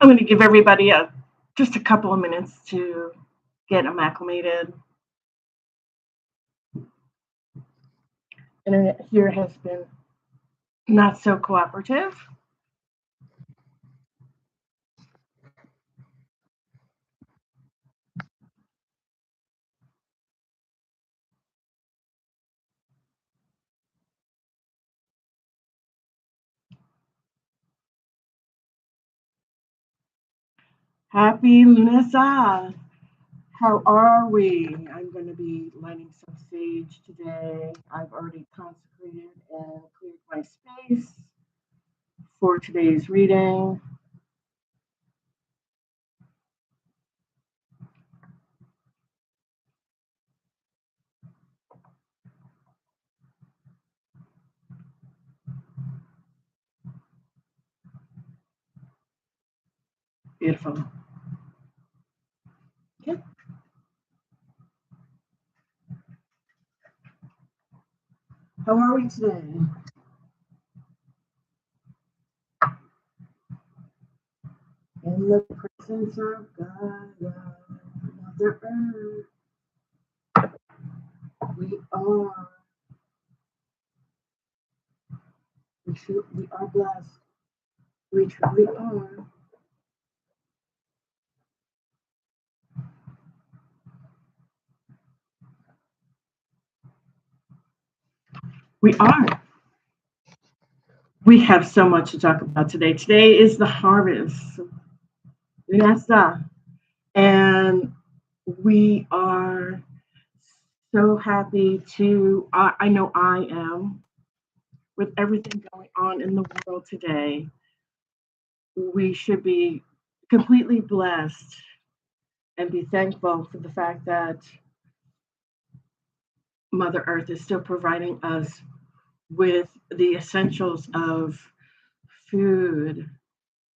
I'm going to give everybody just a couple of minutes to get them acclimated. Internet here has been not so cooperative. Happy Lughnasadh. How are we? I'm going to be lighting some sage today. I've already consecrated and cleared my space for today's reading. Beautiful. Okay. How are we today? In the presence of God, Mother Earth, we are. We are blessed. We truly are. We are. We have so much to talk about today. Today is the harvest. Lughnasadh. And we are so happy to, I know I am, with everything going on in the world today. We should be completely blessed and be thankful for the fact that Mother Earth is still providing us with the essentials of food,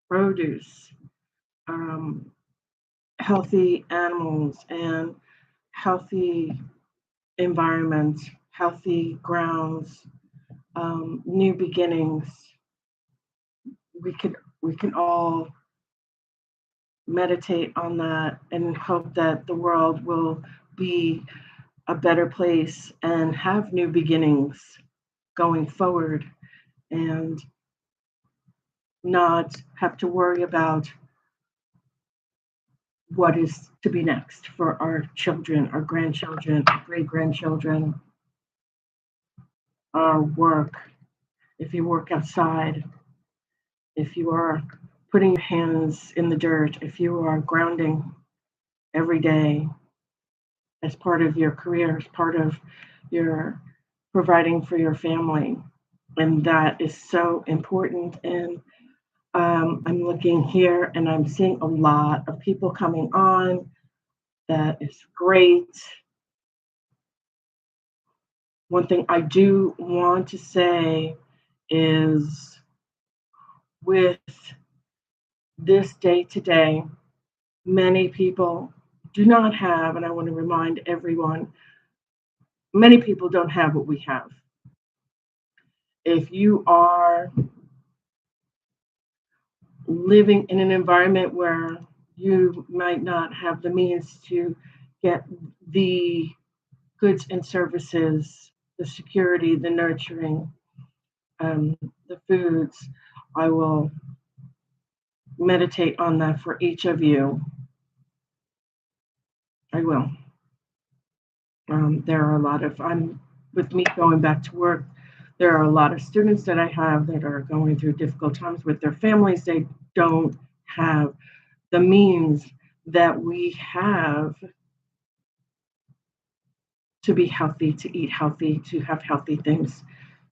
produce, um, healthy animals, and healthy environment, healthy grounds, new beginnings. We can all meditate on that and hope that the world will be a better place and have new beginnings going forward and not have to worry about what is to be next for our children, our grandchildren, our great grandchildren, our work. If you work outside, if you are putting your hands in the dirt, if you are grounding every day as part of your career, as part of your providing for your family. And that is so important. And I'm looking here and I'm seeing a lot of people coming on. That is great. One thing I do want to say is with this day today, many people do not have, and I want to remind everyone, many people don't have what we have. If you are living in an environment where you might not have the means to get the goods and services, the security, the nurturing, the foods, I will meditate on that for each of you. I will. There are a lot of, with me going back to work, there are a lot of students that I have that are going through difficult times with their families. They don't have the means that we have to be healthy, to eat healthy, to have healthy things,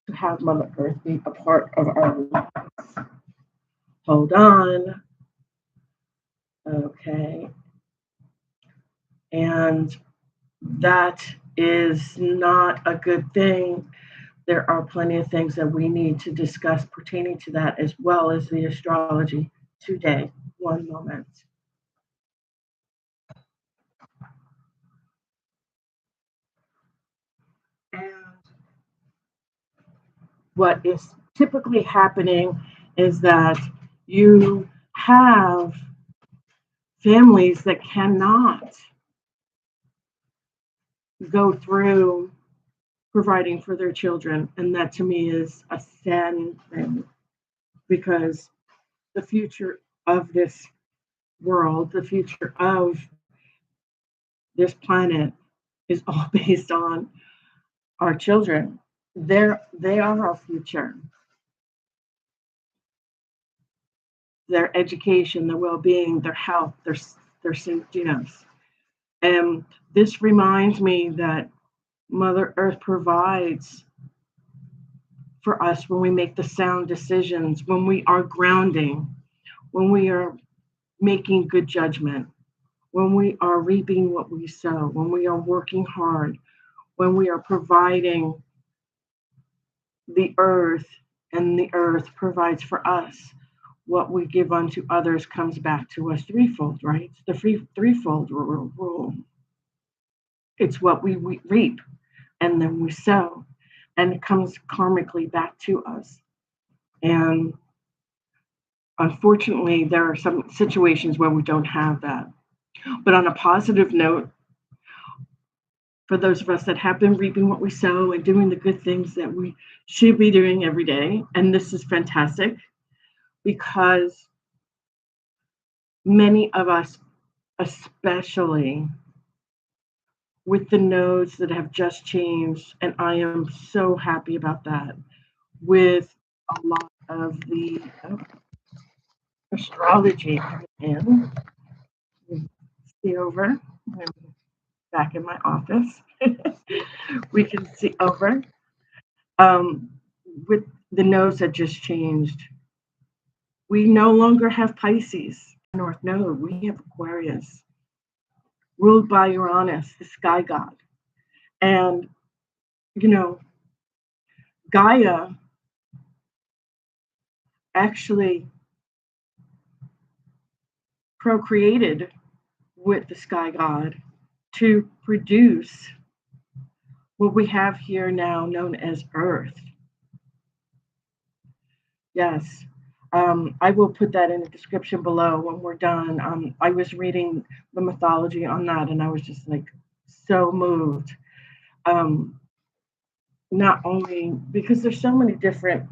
to have Mother Earth be a part of our lives. Hold on. Okay. And that is not a good thing. There are plenty of things that we need to discuss pertaining to that as well as the astrology today. One moment. And what is typically happening is that you have families that cannot go through providing for their children. And that to me is a sad thing, because the future of this world, the future of this planet is all based on our children. They are our future. Their education, their well-being, their health, their safetyness. And this reminds me that Mother Earth provides for us when we make the sound decisions, when we are grounding, when we are making good judgment, when we are reaping what we sow, when we are working hard, when we are providing the earth, and the earth provides for us. What we give unto others comes back to us threefold, right? It's the threefold rule. It's what we reap, and then we sow, and it comes karmically back to us. And unfortunately, there are some situations where we don't have that. But on a positive note, for those of us that have been reaping what we sow and doing the good things that we should be doing every day, and this is fantastic, because many of us, especially with the nodes that have just changed, and I am so happy about that, with a lot of the astrology coming in. See over, I'm back in my office. We can see over with the nodes that just changed. We no longer have Pisces, North Node. We have Aquarius, ruled by Uranus, the sky god. And, you know, Gaia actually procreated with the sky god to produce what we have here now known as Earth. Yes. I will put that in the description below when we're done. I was reading the mythology on that, and I was just like so moved. Not only because there's so many different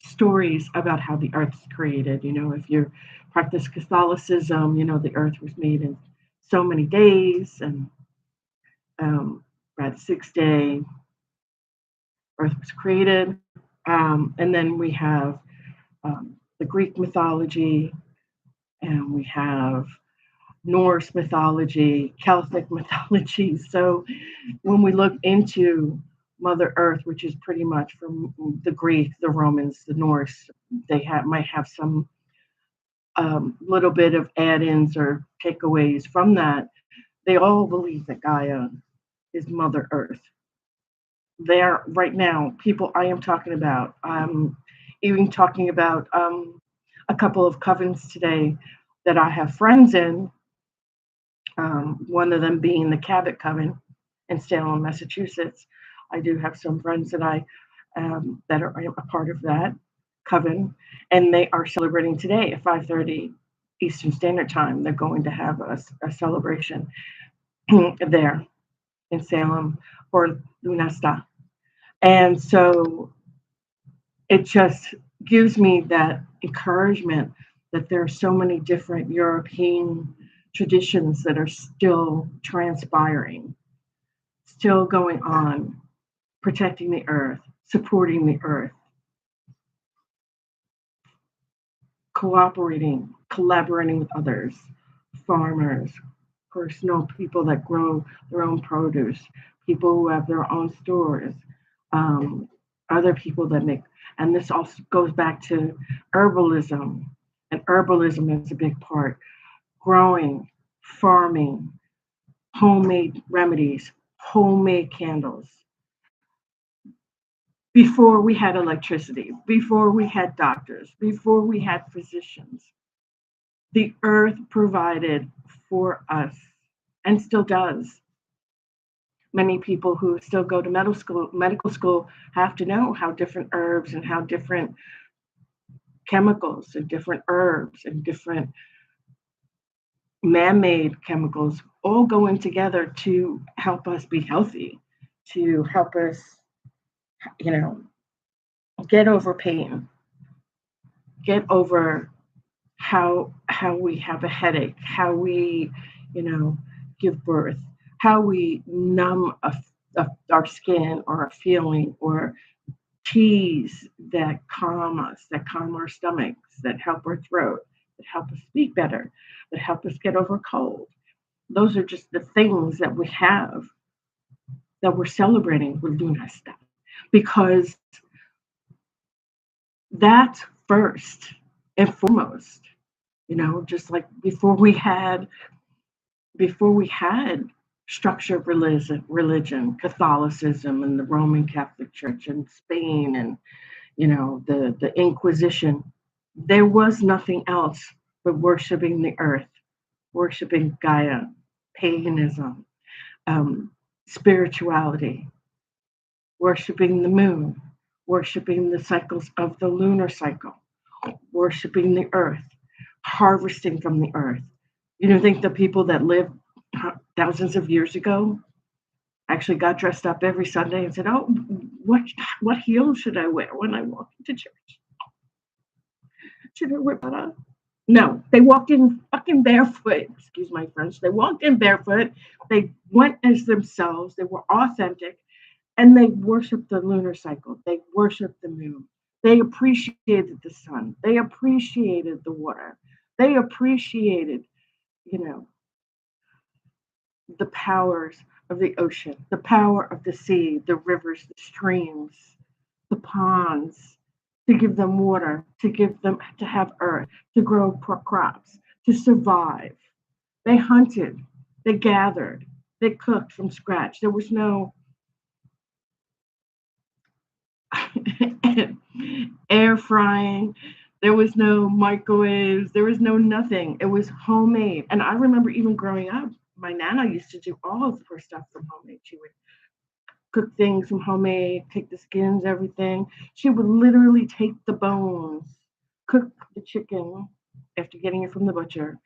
stories about how the earth is created. You know, if you practice Catholicism, you know, the earth was made in so many days, and by the sixth day, earth was created. And then we have the Greek mythology, and we have Norse mythology, Celtic mythology. So when we look into Mother Earth, which is pretty much from the Greek, the Romans, the Norse, they might have some little bit of add-ins or takeaways from that. They all believe that Gaia is Mother Earth. There, right now, people I am talking about, even talking about a couple of covens today that I have friends in. One of them being the Cabot Coven in Salem, Massachusetts. I do have some friends that that are a part of that coven, and they are celebrating today at 5:30 Eastern Standard Time. They're going to have a celebration there in Salem for Lughnasadh. And so it just gives me that encouragement that there are so many different European traditions that are still transpiring, still going on, protecting the earth, supporting the earth, collaborating with others, farmers, personal people that grow their own produce, people who have their own stores, other people that make, and this also goes back to herbalism, and herbalism is a big part, growing, farming, homemade remedies, homemade candles. Before we had electricity, before we had doctors, before we had physicians, the earth provided for us and still does. Many people who still go to medical school have to know how different herbs and how different chemicals and different herbs and different man-made chemicals all going together to help us be healthy, to help us, you know, get over pain, get over how we have a headache, how we, you know, give birth, how we numb our skin or a feeling, or teas that calm us, that calm our stomachs, that help our throat, that help us speak better, that help us get over cold. Those are just the things that we have that we're celebrating with Lughnasadh, because that's first and foremost. You know, just like before we had structured religion, Catholicism and the Roman Catholic Church and Spain and, you know, the Inquisition, there was nothing else but worshiping the earth, worshiping Gaia, paganism, spirituality, worshiping the moon, worshiping the cycles of the lunar cycle, worshiping the earth, harvesting from the earth. You don't think the people that lived thousands of years ago actually got dressed up every Sunday and said, "Oh, what heels should I wear when I walk into church? Should I wear Prada?" No, they walked in fucking barefoot. Excuse my French. They walked in barefoot. They went as themselves. They were authentic, and they worshipped the lunar cycle. They worshipped the moon. They appreciated the sun. They appreciated the water. They appreciated, you know, the powers of the ocean, the power of the sea, the rivers, the streams, the ponds, to give them water, to have earth, to grow crops, to survive. They hunted, they gathered, they cooked from scratch. There was no air frying. There was no microwaves. There was no nothing. It was homemade. And I remember even growing up, my nana used to do all of her stuff from homemade. She would cook things from homemade, take the skins, everything. She would literally take the bones, cook the chicken after getting it from the butcher,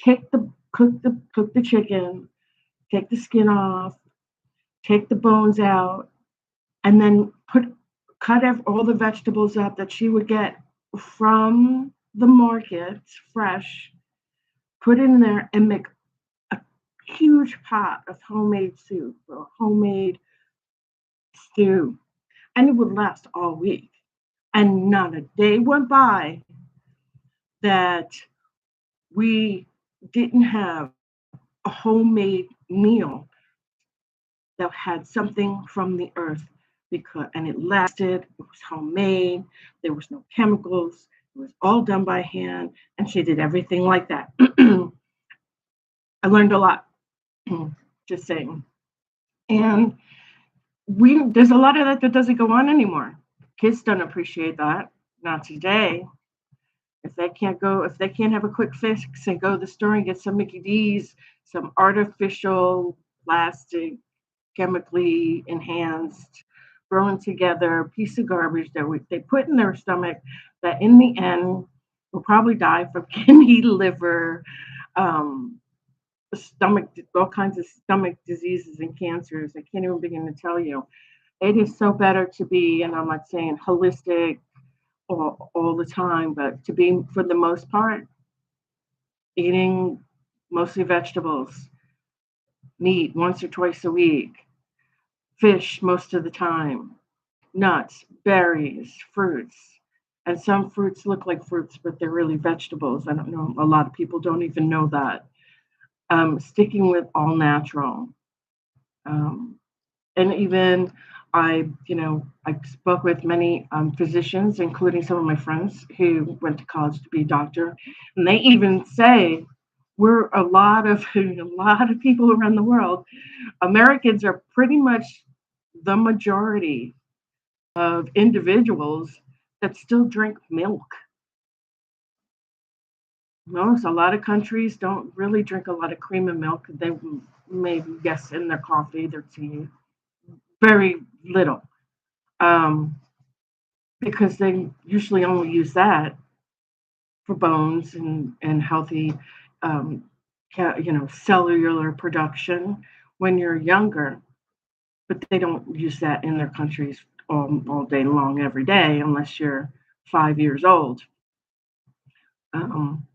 cook the chicken, take the skin off, take the bones out, and then cut all the vegetables up that she would get from the market fresh, put it in there and make a huge pot of homemade soup or homemade stew. And it would last all week. And not a day went by that we didn't have a homemade meal that had something from the earth, because and it lasted. It was homemade. There was no chemicals. It was all done by hand, and she did everything like that. I learned a lot, just saying. And there's a lot of that doesn't go on anymore. Kids don't appreciate that. Not today. If they can't have a quick fix and go to the store and get some Mickey D's, some artificial plastic, chemically enhanced, thrown together piece of garbage that they put in their stomach, that in the end will probably die from kidney, liver, stomach, all kinds of stomach diseases and cancers. I can't even begin to tell you. It is so better to be, and I'm not saying holistic all the time, but to be, for the most part, eating mostly vegetables, meat once or twice a week, fish most of the time, nuts, berries, fruits. And some fruits look like fruits, but they're really vegetables. I don't know. A lot of people don't even know that. Sticking with all natural. And even I spoke with many physicians, including some of my friends who went to college to be a doctor, and they even say we're a lot of people around the world. Americans are pretty much the majority of individuals that still drink milk. Most, a lot of countries don't really drink a lot of cream and milk. They maybe, yes, in their coffee, their tea, very little, because they usually only use that for bones and healthy, cellular production when you're younger. But they don't use that in their countries all day long, every day, unless you're 5 years old. Um,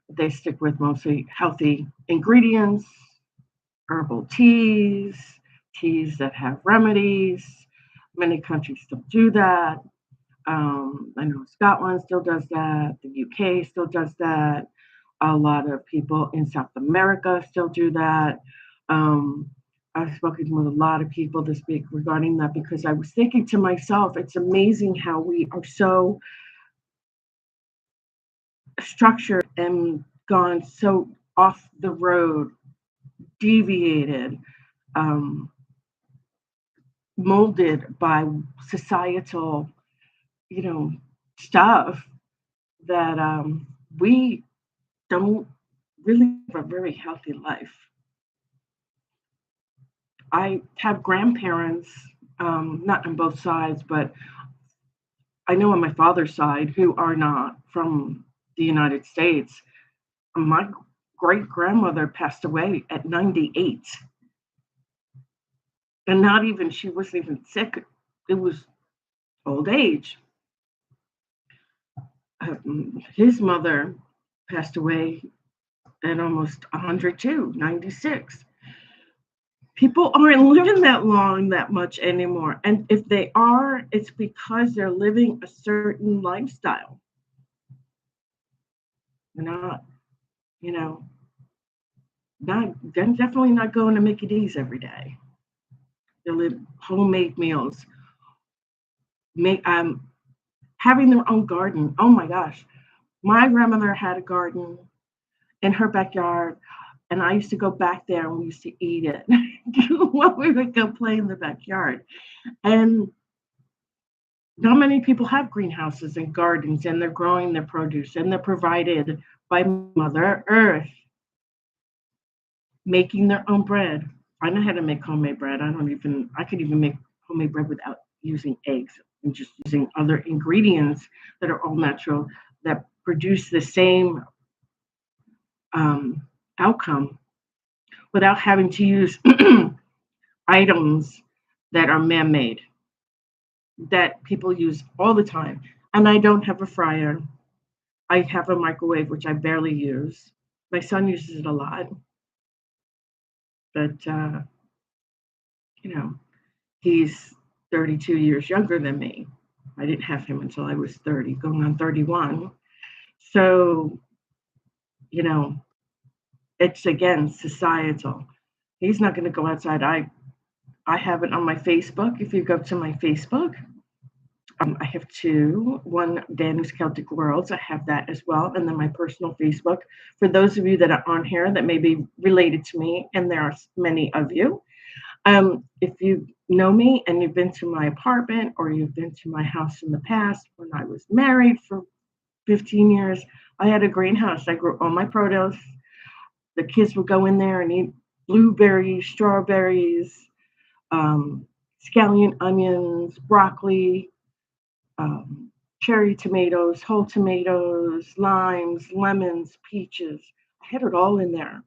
they stick with mostly healthy ingredients, herbal teas that have remedies. Many countries still do that. I know Scotland still does that. The UK still does that. A lot of people in South America still do that. Um, I've spoken with a lot of people this week regarding that because I was thinking to myself, it's amazing how we are so structured and gone so off the road, deviated, um, molded by societal, you know, stuff that we don't really have a very healthy life. I have grandparents, not on both sides, but I know on my father's side who are not from the United States. My great grandmother passed away at 98, and not even, she wasn't even sick. It was old age. His mother passed away at almost 100 too, 96. People aren't living that long that much anymore. And if they are, it's because they're living a certain lifestyle. They're not, you know, they're definitely not going to Mickey D's every day. They live homemade meals, make having their own garden. Oh my gosh. My grandmother had a garden in her backyard, and I used to go back there and we used to eat it when we would go play in the backyard. And not many people have greenhouses and gardens, and they're growing their produce and they're provided by Mother Earth, making their own bread. I know how to make homemade bread. I could even make homemade bread without using eggs and just using other ingredients that are all natural that produce the same outcome without having to use items that are man made that people use all the time. And I don't have a fryer. I have a microwave, which I barely use. My son uses it a lot, but he's 32 years younger than me. I didn't have him until I was 30, going on 31. So, you know, it's again societal. He's not going to go outside. I have it on my Facebook. If you go to my Facebook, I have two. One, DANUS Celtic Worlds. I have that as well. And then my personal Facebook. For those of you that are on here that may be related to me, and there are many of you, if you know me and you've been to my apartment or you've been to my house in the past, when I was married for 15 years, I had a greenhouse. I grew all my produce. The kids would go in there and eat blueberries, strawberries, scallion onions, broccoli, cherry tomatoes, whole tomatoes, limes, lemons, peaches. I had it all in there.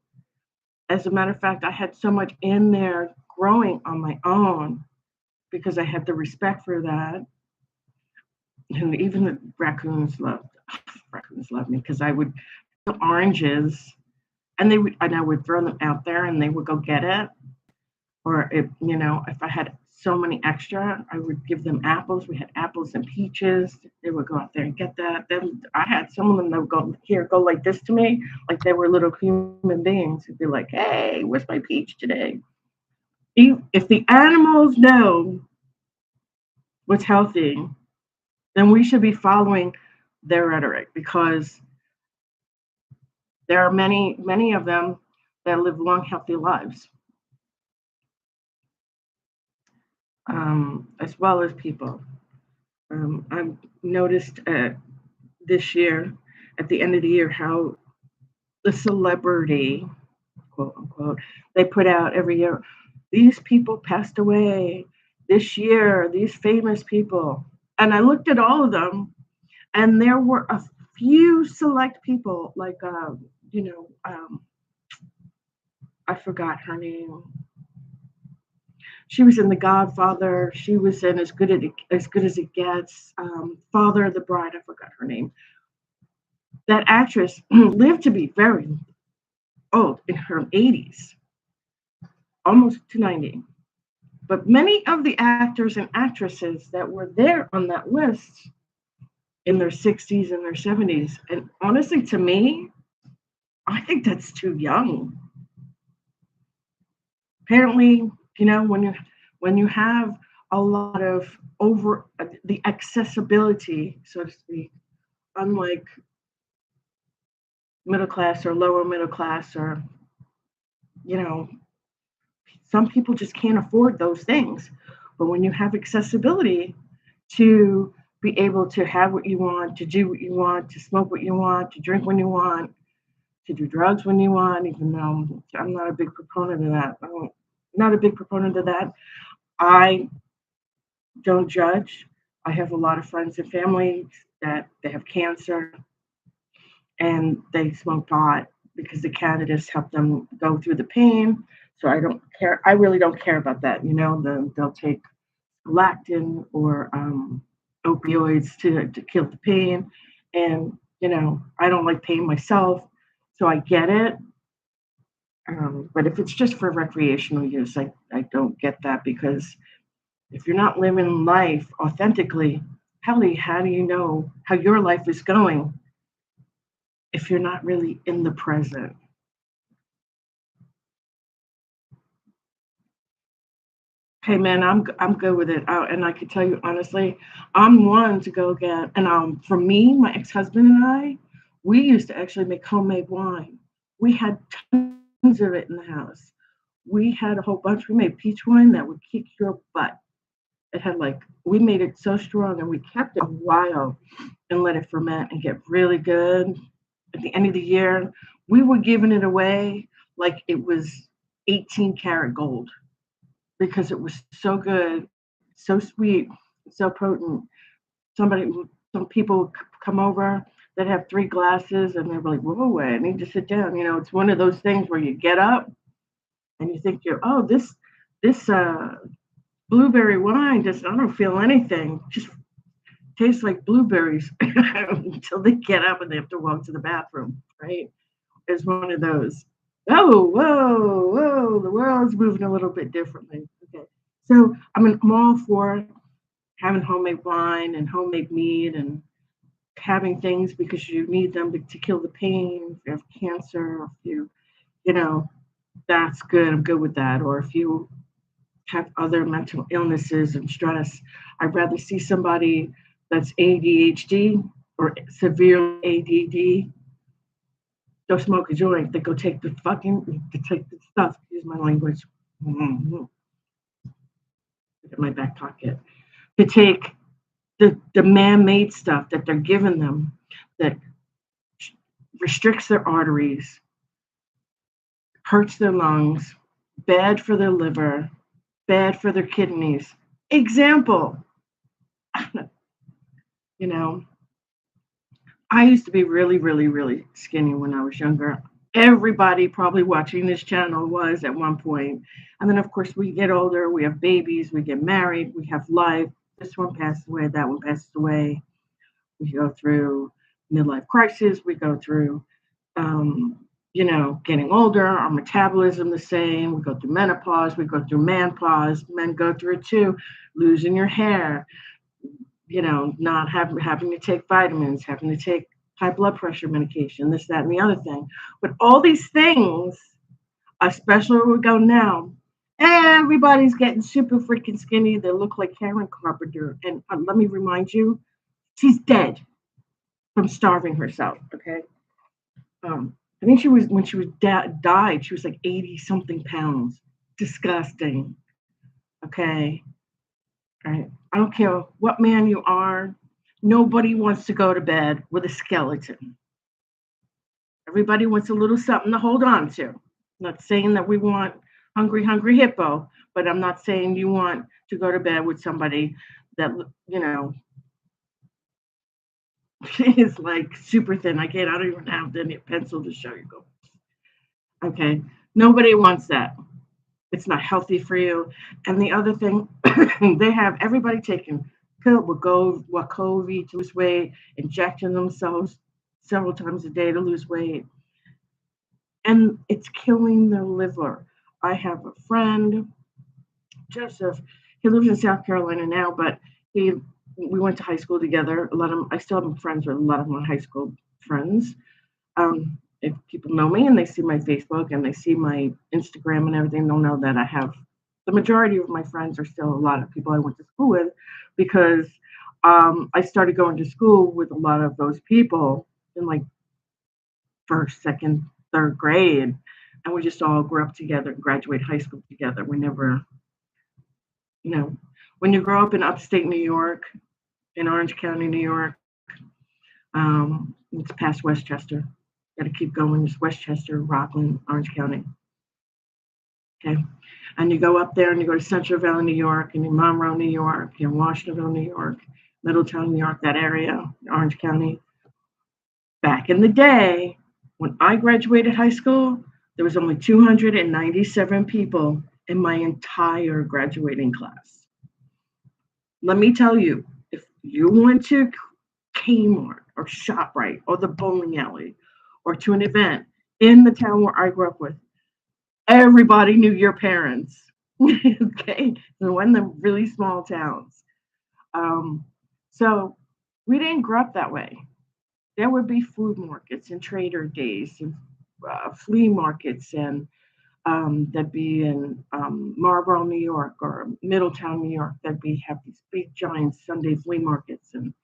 As a matter of fact, I had so much in there growing on my own because I had the respect for that. And even the raccoons loved me because I would put oranges and I would throw them out there and they would go get it. Or if I had so many extra, I would give them apples. We had apples and peaches. They would go out there and get that. Then I had some of them that would go like this to me, like they were little human beings. It'd be like, hey, where's my peach today? If the animals know what's healthy, then we should be following their rhetoric because there are many, many of them that live long, healthy lives. As well as people. I've noticed this year, at the end of the year, how the celebrity, quote unquote, they put out every year, these people passed away this year, these famous people. And I looked at all of them, and there were a few select people, like, I forgot her name. She was in The Godfather. She was in As Good as It Gets. Father of the Bride. I forgot her name. That actress lived to be very old, in her 80s, almost to 90. But many of the actors and actresses that were there on that list in their 60s and their 70s, and honestly, to me, I think that's too young. Apparently, when you have a lot of over the accessibility, so to speak, unlike middle class or lower middle class, or you know some people just can't afford those things. But when you have accessibility to be able to have what you want, to do what you want, to smoke what you want, to drink when you want, to do drugs when you want, even though I'm not a big proponent of that. I'm not a big proponent of that. I don't judge. I have a lot of friends and family that they have cancer and they smoke pot because the cannabis help them go through the pain. So I don't care. I really don't care about that. They'll take lactin or opioids to kill the pain. And, I don't like pain myself. So I get it. But if it's just for recreational use, I don't get that, because if you're not living life authentically, how do you know how your life is going if you're not really in the present? Hey man, I'm good with it. And I could tell you honestly, I'm one to go get. And for me, my ex-husband and I, we used to actually make homemade wine. We had tons of it in the house. We had a whole bunch. We made peach wine that would kick your butt. It had we made it so strong, and we kept it a while and let it ferment and get really good. At the end of the year, we were giving it away like it was 18 karat gold, because it was so good, so sweet, so potent. Some people come over that have 3 glasses, and they're like, "Whoa, I need to sit down." It's one of those things where you get up and you think this blueberry wine just, I don't feel anything. Just tastes like blueberries until they get up and they have to walk to the bathroom. Right? It's one of those. Oh, whoa, whoa! The world's moving a little bit differently. Okay, so I'm all for having homemade wine and homemade meat and having things because you need them to kill the pain. If you have cancer, or if you know, that's good. I'm good with that. Or if you have other mental illnesses and stress, I'd rather see somebody that's ADHD or severe ADD go smoke a joint than go take to take the stuff. Excuse my language. Mm-hmm. In my back pocket, to take the man-made stuff that they're giving them that restricts their arteries, hurts their lungs, bad for their liver, bad for their kidneys. Example, you know, I used to be really, really, really skinny when I was younger. Everybody probably watching this channel was at one point. And then, of course, we get older, we have babies, we get married, we have life. This one passes away, that one passes away. We go through midlife crisis. We go through, getting older. Our metabolism the same. We go through menopause. We go through menopause. Men go through it too. Losing your hair. Not having to take vitamins, having to take high blood pressure medication, this, that, and the other thing. But all these things, especially where we go now, everybody's getting super freaking skinny. They look like Karen Carpenter. And let me remind you, she's dead from starving herself. Okay. I think she was when she was died. She was like 80 something pounds. Disgusting. Okay. All right. I don't care what man you are. Nobody wants to go to bed with a skeleton. Everybody wants a little something to hold on to. I'm not saying that we want hungry, hungry hippo, but I'm not saying you want to go to bed with somebody that It's like super thin. I don't even have any pencil to show you. Go. Okay. Nobody wants that. It's not healthy for you. And the other thing, they have everybody taking pill will go Wacovi to lose weight, injecting themselves several times a day to lose weight, and it's killing their liver. I have a friend, Joseph. He lives in South Carolina now, but he we went to high school together. A lot of I still have friends with a lot of my high school friends. If people know me and they see my Facebook and they see my Instagram and everything, they'll know that I have the majority of my friends are still a lot of people I went to school with because I started going to school with a lot of those people in like first, second, third grade. And we just all grew up together and graduated high school together. We never, you know, when you grow up in upstate New York, in Orange County, New York, it's past Westchester. Got to keep going. It's Westchester, Rockland, Orange County. Okay. And you go up there and you go to Central Valley, New York, and you're Monroe, New York, you're Washingtonville, New York, Middletown, New York, that area, Orange County. Back in the day, when I graduated high school, there was only 297 people in my entire graduating class. Let me tell you, if you went to Kmart or ShopRite or the bowling alley or to an event in the town where I grew up with, everybody knew your parents. Okay, so one of the really small towns. Um, so we didn't grow up that way. There would be food markets and trader days and flea markets and that'd be in Marlboro, New York, or Middletown, New York. That'd be have these big giant Sunday flea markets, and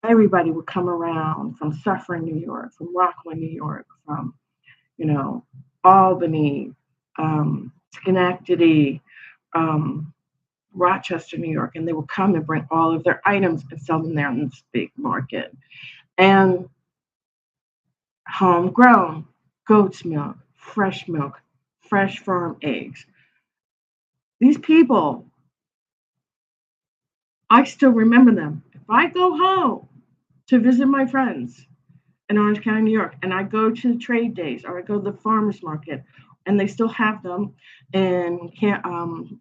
everybody would come around from Suffern, New York, from Rockland, New York, from you know Albany, Schenectady, um, Rochester, New York, and they would come and bring all of their items and sell them there in this big market. And homegrown goat's milk, fresh farm eggs. These people, I still remember them. If I go home to visit my friends in Orange County, New York, and I go to the trade days or I go to the farmers market, and they still have them in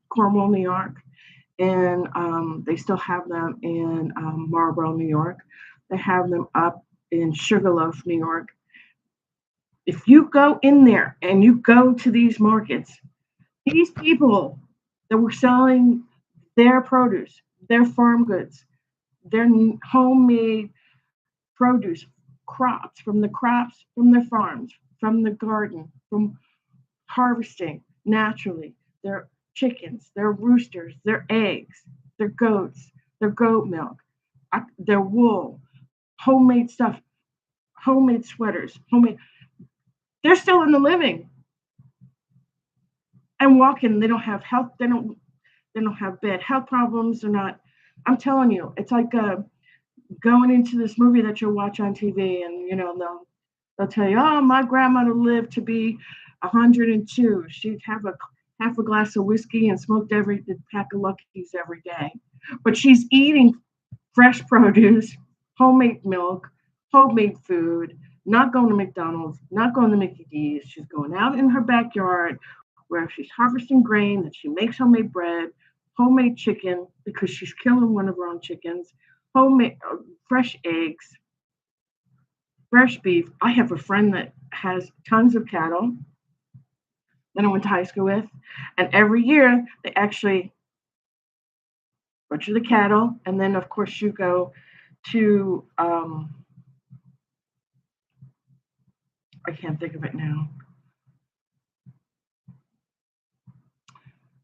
Cornwall, New York, and they still have them in Marlboro, New York. They have them up in Sugarloaf, New York. If you go in there and you go to these markets, these people that were selling their produce, their farm goods, their homemade produce, crops from their farms, from the garden, from harvesting naturally, their chickens, their roosters, their eggs, their goats, their goat milk, their wool, homemade stuff, homemade sweaters, homemade. They're still in the living and walking. They don't have health. They don't have bad health problems. They're not. I'm telling you, it's like going into this movie that you'll watch on TV, and they'll tell you, oh, my grandmother lived to be 102. She'd have a half a glass of whiskey and smoked every pack of Luckies every day. But she's eating fresh produce, homemade milk, homemade food, not going to McDonald's, not going to Mickey D's. She's going out in her backyard where she's harvesting grain, that she makes homemade bread, homemade chicken because she's killing one of her own chickens, homemade fresh eggs, fresh beef. I have a friend that has tons of cattle that I went to high school with, and every year they actually butcher the cattle, and then of course you go to I can't think of it now.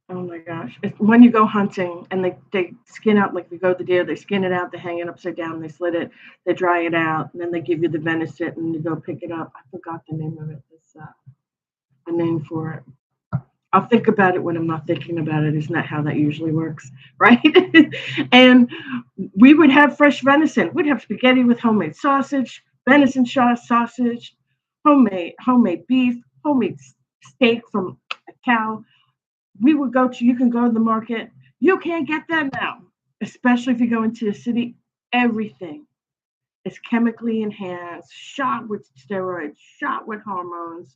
Oh my gosh. It's when you go hunting and they skin out, like we go the deer, they skin it out, they hang it upside down, they slit it, they dry it out, and then they give you the venison and you go pick it up. I forgot the name of it. It's a name for it. I'll think about it when I'm not thinking about it. Isn't that how that usually works? Right? And we would have fresh venison. We'd have spaghetti with homemade sausage, venison sausage, homemade beef, homemade steak from a cow. We would go to, you can go to the market. You can't get that now, especially if you go into the city. Everything It's chemically enhanced, shot with steroids, shot with hormones.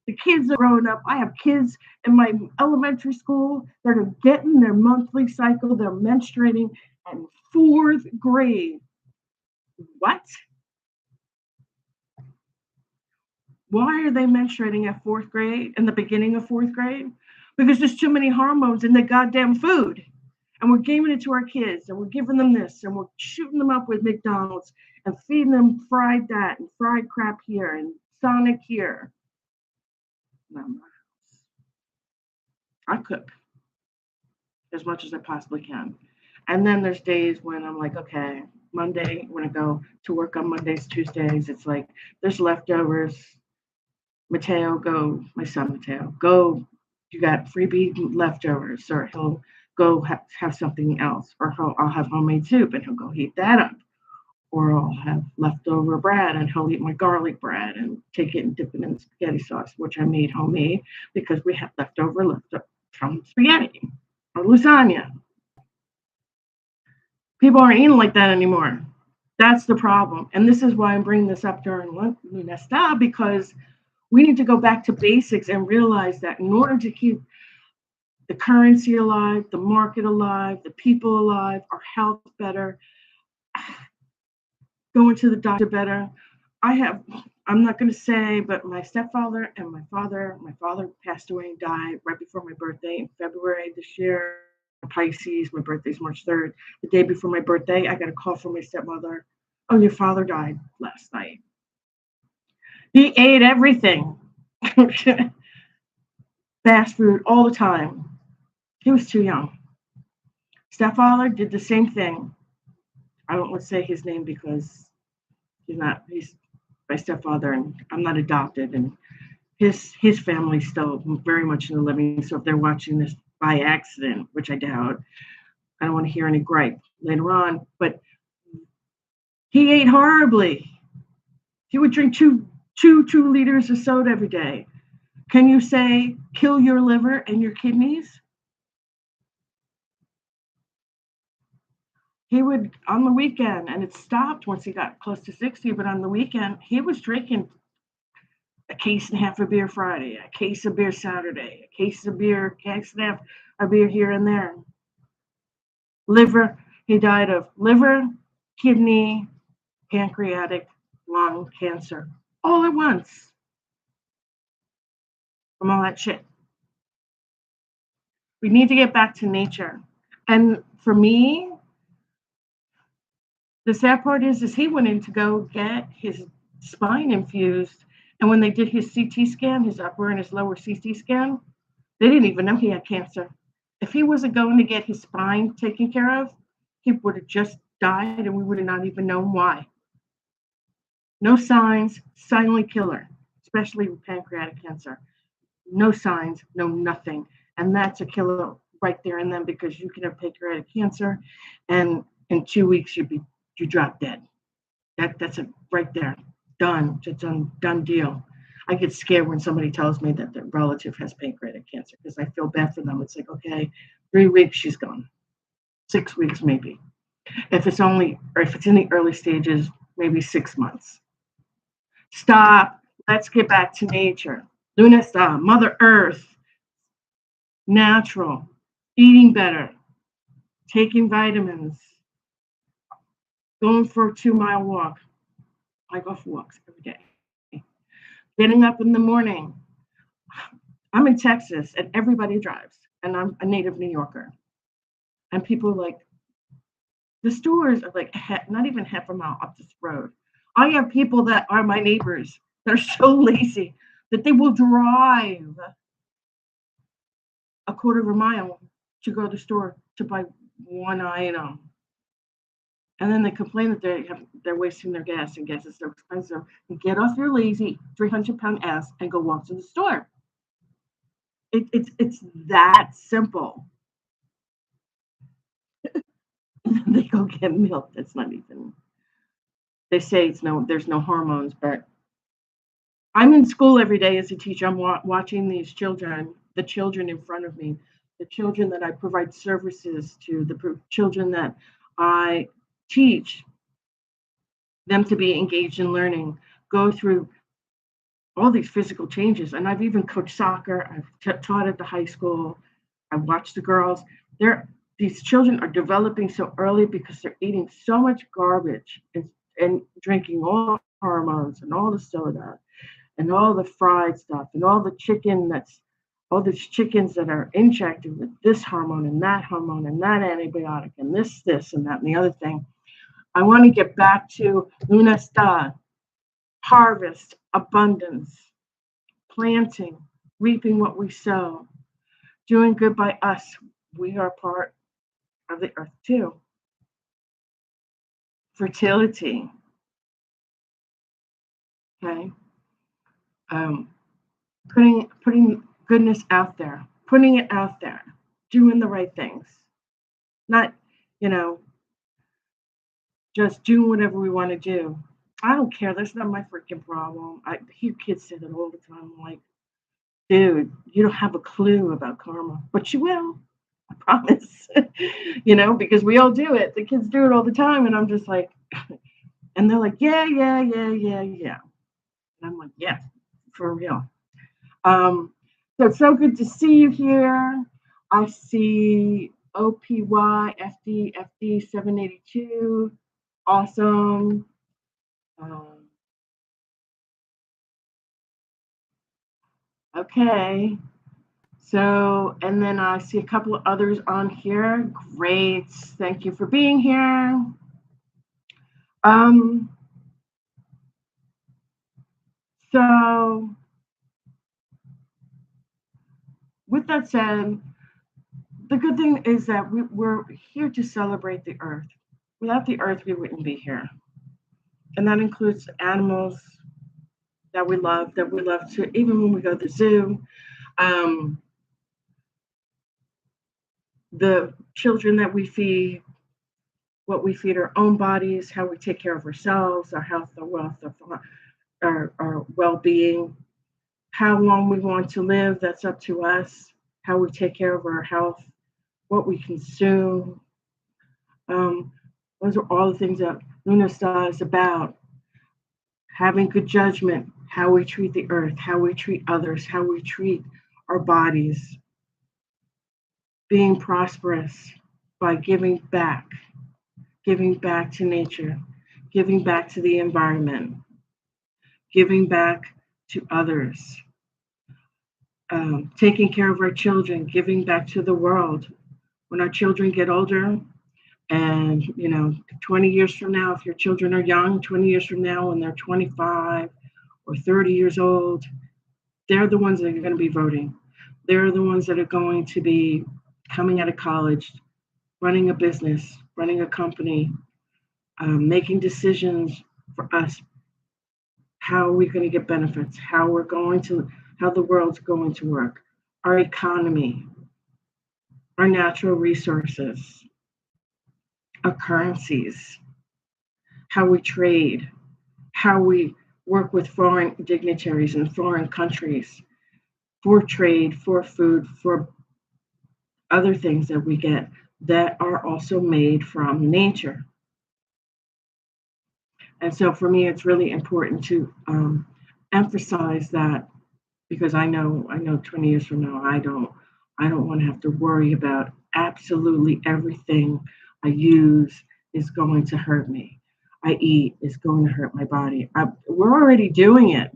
The kids are growing up. I have kids in my elementary school that are getting their monthly cycle. They're menstruating in fourth grade. What? Why are they menstruating at fourth grade, in the beginning of fourth grade? Because there's too many hormones in the goddamn food. And we're giving it to our kids, and we're giving them this, and we're shooting them up with McDonald's and feeding them fried that and fried crap here and Sonic here. I cook as much as I possibly can. And then there's days when I'm like, okay, Monday, when I go to work on Mondays, Tuesdays, it's like there's leftovers. Mateo, go, my son Mateo, go, you got freebie leftovers, or he'll go have something else, or I'll have homemade soup and he'll go heat that up, or I'll have leftover bread and he'll eat my garlic bread and take it and dip it in spaghetti sauce, which I made homemade because we have leftover from spaghetti or lasagna. People aren't eating like that anymore. That's the problem. And this is why I'm bringing this up during Lughnasadh, because we need to go back to basics and realize that in order to keep the currency alive, the market alive, the people alive, our health better, going to the doctor better. I'm not going to say, but my stepfather and my father passed away and died right before my birthday in February this year. Pisces, my birthday's March 3rd. The day before my birthday, I got a call from my stepmother. Oh, your father died last night. He ate everything. Fast food all the time. He was too young. Stepfather did the same thing. I don't want to say his name because he's my stepfather, and I'm not adopted, and his family's still very much in the living. So if they're watching this by accident, which I doubt, I don't want to hear any gripe later on, but he ate horribly. He would drink two liters of soda every day. Can you say kill your liver and your kidneys? He would, on the weekend, and it stopped once he got close to 60, but on the weekend, he was drinking a case and a half of beer Friday, a case of beer Saturday, a case and a half of beer here and there. Liver, he died of liver, kidney, pancreatic, lung cancer, all at once from all that shit. We need to get back to nature. And for me, the sad part is he went in to go get his spine infused. And when they did his CT scan, his upper and his lower CT scan, they didn't even know he had cancer. If he wasn't going to get his spine taken care of, he would have just died and we would have not even known why. No signs, silent killer, especially with pancreatic cancer. No signs, no nothing. And that's a killer right there and then, because you can have pancreatic cancer and in 2 weeks you drop dead. That's it right there. Done. It's a done deal. I get scared when somebody tells me that their relative has pancreatic cancer because I feel bad for them. It's like, okay, 3 weeks, she's gone. 6 weeks, maybe. If it's in the early stages, maybe 6 months. Stop. Let's get back to nature. Lughnasadh, Mother Earth, natural, eating better, taking vitamins, going for a 2-mile walk. I go for walks every day. Getting up in the morning. I'm in Texas and everybody drives, and I'm a native New Yorker. And people are like, the stores are like not even half a mile up this road. I have people that are my neighbors that are so lazy that they will drive a quarter of a mile to go to the store to buy one item. And then they complain that they're wasting their gas, and gas is so expensive. You get off your lazy 300-pound ass and go walk to the store. It's that simple. They go get milk. That's not even. They say there's no hormones, but I'm in school every day as a teacher. I'm watching these children, the children in front of me, the children that I provide services to, the children that I teach. them to be engaged in learning, go through all these physical changes. And I've even coached soccer. I've taught at the high school. I watched the girls. These children are developing so early because they're eating so much garbage and drinking all the hormones and all the soda and all the fried stuff and all the all these chickens that are injected with this hormone and that antibiotic and this, and that, and the other thing. I want to get back to Lughnasadh, harvest, abundance, planting, reaping what we sow, doing good by us. We are part of the earth too. Fertility. Okay. Putting goodness out there, putting it out there, doing the right things, not, just doing whatever we want to do. I don't care. That's not my freaking problem. I hear kids say that all the time. I'm like, dude, you don't have a clue about karma, but you will. I promise. Because we all do it. The kids do it all the time, and I'm just like, and they're like, yeah. And I'm like, yeah, for real. So it's so good to see you here. I see OPYFD 782. Awesome. Okay. So, and then I see a couple of others on here. Great. Thank you for being here. So with that said, the good thing is that we're here to celebrate the earth. Without the earth, we wouldn't be here. And that includes animals that we love to, even when we go to the zoo, the children that we feed, what we feed our own bodies, how we take care of ourselves, our health, our wealth, our well-being, how long we want to live, that's up to us, how we take care of our health, what we consume. Those are all the things that Lughnasadh is about. Having good judgment, how we treat the earth, how we treat others, how we treat our bodies. Being prosperous by giving back to nature, giving back to the environment, giving back to others, taking care of our children, giving back to the world. When our children get older, and 20 years from now, if your children are young, 20 years from now, when they're 25 or 30 years old, they're the ones that are going to be voting. They're the ones that are going to be coming out of college, running a business, running a company, making decisions for us. How are we going to get benefits? How the world's going to work? Our economy, our natural resources, our currencies, how we trade, how we work with foreign dignitaries in foreign countries for trade, for food, for other things that we get that are also made from nature. And so for me, it's really important to emphasize that, because I know 20 years from now, I don't want to have to worry about absolutely everything I use is going to hurt me. I eat is going to hurt my body. We're already doing it.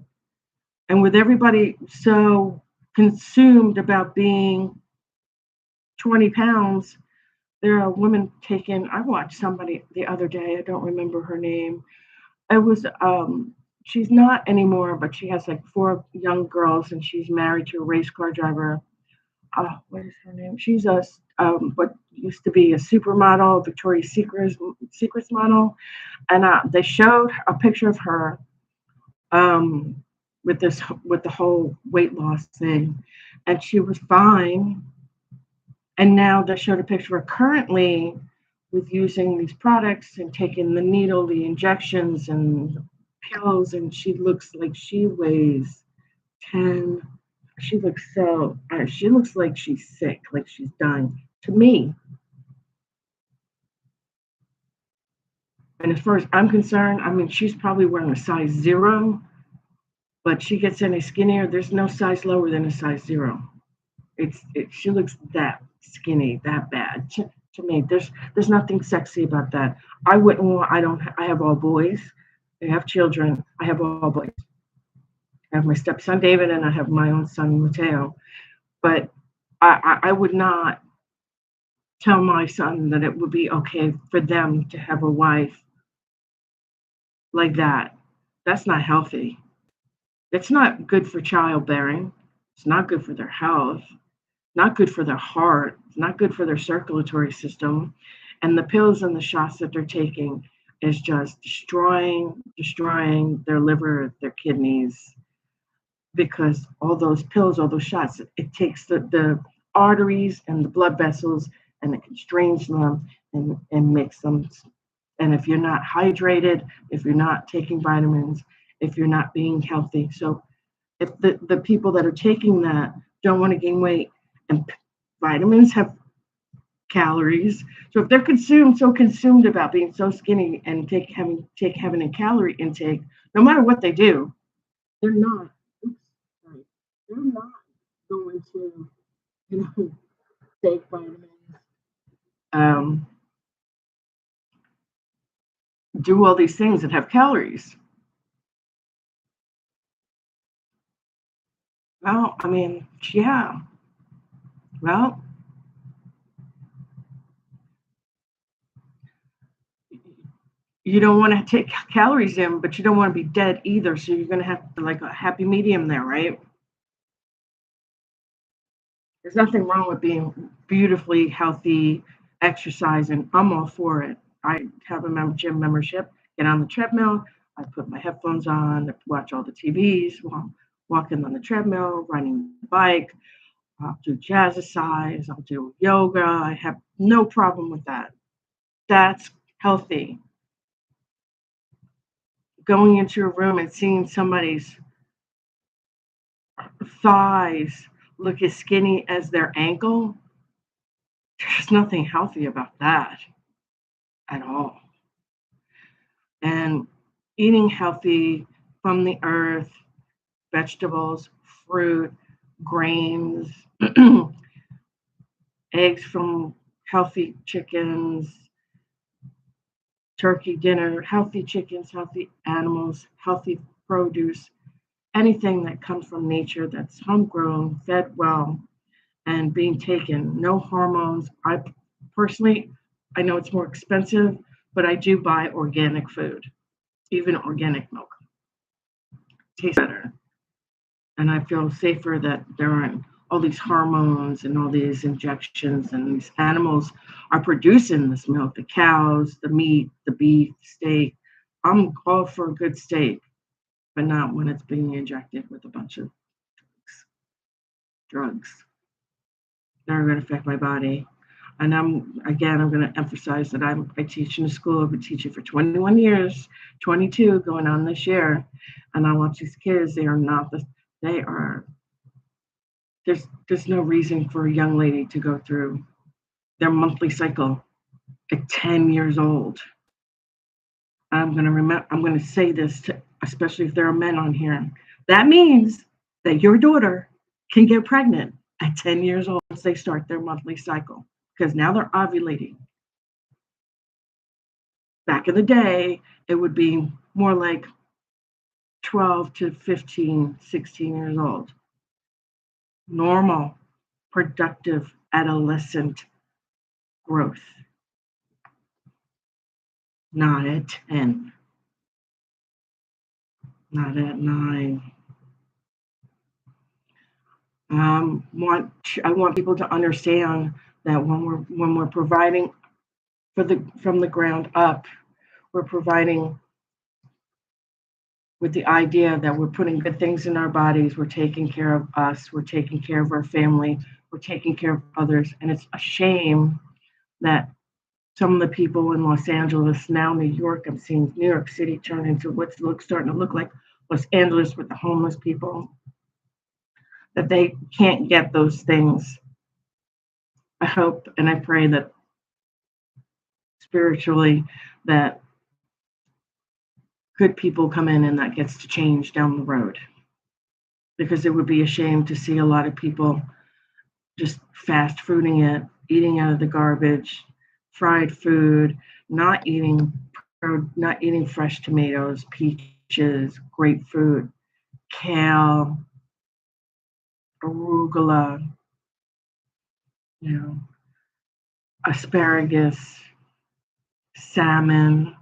And with everybody so consumed about being 20 pounds, there are women I watched somebody the other day, I don't remember her name. It was, she's not anymore, but she has like 4 young girls, and she's married to a race car driver. What is her name? She's what used to be a supermodel, Victoria's Secrets model, and they showed a picture of her with the whole weight loss thing, and she was fine. And now they showed a picture of her currently with using these products and taking the needle, the injections and pills, and she looks like she weighs 10. She looks like she's sick, like she's dying to me. And as far as I'm concerned, I mean, she's probably wearing a size 0, but she gets any skinnier. There's no size lower than a size 0. She looks that skinny, that bad. To me, there's nothing sexy about that. I wouldn't want. I have all boys. I have children. I have all boys. I have my stepson David, and I have my own son Mateo. But I would not tell my son that it would be okay for them to have a wife like that. That's not healthy. It's not good for childbearing. It's not good for their health. Not good for their heart. It's not good for their circulatory system. And the pills and the shots that they're taking is just destroying their liver, their kidneys, because all those pills, all those shots, it takes the arteries and the blood vessels and it constrains them and makes them. And if you're not hydrated, if you're not taking vitamins, if you're not being healthy. So if the people that are taking that don't want to gain weight, and vitamins have calories. So if they're consumed about being so skinny and having a calorie intake, no matter what they do, they're not. They're not going to, take vitamins, um, do all these things that have calories. Well, I mean, yeah. Well, you don't want to take calories in, but you don't want to be dead either. So you're going to have like a happy medium there, right? There's nothing wrong with being beautifully healthy, exercising. I'm all for it. I have a gym membership, get on the treadmill. I put my headphones on, watch all the TVs while I'm walking on the treadmill, riding the bike. I'll do jazzercise. I'll do yoga. I have no problem with that. That's healthy. Going into a room and seeing somebody's thighs look as skinny as their ankle, there's nothing healthy about that at all. And eating healthy from the earth, vegetables, fruit, grains, eggs from healthy chickens, turkey dinner, healthy chickens, healthy animals, healthy produce, anything that comes from nature that's homegrown, fed well, and being taken. No hormones. I personally, I know it's more expensive, but I do buy organic food, even organic milk. Tastes better. And I feel safer that there aren't all these hormones and all these injections, and these animals are producing this milk, the cows, the meat, the beef, steak. I'm all for a good steak, but not when it's being injected with a bunch of drugs that are going to affect my body. And I'm going to emphasize that I teach in a school. I've been teaching for 21 years, 22 going on this year. And I watch these kids, there's no reason for a young lady to go through their monthly cycle at 10 years old. I'm going to say this to, especially if there are men on here. That means that your daughter can get pregnant at 10 years old once they start their monthly cycle, because now they're ovulating. Back in the day, it would be more like 12 to 15, 16 years old. Normal, productive adolescent growth. Not at 10. Not at 9. I want people to understand that when we're providing from the ground up, we're providing with the idea that we're putting good things in our bodies, we're taking care of us, we're taking care of our family, we're taking care of others. And it's a shame that some of the people in Los Angeles, now New York, I'm seeing New York City turn into what's starting to look like Los Angeles with the homeless people, that they can't get those things. I hope and I pray that spiritually that good people come in and that gets to change down the road. Because it would be a shame to see a lot of people just fast fooding it, eating out of the garbage, fried food, not eating fresh tomatoes, peaches, grapefruit, kale, arugula, asparagus, salmon,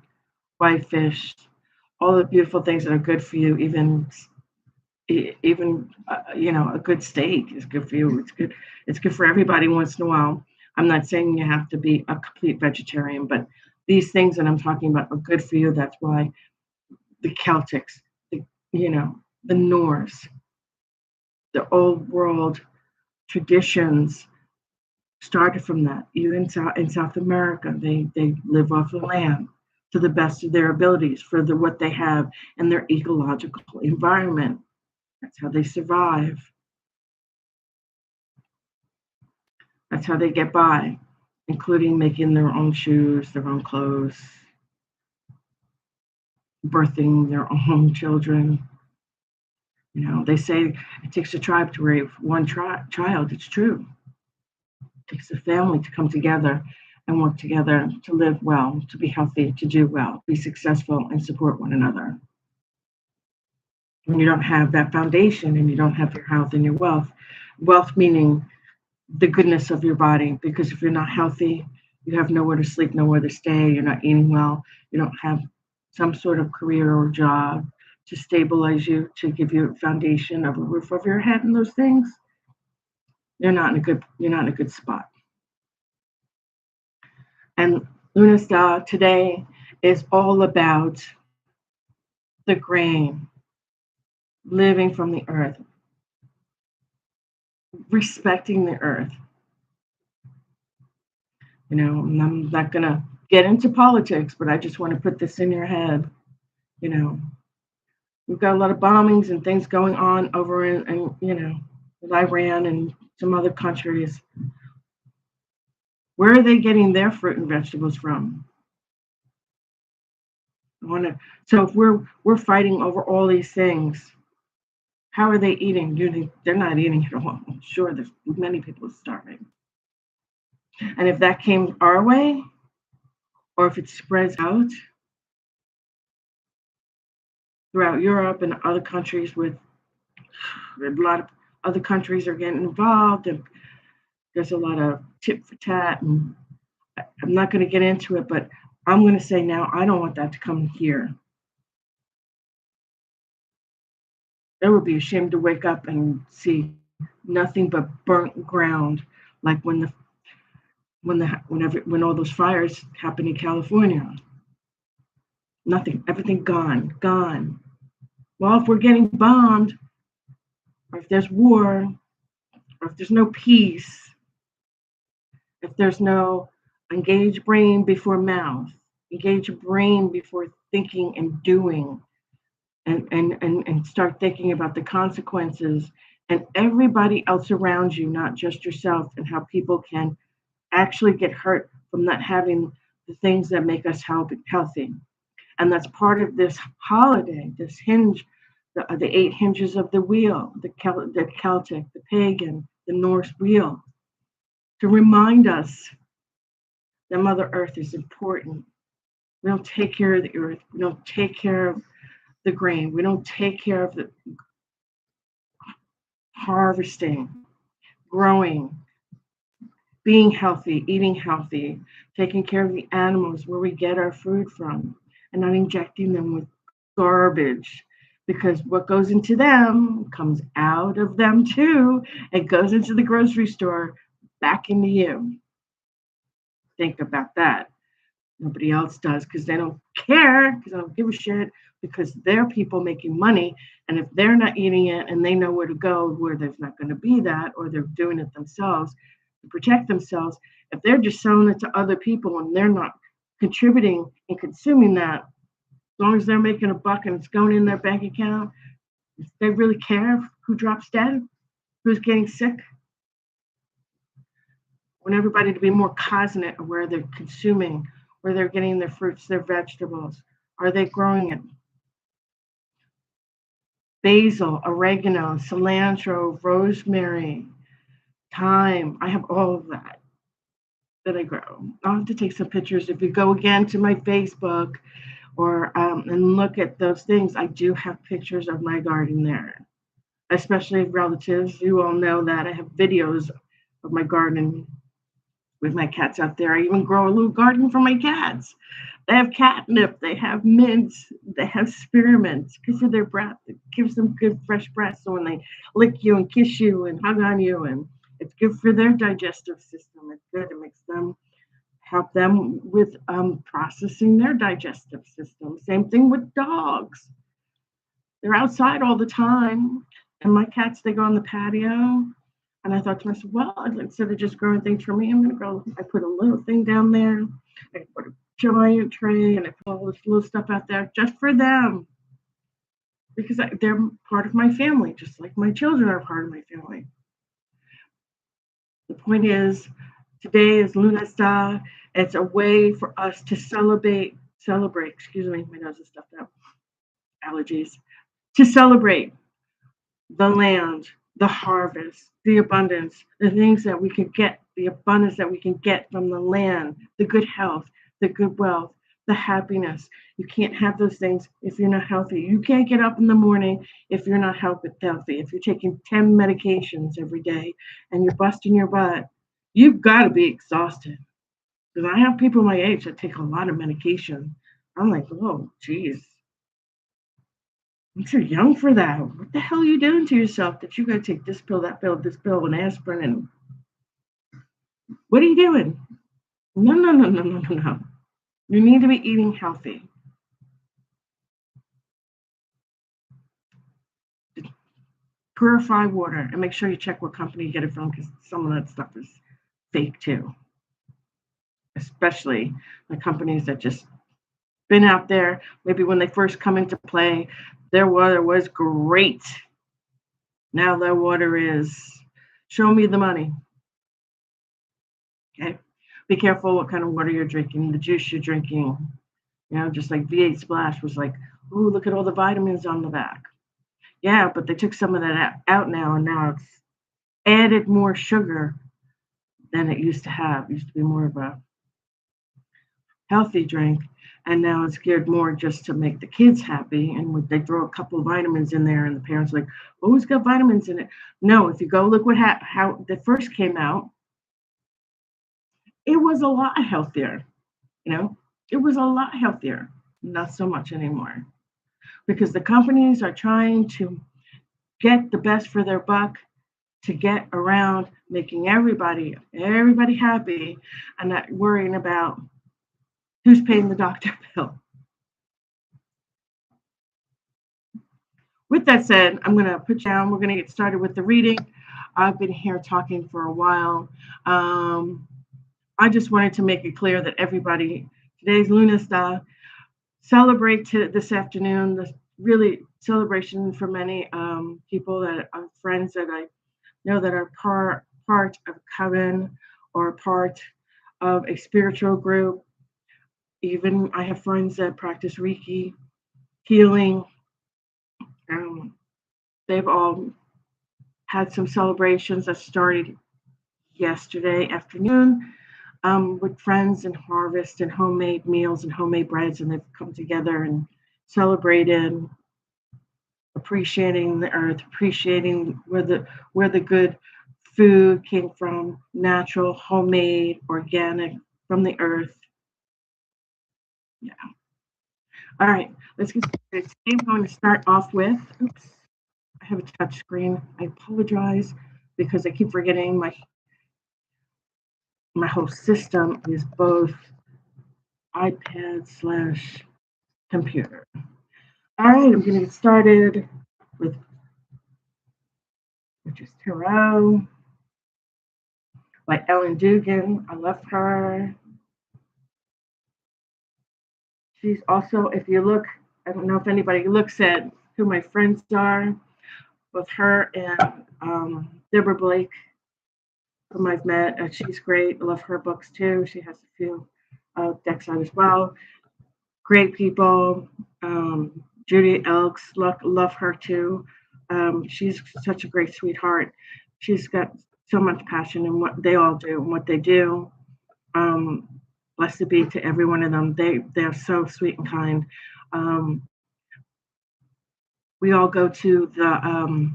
whitefish, all the beautiful things that are good for you. Even a good steak is good for you. It's good for everybody once in a while. I'm not saying you have to be a complete vegetarian, but these things that I'm talking about are good for you. That's why the Celtics, the Norse, the old world traditions started from that. Even in South America, they live off the land to the best of their abilities for what they have and their ecological environment. That's how they survive. That's how they get by, including making their own shoes, their own clothes, birthing their own children. They say it takes a tribe to raise one child. It's true. It takes a family to come together and work together to live well, to be healthy, to do well, be successful, and support one another. When you don't have that foundation and you don't have your health and your wealth meaning the goodness of your body, because if you're not healthy, you have nowhere to sleep, nowhere to stay, you're not eating well, you don't have some sort of career or job to stabilize you, to give you a foundation of a roof over your head and those things, you're not in a good spot. And Lughnasadh today is all about the grain, living from the earth, respecting the earth. I'm not going to get into politics, but I just want to put this in your head. We've got a lot of bombings and things going on over in Iran and some other countries. Where are they getting their fruit and vegetables from? So if we're fighting over all these things, how are they eating? They're not eating at all. I'm sure there's many people starving. And if that came our way, or if it spreads out throughout Europe and other countries, with a lot of other countries are getting involved, and there's a lot of tit for tat, and I'm not going to get into it, but I'm going to say now, I don't want that to come here. It would be a shame to wake up and see nothing but burnt ground, like when all those fires happened in California. Nothing, everything gone. Well, if we're getting bombed, or if there's war, or if there's no peace, if there's no engage brain before mouth, engage brain before thinking and doing, and start thinking about the consequences and everybody else around you, not just yourself, and how people can actually get hurt from not having the things that make us healthy. And that's part of this holiday, this hinge, the 8 hinges of the wheel, the Celtic, the pagan, the Norse wheel, to remind us that Mother Earth is important. We don't take care of the earth. We don't take care of the grain. We don't take care of the harvesting, growing, being healthy, eating healthy, taking care of the animals where we get our food from, and not injecting them with garbage, because what goes into them comes out of them too. It goes into the grocery store, back into you. Think about that. Nobody else does, because they don't care, because they don't give a shit, because they're people making money. And if they're not eating it and they know where to go, where there's not going to be that, or they're doing it themselves to protect themselves, if they're just selling it to other people and they're not contributing and consuming that, as long as they're making a buck and it's going in their bank account, if they really care who drops dead, who's getting sick. I want everybody to be more cognizant of where they're consuming, where they're getting their fruits, their vegetables. Are they growing it? basil, oregano, cilantro, rosemary, thyme. I have all of that I grow. I'll have to take some pictures. If you go again to my Facebook or and look at those things, I do have pictures of my garden there. Especially relatives, you all know that I have videos of my garden with my cats out there. I even grow a little garden for my cats. They have catnip, they have mint, they have spearmint because of their breath. It gives them good fresh breath. So when they lick you and kiss you and hug on you, and it's good for their digestive system. It's good. It makes them help them with processing their digestive system. Same thing with dogs. They're outside all the time. And my cats, they go on the patio. And I thought to myself, well, instead of just growing things for me, I'm going to grow. I put a little thing down there. I put a giant tray and I put all this little stuff out there just for them. Because they're part of my family, just like my children are part of my family. The point is, today is Lughnasadh. It's a way for us to celebrate, excuse me, my nose is stuffed up, allergies, to celebrate the land, the harvest, the abundance, the things that we can get, the abundance that we can get from the land, the good health, the good wealth, the happiness. You can't have those things if you're not healthy. You can't get up in the morning if you're not healthy. If you're taking 10 medications every day and you're busting your butt, you've got to be exhausted. Because I have people my age that take a lot of medication. I'm like, oh, geez. I'm too young for that. What the hell are you doing to yourself that you got to take this pill, this pill, and aspirin? And what are you doing? No. You need to be eating healthy. Purify water and make sure you check what company you get it from because some of that stuff is fake too. Especially the companies that just been out there. Maybe when they first come into play, their water was great. Now their water is, show me the money. Okay. Be careful what kind of water you're drinking, the juice you're drinking. You know, just like V8 Splash was like, ooh, look at all the vitamins on the back. Yeah, but they took some of that out now, and now it's added more sugar than it used to have. It used to be more of a healthy drink, and now it's geared more just to make the kids happy. And they throw a couple of vitamins in there, and the parents are like, oh, it's got vitamins in it. No, if you go look how the first came out, it was a lot healthier. You know, it was a lot healthier. Not so much anymore. Because the companies are trying to get the best for their buck to get around making everybody happy and not worrying about who's paying the doctor bill. With that said, I'm going to put you down. We're going to get started with the reading. I've been here talking for a while. I just wanted to make it clear that everybody, today's Lughnasadh, celebrate this afternoon, this really celebration for many people that are friends that I know that are part of coven or part of a spiritual group. Even I have friends that practice Reiki, healing. They've all had some celebrations that started yesterday afternoon with friends and harvest and homemade meals and homemade breads, and they've come together and celebrated, appreciating the earth, appreciating where the good food came from, natural, homemade, organic, from the earth. Yeah. All right, let's get started. Today I'm going to start off with, oops, I have a touch screen. I apologize because I keep forgetting my whole system is both iPad/computer. All right, I'm going to get started with which is Tarot by Ellen Dugan. I love her. She's also, if you look, I don't know if anybody looks at who my friends are, both her and Deborah Blake, whom I've met. She's great. I love her books too. She has a few decks out as well. Great people. Judy Elks, love her too. She's such a great sweetheart. She's got so much passion in what they all do and what they do. Um, Blessed be to every one of them. They're so sweet and kind. Um, we all go to the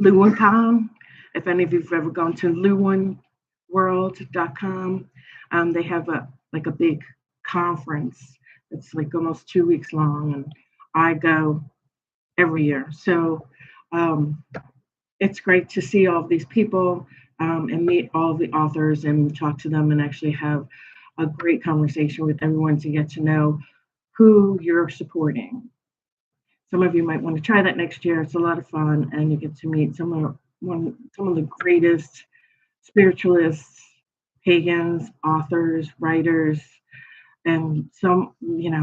LewinCon. If any of you've ever gone to lewinworld.com, they have a big conference. It's like almost 2 weeks long, and I go every year. So um, it's great to see all of these people and meet all of the authors and talk to them and actually have a great conversation with everyone to get to know who you're supporting. Some of you might want to try that next year. It's a lot of fun, and you get to meet some of the greatest spiritualists, pagans, authors, writers, and so many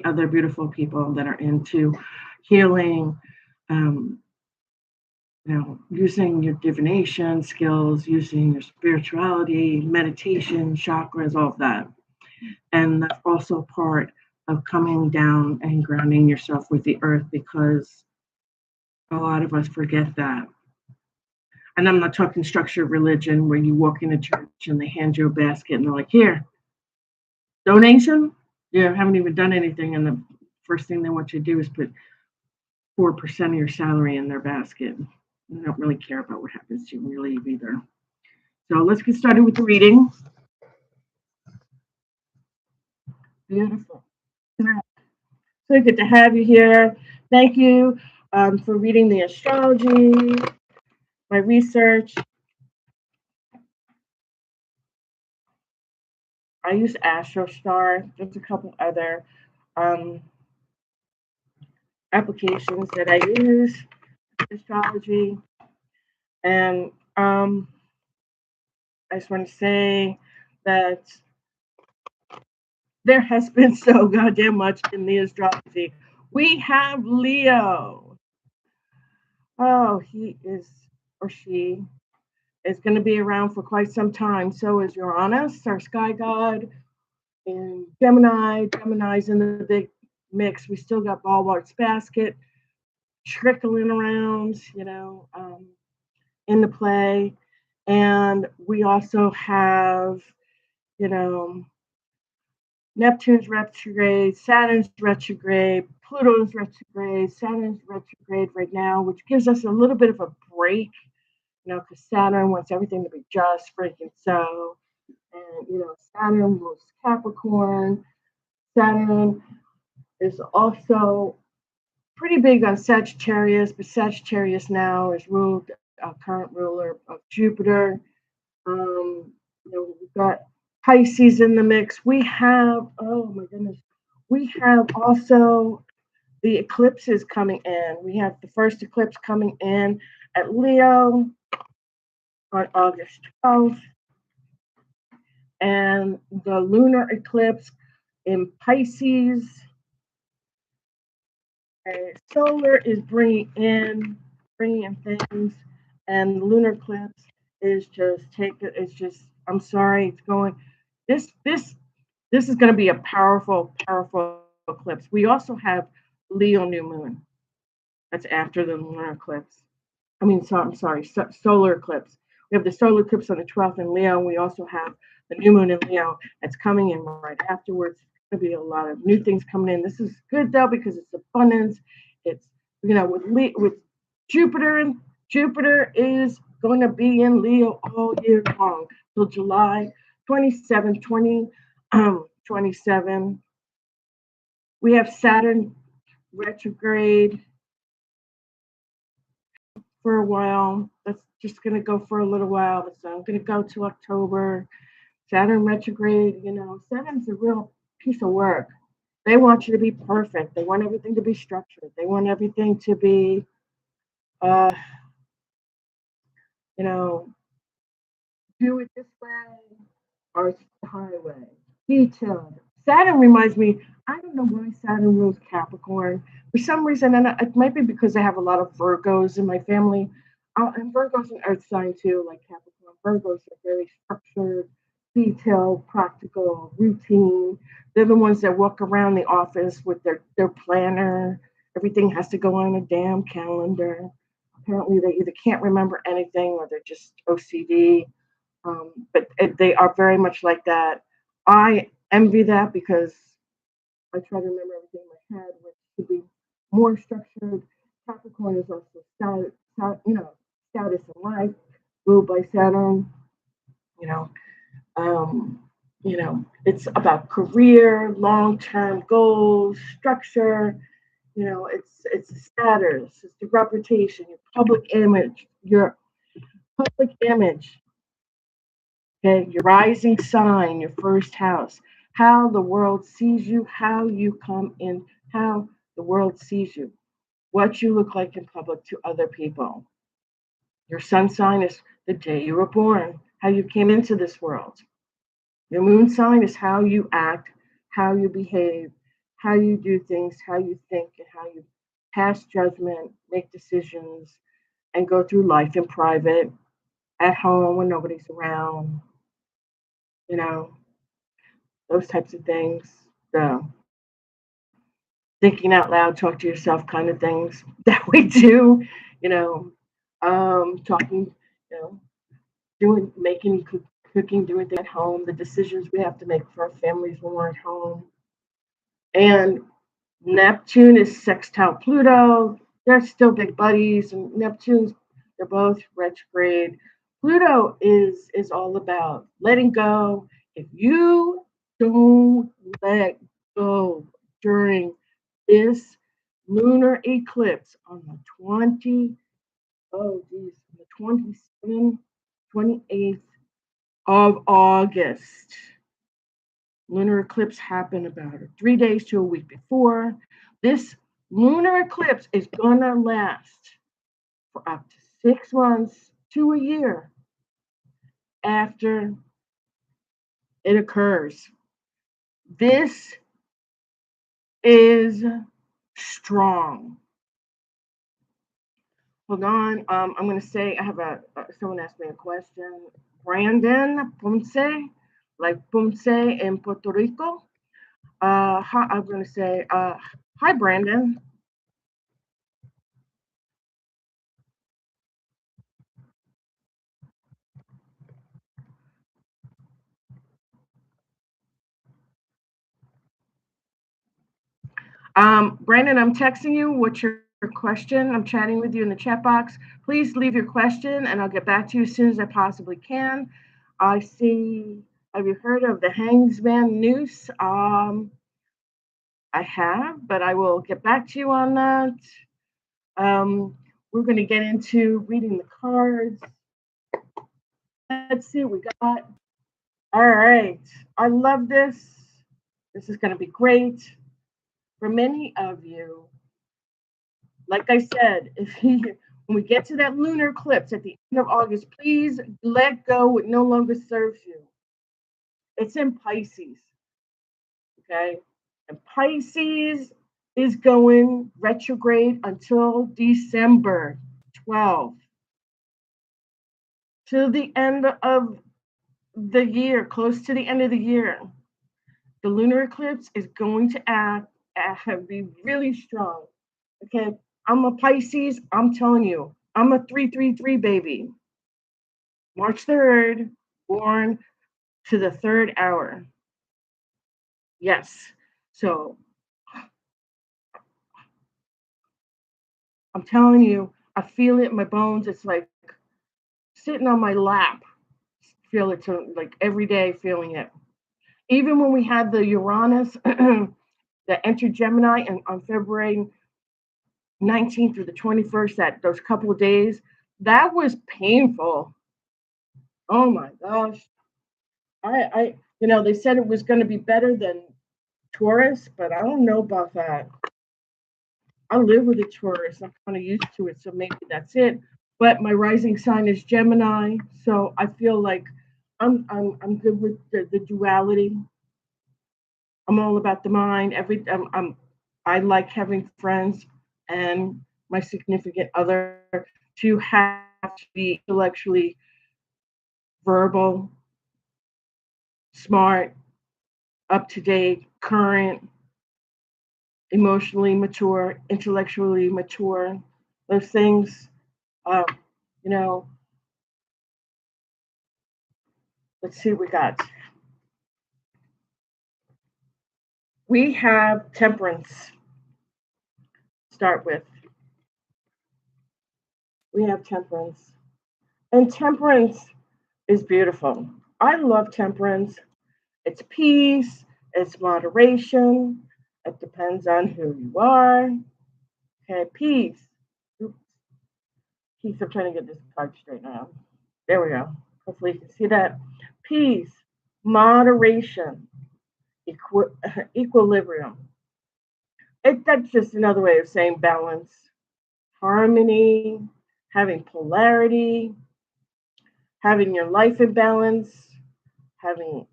other beautiful people that are into healing, um, using your divination skills, using your spirituality, meditation, chakras, all of that. And that's also part of coming down and grounding yourself with the earth because a lot of us forget that. And I'm not talking structured religion where you walk in a church and they hand you a basket and they're like, here, donation? You haven't even done anything. And the first thing they want you to do is put 4% of your salary in their basket. They don't really care about what happens to you when you leave either. So let's get started with the reading. Beautiful. So good to have you here. Thank you for reading the astrology, my research. I use AstroStar, just a couple other applications that I use astrology. And I just want to say that there has been so goddamn much in the astrology. We have Leo. Oh, he is, or she is going to be around for quite some time. So is Uranus, our sky god, and Gemini. Gemini's in the big mix. We still got Bulwark's basket trickling around, in the play. And we also have, Neptune's retrograde, Saturn's retrograde, Pluto's retrograde, Saturn's retrograde right now, which gives us a little bit of a break, because Saturn wants everything to be just freaking so. And, Saturn rules Capricorn. Saturn is also pretty big on Sagittarius, but Sagittarius now is ruled, current ruler of Jupiter. We've got Pisces in the mix. We have, oh my goodness, we have also the eclipses coming in. We have the first eclipse coming in at Leo on August 12th, and the lunar eclipse in Pisces. Solar is bringing in things, and the lunar eclipse is I'm sorry, it's going. This is going to be a powerful eclipse. We also have Leo new moon. That's after the lunar eclipse. I'm sorry, solar eclipse. We have the solar eclipse on the 12th in Leo, and we also have the new moon in Leo that's coming in right afterwards. There's going to be a lot of new things coming in. This is good though because it's abundance. It's with Jupiter, and Jupiter is going to be in Leo all year long till July 27, 2027. We have Saturn retrograde for a while. That's just going to go for a little while. So I'm going to go to October. Saturn retrograde, Saturn's a real piece of work. They want you to be perfect. They want everything to be structured. They want everything to be, do it this way or it's the highway. Detailed. Saturn reminds me, I don't know why Saturn rules Capricorn. For some reason, and it might be because I have a lot of Virgos in my family. And Virgos an earth sign too, like Capricorn. Virgos are very structured, detailed, practical, routine. They're the ones that walk around the office with their planner. Everything has to go on a damn calendar. Apparently, they either can't remember anything or they're just OCD. But they are very much like that. I envy that because I try to remember everything in my head, which should be more structured. Capricorn is also status in life, ruled by Saturn. You know, um, it's about career, long-term goals, structure. It's the status, it's the reputation, your public image. Okay, your rising sign, your first house, how the world sees you, how you come in, how the world sees you, what you look like in public to other people. Your sun sign is the day you were born, how you came into this world. Your moon sign is how you act, how you behave, how you do things, how you think, and how you pass judgment, make decisions, and go through life in private, at home when nobody's around, you know, those types of things. The thinking out loud, talk to yourself kind of things that we do, you know, talking, you know, cooking, doing things at home, the decisions we have to make for our families when we're at home. And Neptune is sextile Pluto. They're still big buddies, and they're both retrograde. Pluto is all about letting go. If you don't let go during this lunar eclipse on the 27th, 28th of August. Lunar eclipse happened about 3 days to a week before. This lunar eclipse is going to last for up to 6 months to a year after it occurs. This is strong. Hold on. I'm going to say I have someone asked me a question. Brandon Ponce, like Ponce in Puerto Rico. I'm going to say, hi, Brandon. Brandon, I'm texting you. What's your question? I'm chatting with you in the chat box. Please leave your question and I'll get back to you as soon as I possibly can. I see, have you heard of the Hangsman noose? I have, but I will get back to you on that. We're going to get into reading the cards. Let's see what we got. All right. I love this. This is going to be great. For many of you, like I said, when we get to that lunar eclipse at the end of August, please let go what no longer serves you. It's in Pisces, okay? And Pisces is going retrograde until December 12th. To the end of the year, close to the end of the year, the lunar eclipse is going to be really strong. Okay, I'm a Pisces. I'm telling you, I'm a 333 baby. March 3rd, born to the third hour. Yes. So I'm telling you, I feel it in my bones. It's like sitting on my lap. Feel it like every day, feeling it. Even when we had the Uranus that entered Gemini and on February 19th through the 21st, those couple of days, that was painful. Oh my gosh. They said it was going to be better than Taurus, but I don't know about that. I live with a Taurus. I'm kind of used to it, so maybe that's it. But my rising sign is Gemini, so I feel like I'm good with the duality. I'm all about the mind. I like having friends and my significant other to have to be intellectually verbal smart, up to date, current, emotionally mature, intellectually mature. Those things, uh, you know, let's see what we got. We have temperance. Start with. We have temperance. And temperance is beautiful. I love temperance. It's peace, it's moderation. It depends on who you are. Okay, peace. Oops, peace. I'm trying to get this card straight now. There we go. Hopefully you can see that. Peace, moderation, equilibrium. That's just another way of saying balance, harmony, having polarity, having your life in balance, having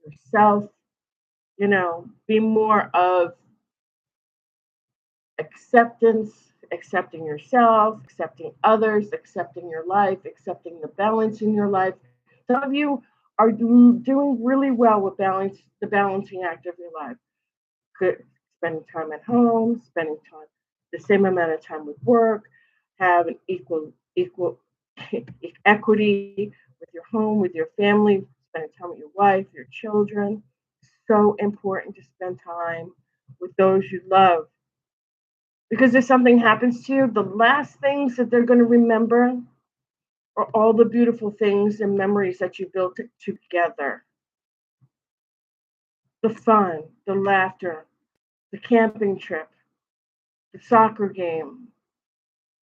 yourself, be more of acceptance, accepting yourself, accepting others, accepting your life, accepting the balance in your life. Some of you are doing really well with the balancing act of your life. Good, spending time at home, spending time the same amount of time with work, have an equal equity with your home, with your family, spending time with your wife, your children. So important to spend time with those you love. Because if something happens to you, the last things that they're going to remember are all the beautiful things and memories that you built together. The fun, the laughter, the camping trip, the soccer game,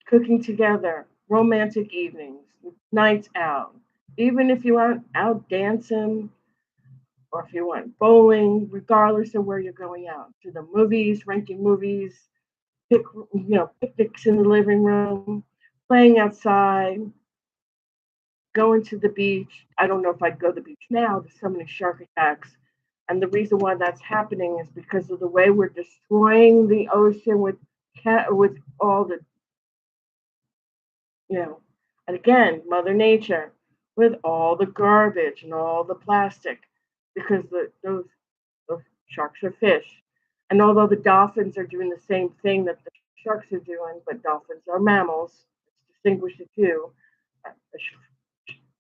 cooking together, romantic evenings, nights out. Even if you went out dancing or if you went bowling, regardless of where you're going out, to the movies, renting movies, picnics in the living room, playing outside, going to the beach. I don't know if I'd go to the beach now. There's so many shark attacks. And the reason why that's happening is because of the way we're destroying the ocean with all the, you know, and again, Mother Nature, with all the garbage and all the plastic, because those sharks are fish. And although the dolphins are doing the same thing that the sharks are doing, but dolphins are mammals, let's distinguish the two. A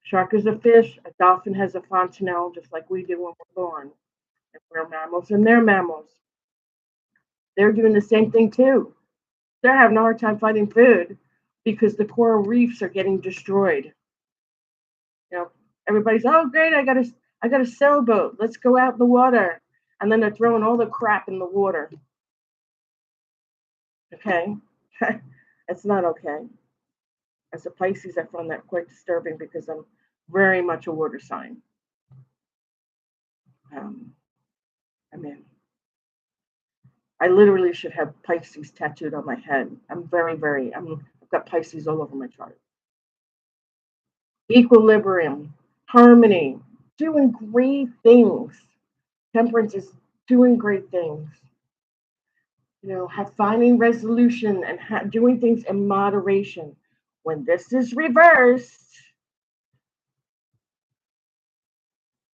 shark is a fish, a dolphin has a fontanelle, just like we do when we're born. And we're mammals and they're mammals. They're doing the same thing too. They're having a hard time finding food because the coral reefs are getting destroyed. You know, everybody's, oh great, I got a sailboat. Let's go out in the water. And then they're throwing all the crap in the water. Okay. It's not okay. As a Pisces, I find that quite disturbing because I'm very much a water sign. Um, I mean, I literally should have Pisces tattooed on my head. I've got Pisces all over my chart. Equilibrium, harmony, doing great things. Temperance is doing great things. Have finding resolution and doing things in moderation. When this is reversed,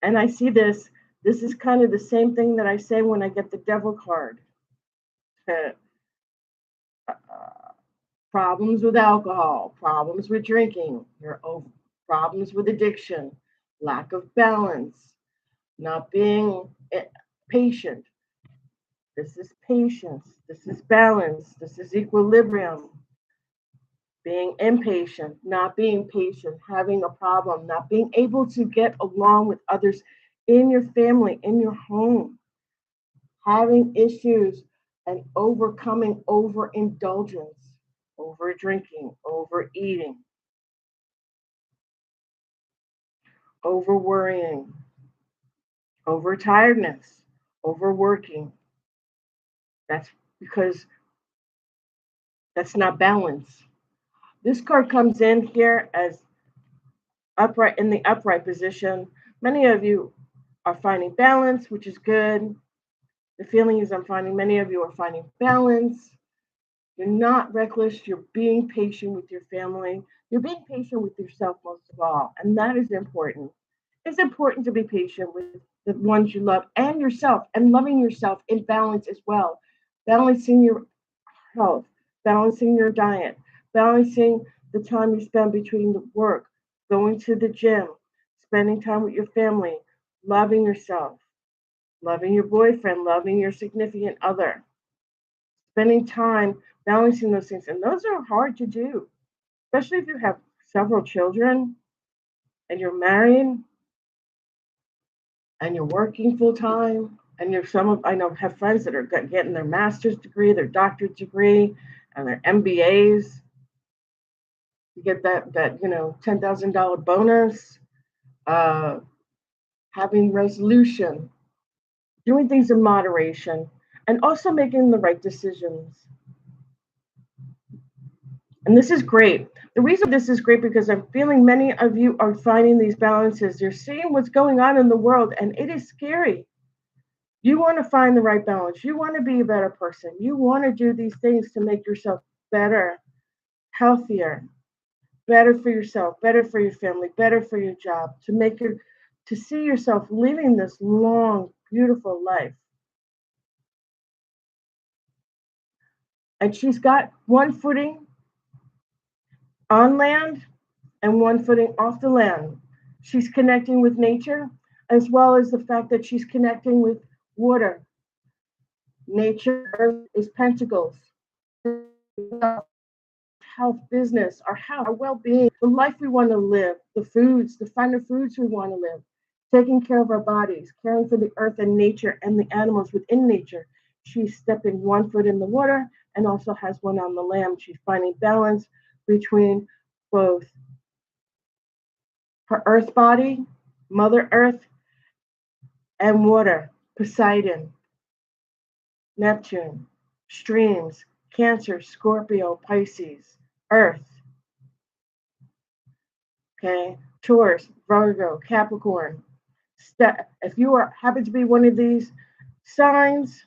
and I see this is kind of the same thing that I say when I get the devil card. Problems with alcohol, problems with drinking, problems with addiction, lack of balance, not being patient. This is patience. This is balance. This is equilibrium. Being impatient, not being patient, having a problem, not being able to get along with others in your family, in your home, having issues and overcoming overindulgence, over drinking, overeating, over worrying, over tiredness, overworking. That's because that's not balance. This card comes in here as upright in the upright position. Many of you are finding balance, which is good. The feeling is I'm finding many of you are finding balance. You're not reckless. You're being patient with your family. You're being patient with yourself most of all. And that is important. It's important to be patient with the ones you love and yourself, and loving yourself in balance as well. Balancing your health, balancing your diet, balancing the time you spend between the work, going to the gym, spending time with your family, loving yourself, loving your boyfriend, loving your significant other, spending time balancing those things. And those are hard to do, especially if you have several children and you're married and you're working full time. And you're some of I know have friends that are getting their master's degree, their doctorate degree, and their MBAs. You get that $10,000 bonus. Uh, Having resolution, doing things in moderation, and also making the right decisions. And this is great. The reason this is great because I'm feeling many of you are finding these balances. You're seeing what's going on in the world, and it is scary. You want to find the right balance. You want to be a better person. You want to do these things to make yourself better, healthier, better for yourself, better for your family, better for your job, to see yourself living this long, beautiful life. And she's got one footing on land and one footing off the land. She's connecting with nature, as well as the fact that she's connecting with water. Nature, earth is pentacles. Health, business, our health, our well-being, the life we want to live, the foods, the finer foods we want to live, taking care of our bodies, caring for the earth and nature and the animals within nature. She's stepping one foot in the water and also has one on the land. She's finding balance between both her earth body, Mother Earth, and water, Poseidon, Neptune, streams, Cancer, Scorpio, Pisces, Earth, okay, Taurus, Virgo, Capricorn. If you happen to be one of these signs,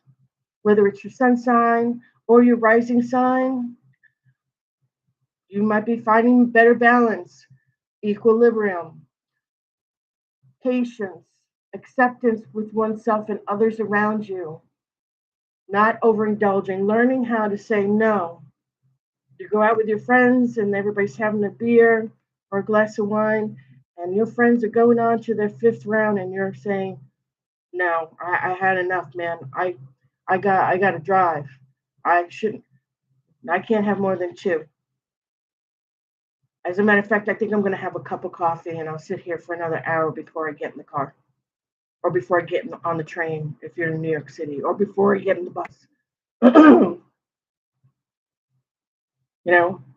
whether it's your sun sign or your rising sign, you might be finding better balance, equilibrium, patience, acceptance with oneself and others around you, not overindulging, learning how to say no. You go out with your friends and everybody's having a beer or a glass of wine, and your friends are going on to their fifth round, and you're saying, "No, I had enough, man. I got to drive. I shouldn't. I can't have more than two." As a matter of fact, I think I'm going to have a cup of coffee and I'll sit here for another hour before I get in the car, or before I get on the train if you're in New York City, or before I get in the bus.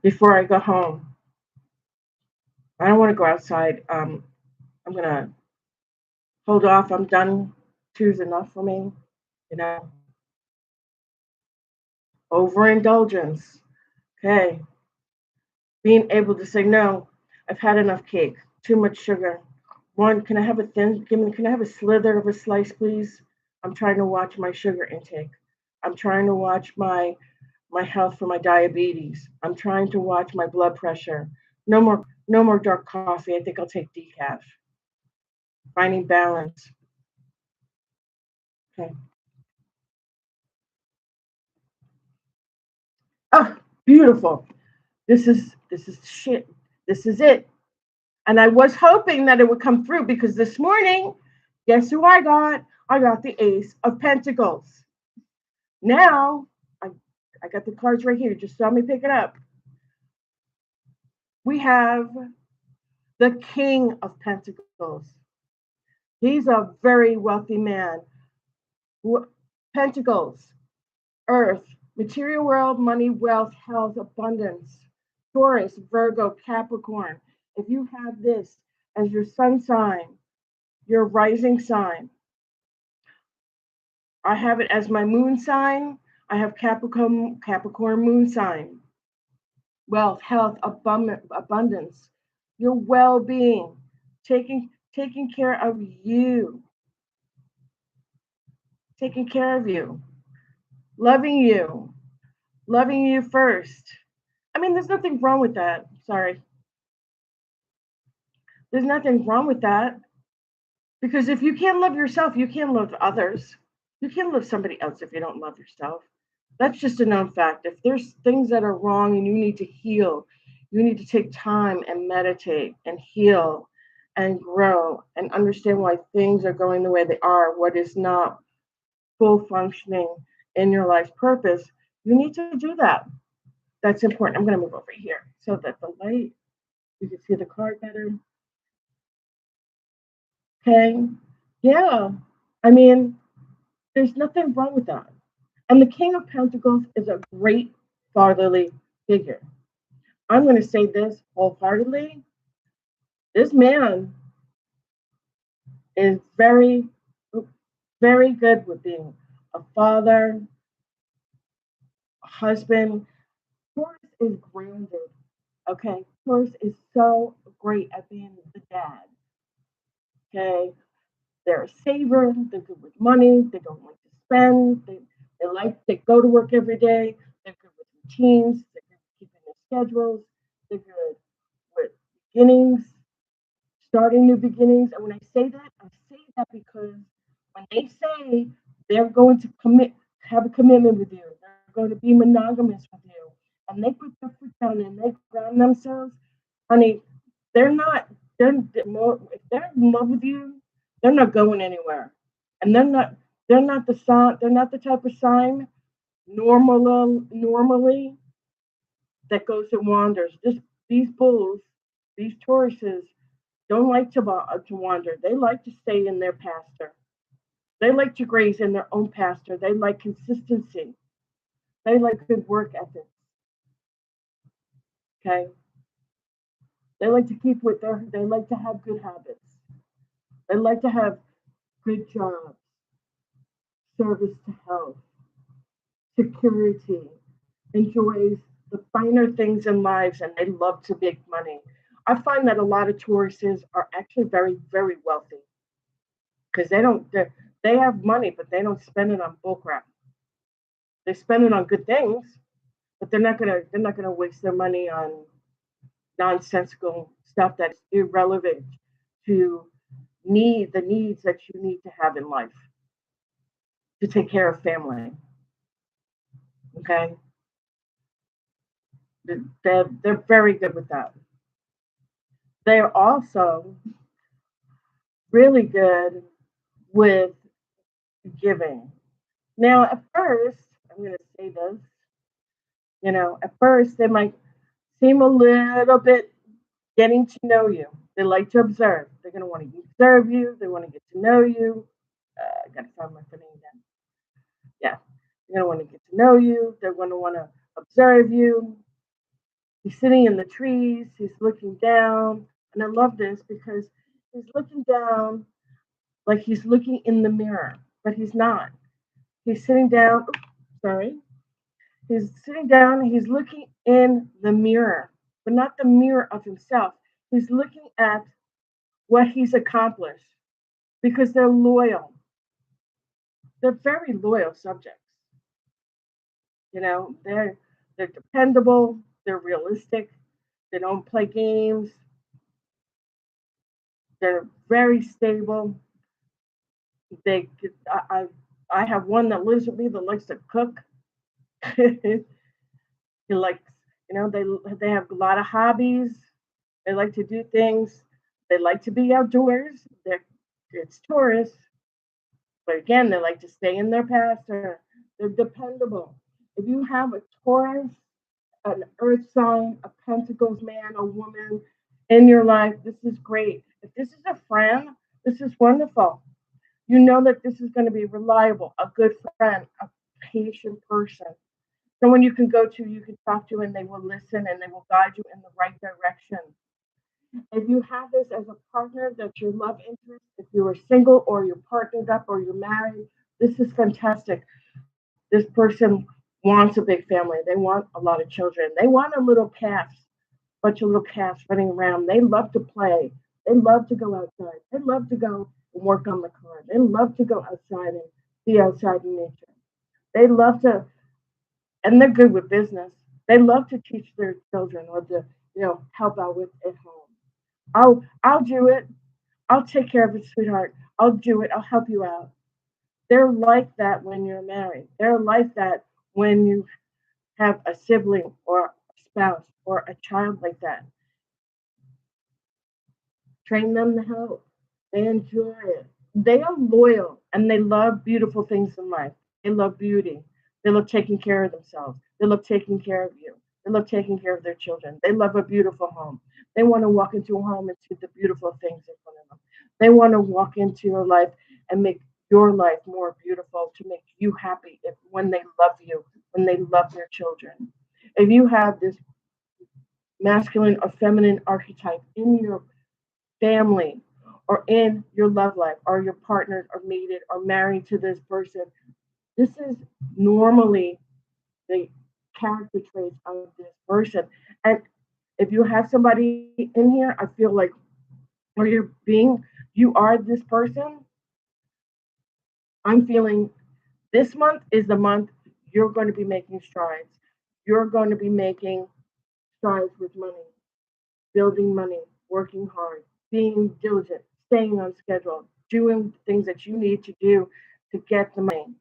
Before I go home. I don't want to go outside. I'm going to hold off. I'm done. Two's enough for me. You know, overindulgence. Okay. Being able to say, no, I've had enough cake, too much sugar. One, can I have can I have a slither of a slice, please? I'm trying to watch my sugar intake. I'm trying to watch my health for my diabetes. I'm trying to watch my blood pressure. No more dark coffee. I think I'll take decaf. Finding balance. Okay. Oh, beautiful. This is shit. This is it. And I was hoping that it would come through because this morning, guess who I got? I got the Ace of Pentacles. Now, I got the cards right here. Just saw me pick it up. We have the King of Pentacles. He's a very wealthy man. Pentacles, Earth, material world, money, wealth, health, abundance. Taurus, Virgo, Capricorn. If you have this as your sun sign, your rising sign, I have it as my moon sign. I have Capricorn moon sign. Wealth, health, abundance, your well-being, taking care of you, taking care of you, loving you first. I mean, there's nothing wrong with that. Sorry. There's nothing wrong with that. Because if you can't love yourself, you can't love others. You can't love somebody else if you don't love yourself. That's just a known fact. If there's things that are wrong and you need to heal, you need to take time and meditate and heal and grow and understand why things are going the way they are, what is not full functioning in your life's purpose. You need to do that. That's important. I'm going to move over here so that the light, you can see the card better. Okay. Yeah. I mean, there's nothing wrong with that. And the King of Pentacles is a great fatherly figure. I'm going to say this wholeheartedly. This man is very, very good with being a father, a husband. Taurus is grounded. Okay. Taurus is so great at being the dad. Okay. They're a saver. They're good with money. They don't like to spend. They go to work every day. They're good with routines. They're good with keeping their schedules. They're good with beginnings, starting new beginnings. And when I say that because when they say they're going to have a commitment with you, they're going to be monogamous with you, and they put their foot down and they ground themselves, honey, they're not. If they're in love with you, they're not going anywhere, and they're not. They're not the sign. They're not the type of sign normally that goes and wanders. These bulls, these Tauruses, don't like to wander. They like to stay in their pasture. They like to graze in their own pasture. They like consistency. They like good work ethics. Okay. They like to keep with their. They like to have good habits. They like to have good jobs, service to health, security, enjoys the finer things in lives, and they love to make money. I find that a lot of Tauruses are actually very, very wealthy because they have money, but they don't spend it on bullcrap. They spend it on good things, but they're not gonna waste their money on nonsensical stuff that's irrelevant to the needs that you need to have in life to take care of family. Okay, they're very good with that. They're also really good with giving. Now, at first, I'm going to say this, at first they might seem a little bit getting to know you. They like to observe. They're going to want to observe you. They want to get to know you. I got to find my footing again. Yeah. They're going to want to get to know you. They're going to want to observe you. He's sitting in the trees. He's looking down. And I love this because he's looking down like he's looking in the mirror, but he's not. He's sitting down. Oops, sorry. He's sitting down. He's looking in the mirror, but not the mirror of himself. He's looking at what he's accomplished because they're loyal. They're very loyal subjects. They're dependable. They're realistic. They don't play games. They're very stable. They, I have one that lives with me that likes to cook. He likes, they have a lot of hobbies. They like to do things. They like to be outdoors. It's Taurus, but again, they like to stay in their pasture. They're dependable. If you have a Taurus, an Earth sign, a Pentacles man, a woman in your life, this is great. If this is a friend, this is wonderful. You know that this is going to be reliable, a good friend, a patient person, someone you can go to, you can talk to, and they will listen and they will guide you in the right direction. If you have this as a partner, that's your love interest, if you are single or you're partnered up or you're married, this is fantastic. This person wants a big family. They want a lot of children. They want a little calf, bunch of little calves running around. They love to play. They love to go outside. They love to go and work on the car. They love to go outside and be outside in nature. They love to, and they're good with business. They love to teach their children or to, help out with at home. I'll do it. I'll take care of it, sweetheart. I'll do it. I'll help you out. They're like that when you're married. They're like that when you have a sibling or a spouse or a child like that. Train them to help. They enjoy it. They are loyal and they love beautiful things in life. They love beauty. They love taking care of themselves. They love taking care of you. They love taking care of their children. They love a beautiful home. They want to walk into a home and see the beautiful things in front of them. They want to walk into your life and make your life more beautiful to make you happy if, when they love you, when they love their children. If you have this masculine or feminine archetype in your family or in your love life or your partnered or mated or married to this person, this is normally the character traits of this person. And if you have somebody in here, I feel like, or you are this person, I'm feeling this month is the month you're going to be making strides. You're going to be making strides with money, building money, working hard, being diligent, staying on schedule, doing things that you need to do to get the money.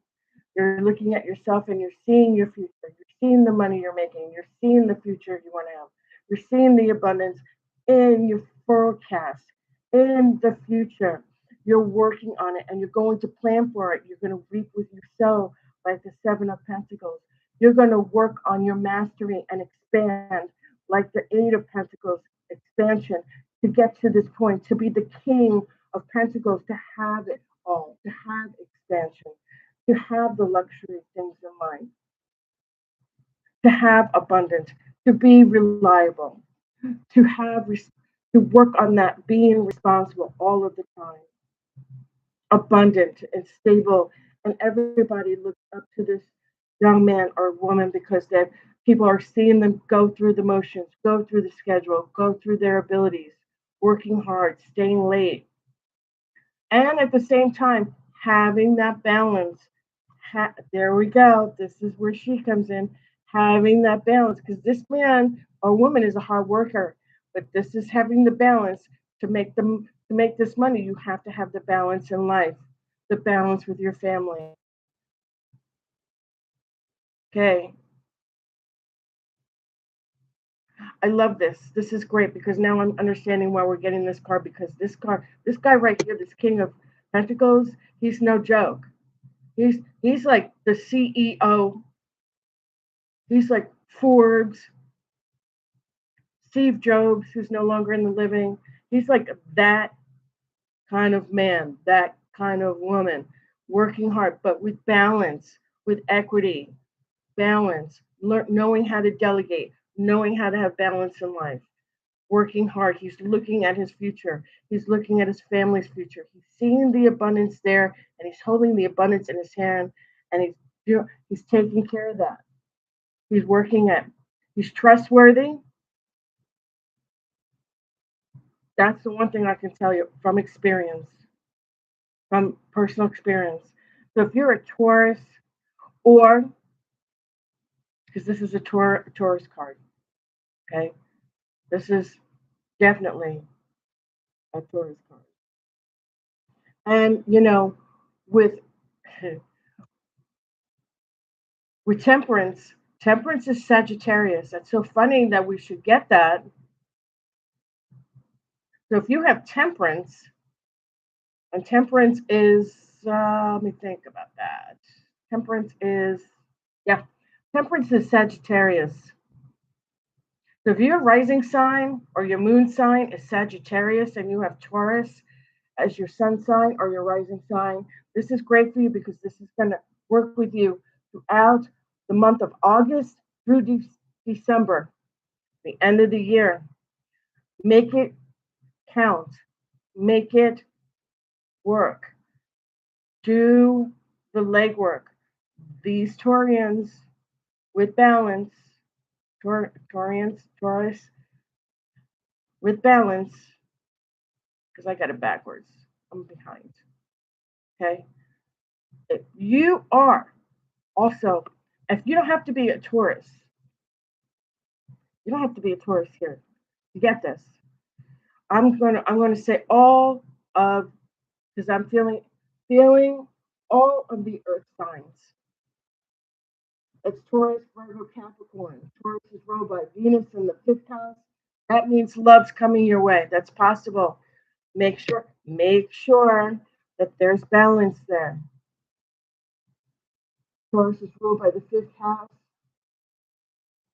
You're looking at yourself and you're seeing your future. You're seeing the money you're making. You're seeing the future you want to have. You're seeing the abundance in your forecast, in the future. You're working on it and you're going to plan for it. You're going to reap what you sow, like the Seven of Pentacles. You're going to work on your mastery and expand, like the Eight of Pentacles expansion, to get to this point, to be the King of Pentacles, to have it all, to have expansion, to have the luxury things in life, to have abundance, to be reliable, to to work on that being responsible all of the time, abundant and stable, and everybody looks up to this young man or woman because that people are seeing them go through the motions, go through the schedule, go through their abilities, working hard, staying late, and at the same time having that balance. There we go. This is where she comes in, having that balance, because this man or woman is a hard worker, but this is having the balance to make this money. You have to have the balance in life, the balance with your family. Okay. I love this. This is great because now I'm understanding why we're getting this card, because this guy right here, this King of Pentacles, he's no joke. He's like the CEO. He's like Forbes, Steve Jobs, who's no longer in the living. He's like that kind of man, that kind of woman, working hard, but with balance, with equity, balance, knowing how to delegate, knowing how to have balance in life, working hard. He's looking at his future. He's looking at his family's future. He's seeing the abundance there, and he's holding the abundance in his hand, and he's taking care of that. He's working at. He's trustworthy. That's the one thing I can tell you from experience, from personal experience. So if you're a Taurus, or because this is a Taurus card, okay, this is definitely a Taurus card. And with with temperance is Sagittarius. That's so funny that we should get that. So if you have temperance, and temperance is let me think about that. Temperance is yeah, temperance is Sagittarius. So if your rising sign or your moon sign is Sagittarius and you have Taurus as your sun sign or your rising sign, this is great for you because this is going to work with you throughout the month of August through December, the end of the year. Make it count. Make it work. Do the legwork. These Taurians with balance, Taurus with balance, because I got it backwards. I'm behind. Okay. If you are also, if you don't have to be a Taurus, you don't have to be a Taurus here. You get this. I'm going to say all of because I'm feeling all of the earth signs. It's Taurus, Virgo, Capricorn. Taurus is ruled by Venus in the fifth house. That means love's coming your way. That's possible. Make sure that there's balance there. Taurus is ruled by the fifth house.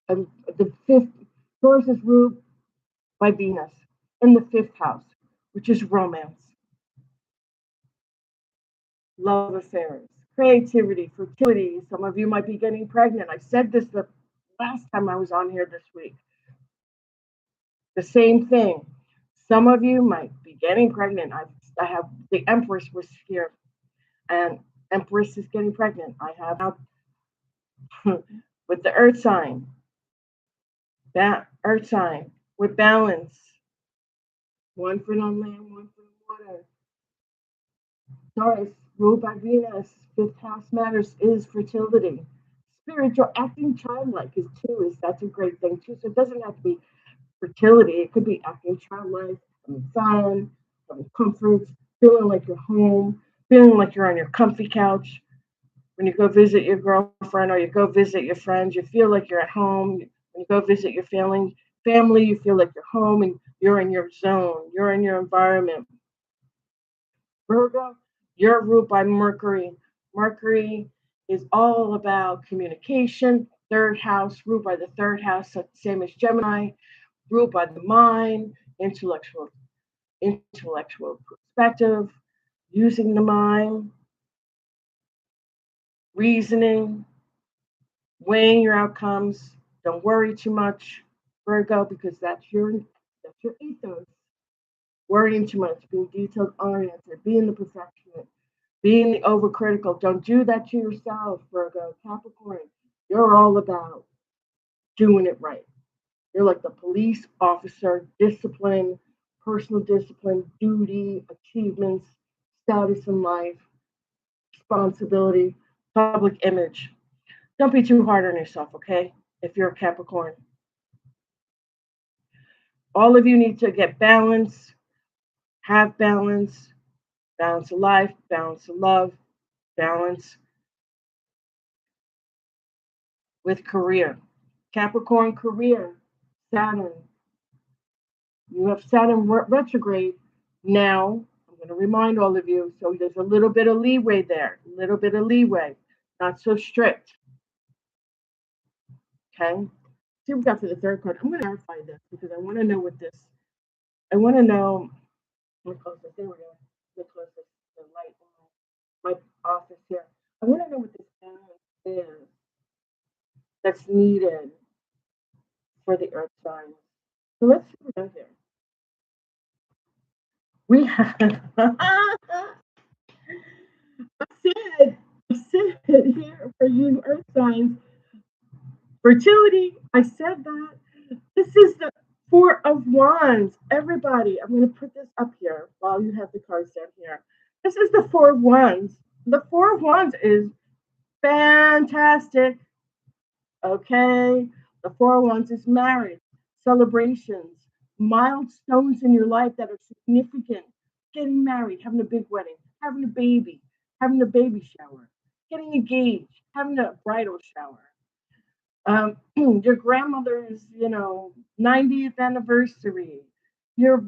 And the fifth Taurus is ruled by Venus in the fifth house, which is romance, love affairs, creativity, fertility. Some of you might be getting pregnant. I said this the last time I was on here this week. The same thing. Some of you might be getting pregnant. I have the Empress was here, and Empress is getting pregnant. I have with the Earth sign, that Earth sign with balance. One foot on land, one foot on water. Taurus, ruled by Venus, fifth house matters is fertility. Spiritual acting childlike is too. That's a great thing too. So it doesn't have to be fertility. It could be acting childlike, having fun, having comforts, feeling like you're home, feeling like you're on your comfy couch. When you go visit your girlfriend or you go visit your friends, you feel like you're at home. When you go visit your family, you feel like you're home and you're in your zone. You're in your environment. Virgo, you're ruled by Mercury. Mercury is all about communication. Third house, ruled by the third house, same as Gemini, ruled by the mind, intellectual perspective, using the mind, reasoning, weighing your outcomes. Don't worry too much, Virgo, because that's your ethos. Worrying too much, being detailed oriented, being the perfectionist, being the overcritical. Don't do that to yourself, Virgo. Capricorn, you're all about doing it right. You're like the police officer, discipline, personal discipline, duty, achievements, status in life, responsibility, public image. Don't be too hard on yourself, okay? If you're a Capricorn. All of you need to get balance, have balance, balance of life, balance of love, balance with career. Capricorn career, Saturn. You have Saturn retrograde now. I'm going to remind all of you. So there's a little bit of leeway there, a little bit of leeway, not so strict. Okay. See what we got for the third card. I'm going to verify this because I want to know what this. I want to know. Let me close this. There we go. Let me close this. The light in my office here. I want to know what this balance is that's needed for the earth signs. So let's see what we got here. We have. I said here for you earth signs. Fertility. I said that. This is the Four of Wands. Everybody, I'm going to put this up here while you have the cards down here. This is the Four of Wands. The Four of Wands is fantastic. Okay. The Four of Wands is marriage, celebrations, milestones in your life that are significant. Getting married, having a big wedding, having a baby shower, getting engaged, having a bridal shower. Your grandmother's, 90th anniversary. You're,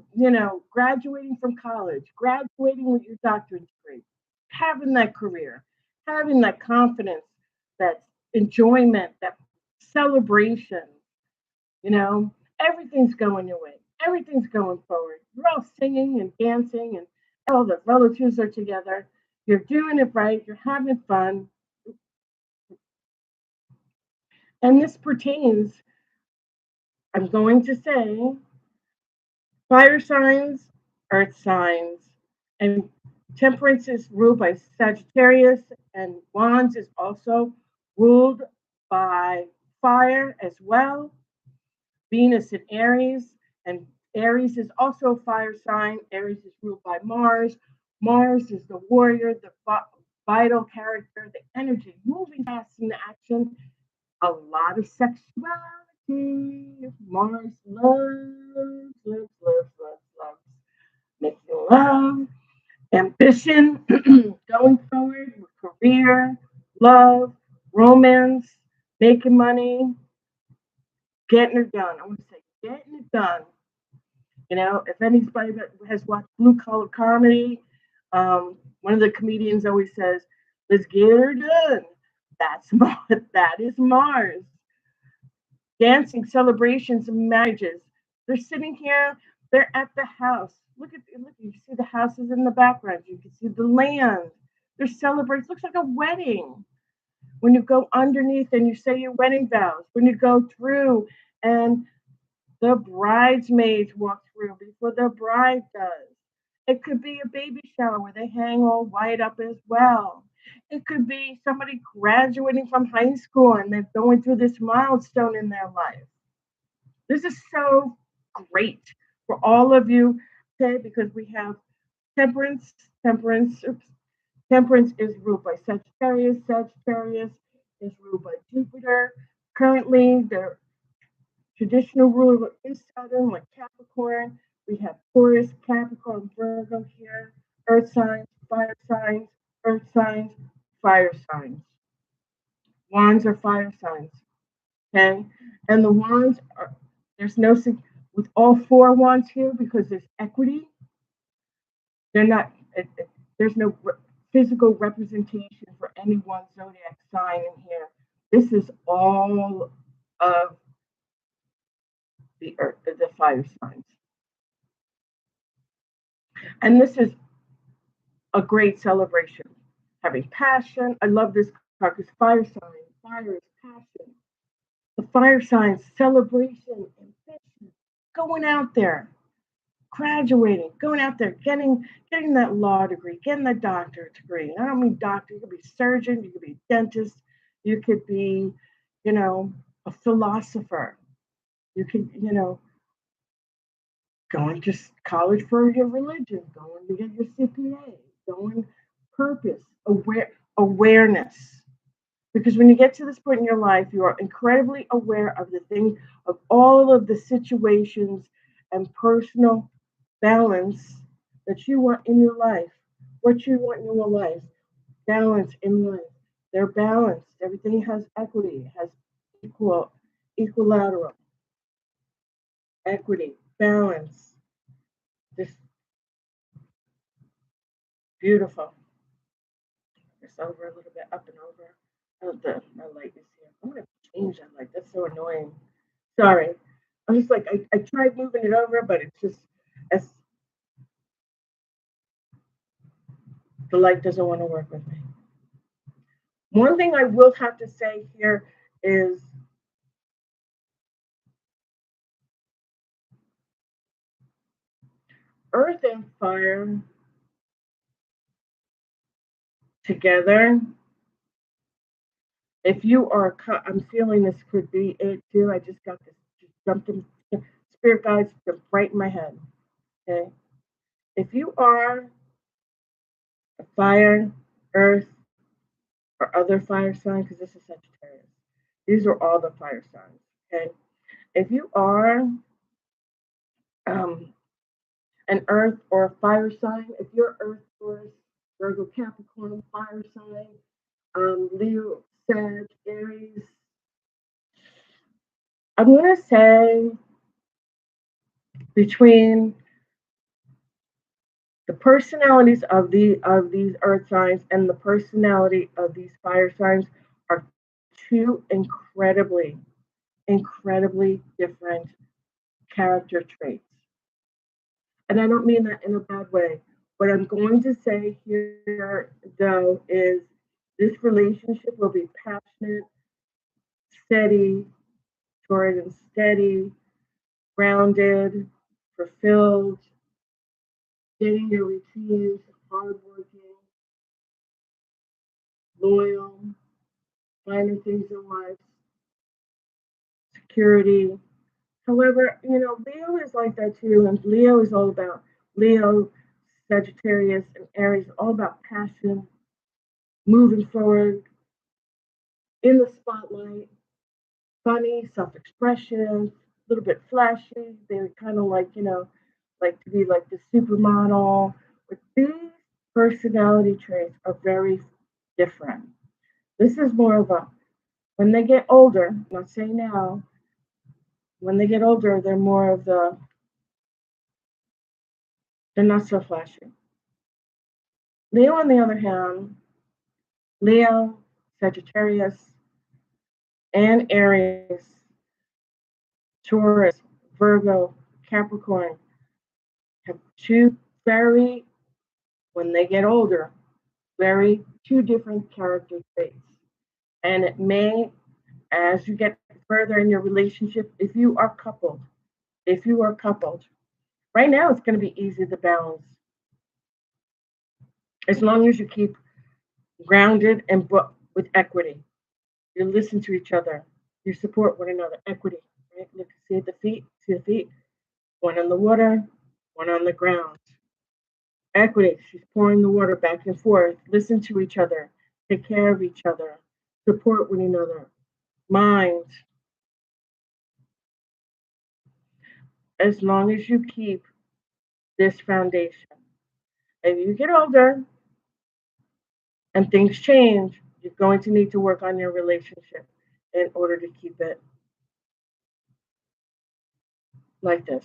graduating from college, graduating with your doctorate degree, having that career, having that confidence, that enjoyment, that celebration. Everything's going your way. Everything's going forward. You're all singing and dancing, and all the relatives are together. You're doing it right. You're having fun. And this pertains, I'm going to say, fire signs, earth signs, and temperance is ruled by Sagittarius, and wands is also ruled by fire as well. Venus in Aries, and Aries is also a fire sign. Aries is ruled by Mars. Mars is the warrior, the vital character, the energy, moving fast into action. A lot of sexuality. Mars loves, making love, ambition, ambition, going forward, career, love, romance, making money, getting it done. I want to say getting it done. You know, if anybody that has watched blue collar comedy, one of the comedians always says, "Let's get her done." That's that is Mars. Dancing, celebrations, and marriages. They're sitting here. They're at the house. Look. You see the houses in the background. You can see the land. They're celebrating. Looks like a wedding. When you go underneath and you say your wedding vows. When you go through and the bridesmaids walk through before the bride does. It could be a baby shower where they hang all white up as well. It could be somebody graduating from high school and they're going through this milestone in their life. This is so great for all of you, okay? Because we have temperance, temperance, oops, temperance is ruled by Sagittarius, Sagittarius is ruled by Jupiter. Currently, the traditional ruler is Saturn, like Capricorn. We have Taurus, Capricorn, Virgo here, earth signs, earth signs, fire signs. Wands are fire signs, okay? And the wands are, there's no, with all four wands here, because there's equity, they're not, there's no physical representation for any one zodiac sign in here. This is all of the earth, the fire signs. And this is a great celebration. Having passion. I love this card because fire sign, fire is passion. The fire signs, celebration, ambition, going out there, graduating, going out there, getting that law degree, getting that doctorate degree. And I don't mean doctor, you could be surgeon, you could be dentist, you could be, you know, a philosopher. You could, you know, going to college for your religion, going to get your CPA, going purpose, awareness. Because when you get to this point in your life, you are incredibly aware of the thing, of all of the situations and personal balance that you want in your life. What you want in your life, balance in life. They're balanced. Everything has equity, has equilateral, equity, balance. This beautiful. Just over a little bit, up and over. Oh, my light is here. I'm gonna change that light. That's so annoying. Sorry. I'm just like I tried moving it over, but it's just as the light doesn't want to work with me. One thing I will have to say here is earth and fire together. If you are, I'm feeling this could be it too. I just got this, just something, spirit guides jumped right in my head. Okay. If you are a fire, earth, or other fire sign, because this is Sagittarius, these are all the fire signs. Okay. If you are um, an earth or a fire sign, if you're earth, Taurus, Virgo, Capricorn, fire sign, Leo, Sag, Aries, I'm going to say between the personalities of these earth signs and the personality of these fire signs are two incredibly different character traits. And I don't mean that in a bad way. What I'm going to say here, though, is this relationship will be passionate, steady, toward and steady, grounded, fulfilled, getting your routines, hardworking, loyal, finding things in life, security. However, you know, Leo is like that too, and Leo is all about Leo, Sagittarius, and Aries, all about passion, moving forward, in the spotlight, funny, self-expression, a little bit flashy. They're kind of like, you know, like to be like the supermodel. But these personality traits are very different. This is more of a, when they get older, I'm not saying now, when they get older, they're more of the, they're not so flashy. Leo, on the other hand, Leo, Sagittarius, and Aries, Taurus, Virgo, Capricorn have two very, when they get older, very two different character traits. And it may, as you get further in your relationship, if you are coupled, right now it's going to be easy to balance as long as you keep grounded and with equity. You listen to each other. You support one another. Equity. Right? Look, see the feet. See the feet. One on the water, one on the ground. Equity. She's pouring the water back and forth. Listen to each other. Take care of each other. Support one another. Mind. As long as you keep this foundation. If you get older and things change, you're going to need to work on your relationship in order to keep it like this.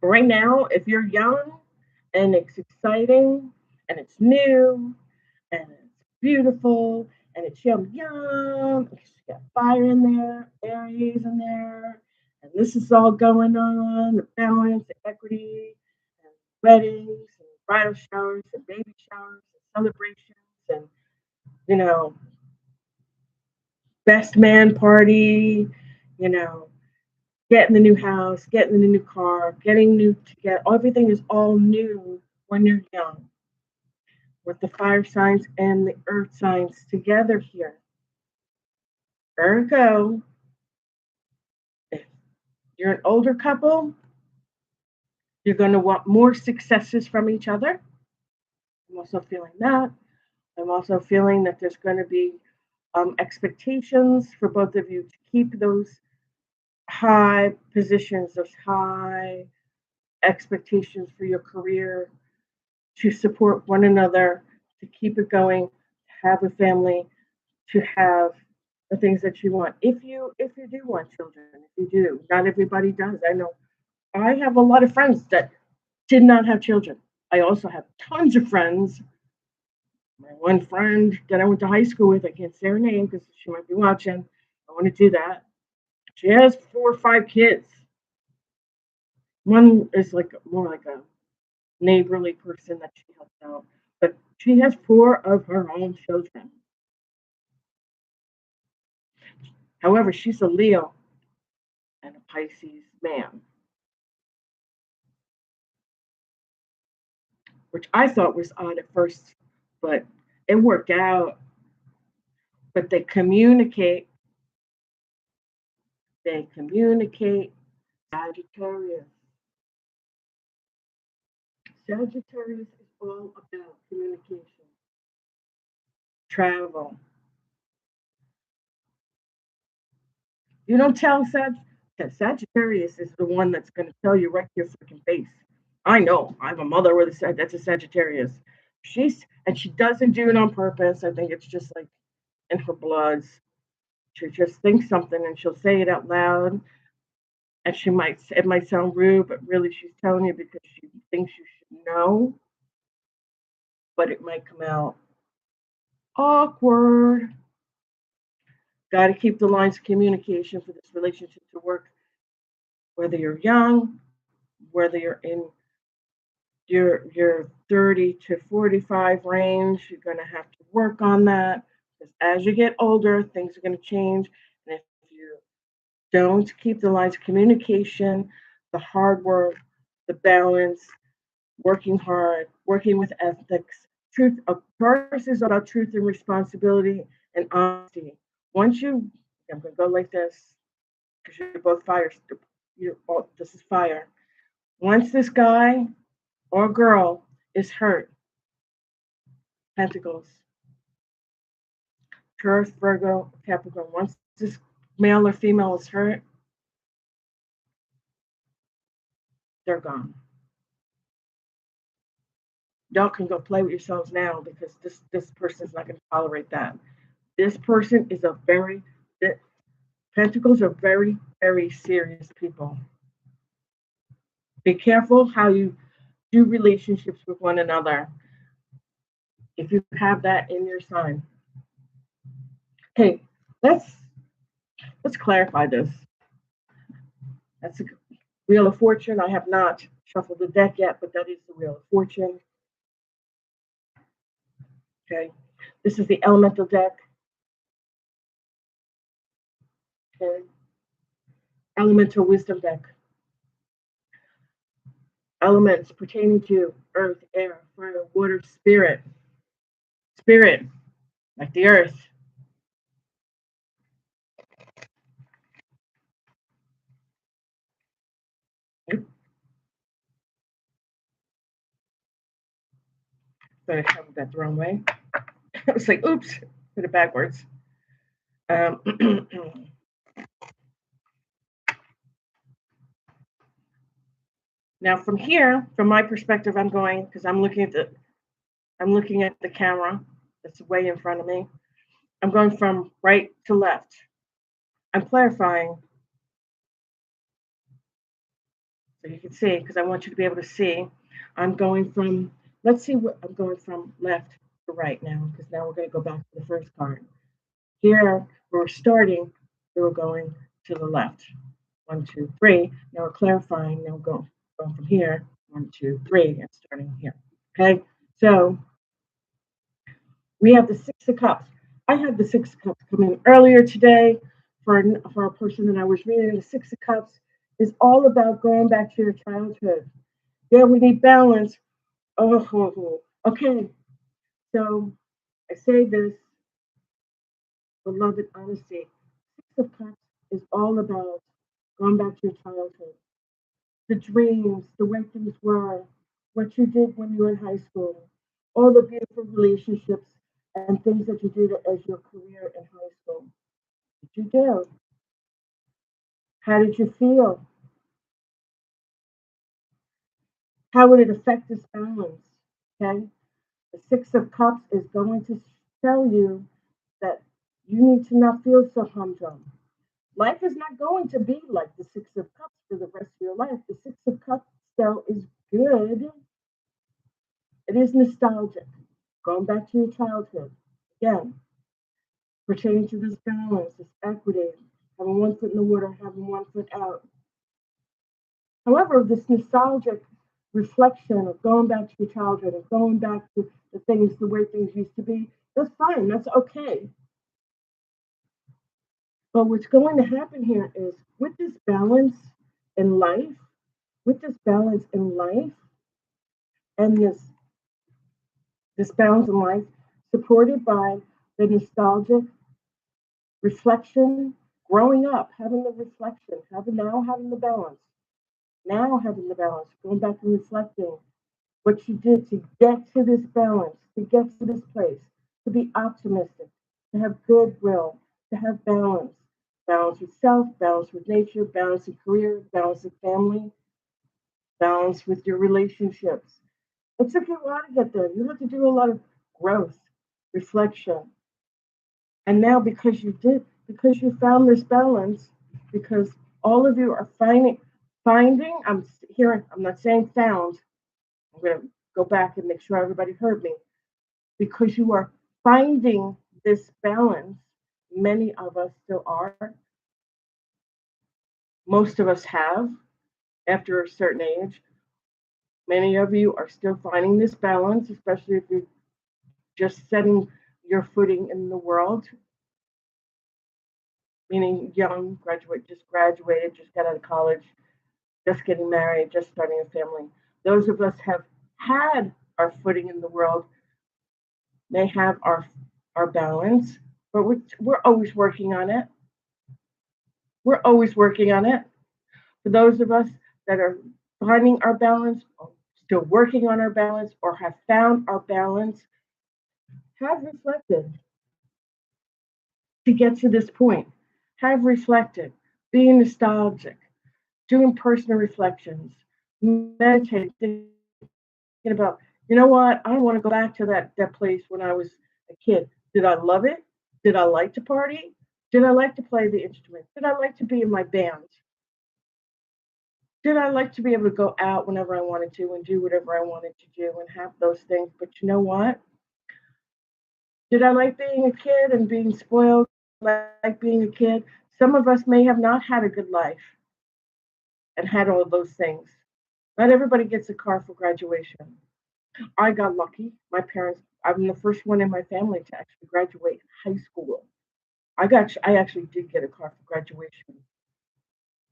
But right now, if you're young and it's exciting and it's new and it's beautiful and it's yum yum, it's got fire in there, Aries in there, and this is all going on, the balance, the equity, and weddings and bridal showers and baby showers and celebrations and, you know, best man party, you know, getting the new house, getting the new car, getting new to get everything is all new when you're young. With the fire signs and the earth signs together here. Ergo, if you're an older couple, you're going to want more successes from each other. I'm also feeling that. I'm also feeling that there's going to be expectations for both of you to keep those high positions, those high expectations for your career, to support one another, to keep it going, to have a family, to have the things that you want. If you do want children, if you do, not everybody does. I know I have a lot of friends that did not have children. I also have tons of friends. My one friend that I went to high school with, I can't say her name because she might be watching. I want to do that. She has 4 or 5 kids. One is like more like a neighborly person that she helps out, but she has 4 of her own children. However, she's a Leo and a Pisces man, which I thought was odd at first, but it worked out. But they communicate. Sagittarius. Sagittarius is all about communication, travel. You don't tell Sagittarius is the one that's going to tell you right to your freaking face. I know. I have a mother with that's a Sagittarius. She doesn't do it on purpose. I think it's just like in her bloods. She just thinks something and she'll say it out loud. And it might sound rude, but really she's telling you because she thinks you should know. But it might come out awkward. Got to keep the lines of communication for this relationship to work. Whether you're young, whether you're in your 30 to 45 range, you're going to have to work on that because as you get older, things are going to change. And if you don't keep the lines of communication, the hard work, the balance, working hard, working with ethics, truth, of course, is about truth and responsibility and honesty. Once you, I'm going to go like this because you're both fire. This is fire. Once this guy or girl is hurt, Pentacles, Taurus, Virgo, Capricorn. Once this male or female is hurt, they're gone. Y'all can go play with yourselves now because this person is not going to tolerate that. This person is a very Pentacles are very, very serious people. Be careful how you do relationships with one another if you have that in your sign. Okay, let's clarify this. That's a Wheel of Fortune. I have not shuffled the deck yet, but that is the Wheel of Fortune. Okay, this is the Elemental deck. Okay, Elemental Wisdom deck. Elements pertaining to earth, air, fire, water, spirit. Spirit, like the earth. But I covered that the wrong way. I was like, oops, put it backwards. Now from here, from my perspective, I'm going because I'm looking at the camera that's way in front of me. I'm going from right to left. I'm clarifying so you can see because I want you to be able to see. I'm going from, let's see what I'm going from left to right now because now we're going to go back to the first card. Here we're starting, we're going to the left. 1, 2, 3. Now we're clarifying. Now we're going from here. 1, 2, 3, and starting here. Okay, so we have the Six of Cups. I had the Six of Cups come in earlier today for a person that I was reading. The Six of Cups is all about going back to your childhood. Yeah, we need balance. Oh, okay. So I say this, beloved honesty. Six of Cups is all about going back to your childhood. The dreams, the way things were, what you did when you were in high school, all the beautiful relationships and things that you did as your career in high school. What did you do? How did you feel? How would it affect this balance? Okay? The Six of Cups is going to tell you that you need to not feel so humdrum. Life is not going to be like the Six of Cups for the rest of your life. The Six of Cups, though, is good. It is nostalgic. Going back to your childhood. Again, pertaining to this balance, this equity, having one foot in the water, having one foot out. However, this nostalgic reflection of going back to your childhood and going back to the things, the way things used to be, that's fine. That's okay. But what's going to happen here is with this balance in life, and this balance in life, supported by the nostalgic reflection, growing up, having the reflection, having the balance, going back and reflecting what you did to get to this balance, to get to this place, to be optimistic, to have goodwill, to have balance. Balance with self, balance with nature, balance with career, balance with family, balance with your relationships. It took you a while to get there. You had to do a lot of growth, reflection. And now because you found this balance, because all of you are finding, I'm not saying found, I'm going to go back and make sure everybody heard me, because you are finding this balance, many of us still are, most of us have, after a certain age, many of you are still finding this balance, especially if you're just setting your footing in the world, meaning young, just graduated, just got out of college, just getting married, just starting a family. Those of us have had our footing in the world, may have our balance, but we're always working on it. We're always working on it. For those of us that are finding our balance, or still working on our balance, or have found our balance, have reflected to get to this point. Have reflected, being nostalgic, doing personal reflections, meditating, thinking about You know what? I don't want to go back to that place when I was a kid. Did I love it? Did I like to party? Did I like to play the instrument? Did I like to be in my band? Did I like to be able to go out whenever I wanted to and do whatever I wanted to do and have those things? But you know what? Did I like being a kid and being spoiled? Like being a kid? Some of us may have not had a good life and had all of those things. Not everybody gets a car for graduation. I got lucky. My parents, I'm the first one in my family to actually graduate high school. I actually did get a car for graduation,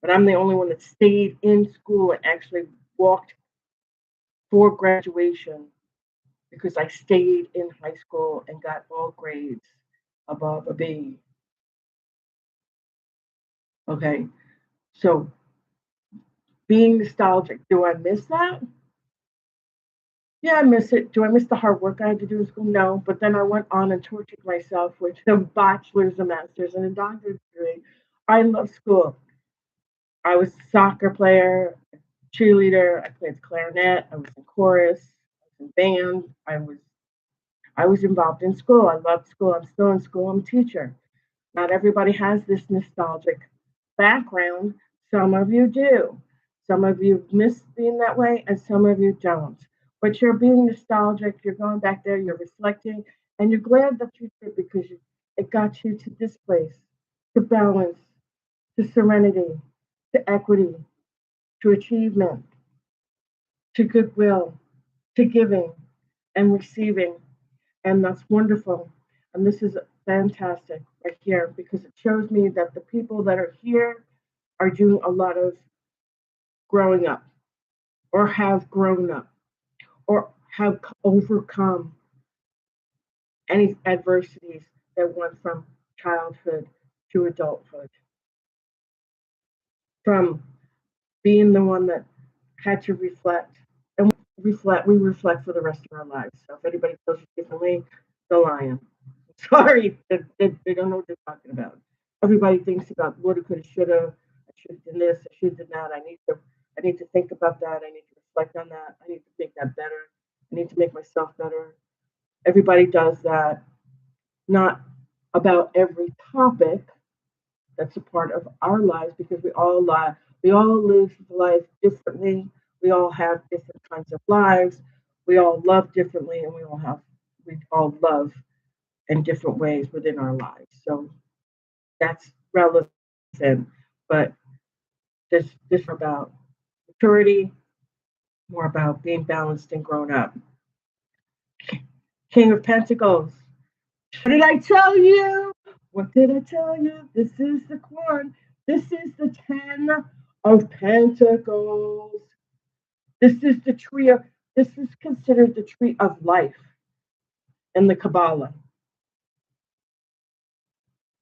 but I'm the only one that stayed in school and actually walked for graduation because I stayed in high school and got all grades above a B. Okay, so being nostalgic, do I miss that? Yeah, I miss it. Do I miss the hard work I had to do in school? No, but then I went on and tortured myself with a bachelor's, a master's, and a doctorate degree. I love school. I was a soccer player, cheerleader. I played clarinet. I was in chorus. I was in band. I was involved in school. I loved school. I'm still in school. I'm a teacher. Not everybody has this nostalgic background. Some of you do. Some of you miss being that way, and some of you don't. But you're being nostalgic. You're going back there. You're reflecting, and you're glad that you did because it got you to this place, to balance, to serenity, to equity, to achievement, to goodwill, to giving and receiving. And that's wonderful. And this is fantastic right here because it shows me that the people that are here are doing a lot of growing up or have grown up or have overcome any adversities that went from childhood to adulthood, from being the one that had to reflect and we reflect for the rest of our lives. So if anybody feels differently, they're lying. Sorry, they don't know what they're talking about. Everybody thinks about woulda, coulda, shoulda. I should have done this. I should have done that. I need to think about that. I need to reflect on that. I need to make that better. I need to make myself better. Everybody does that. Not about every topic that's a part of our lives because we all lie. We all live life differently. We all have different kinds of lives. We all love differently, and we all love in different ways within our lives. So that's relevant, but this is about maturity, more about being balanced and grown up. King of Pentacles. What did I tell you? What did I tell you? This is the one. This is the Ten of Pentacles. This is the tree of. This is considered the tree of life in the Kabbalah.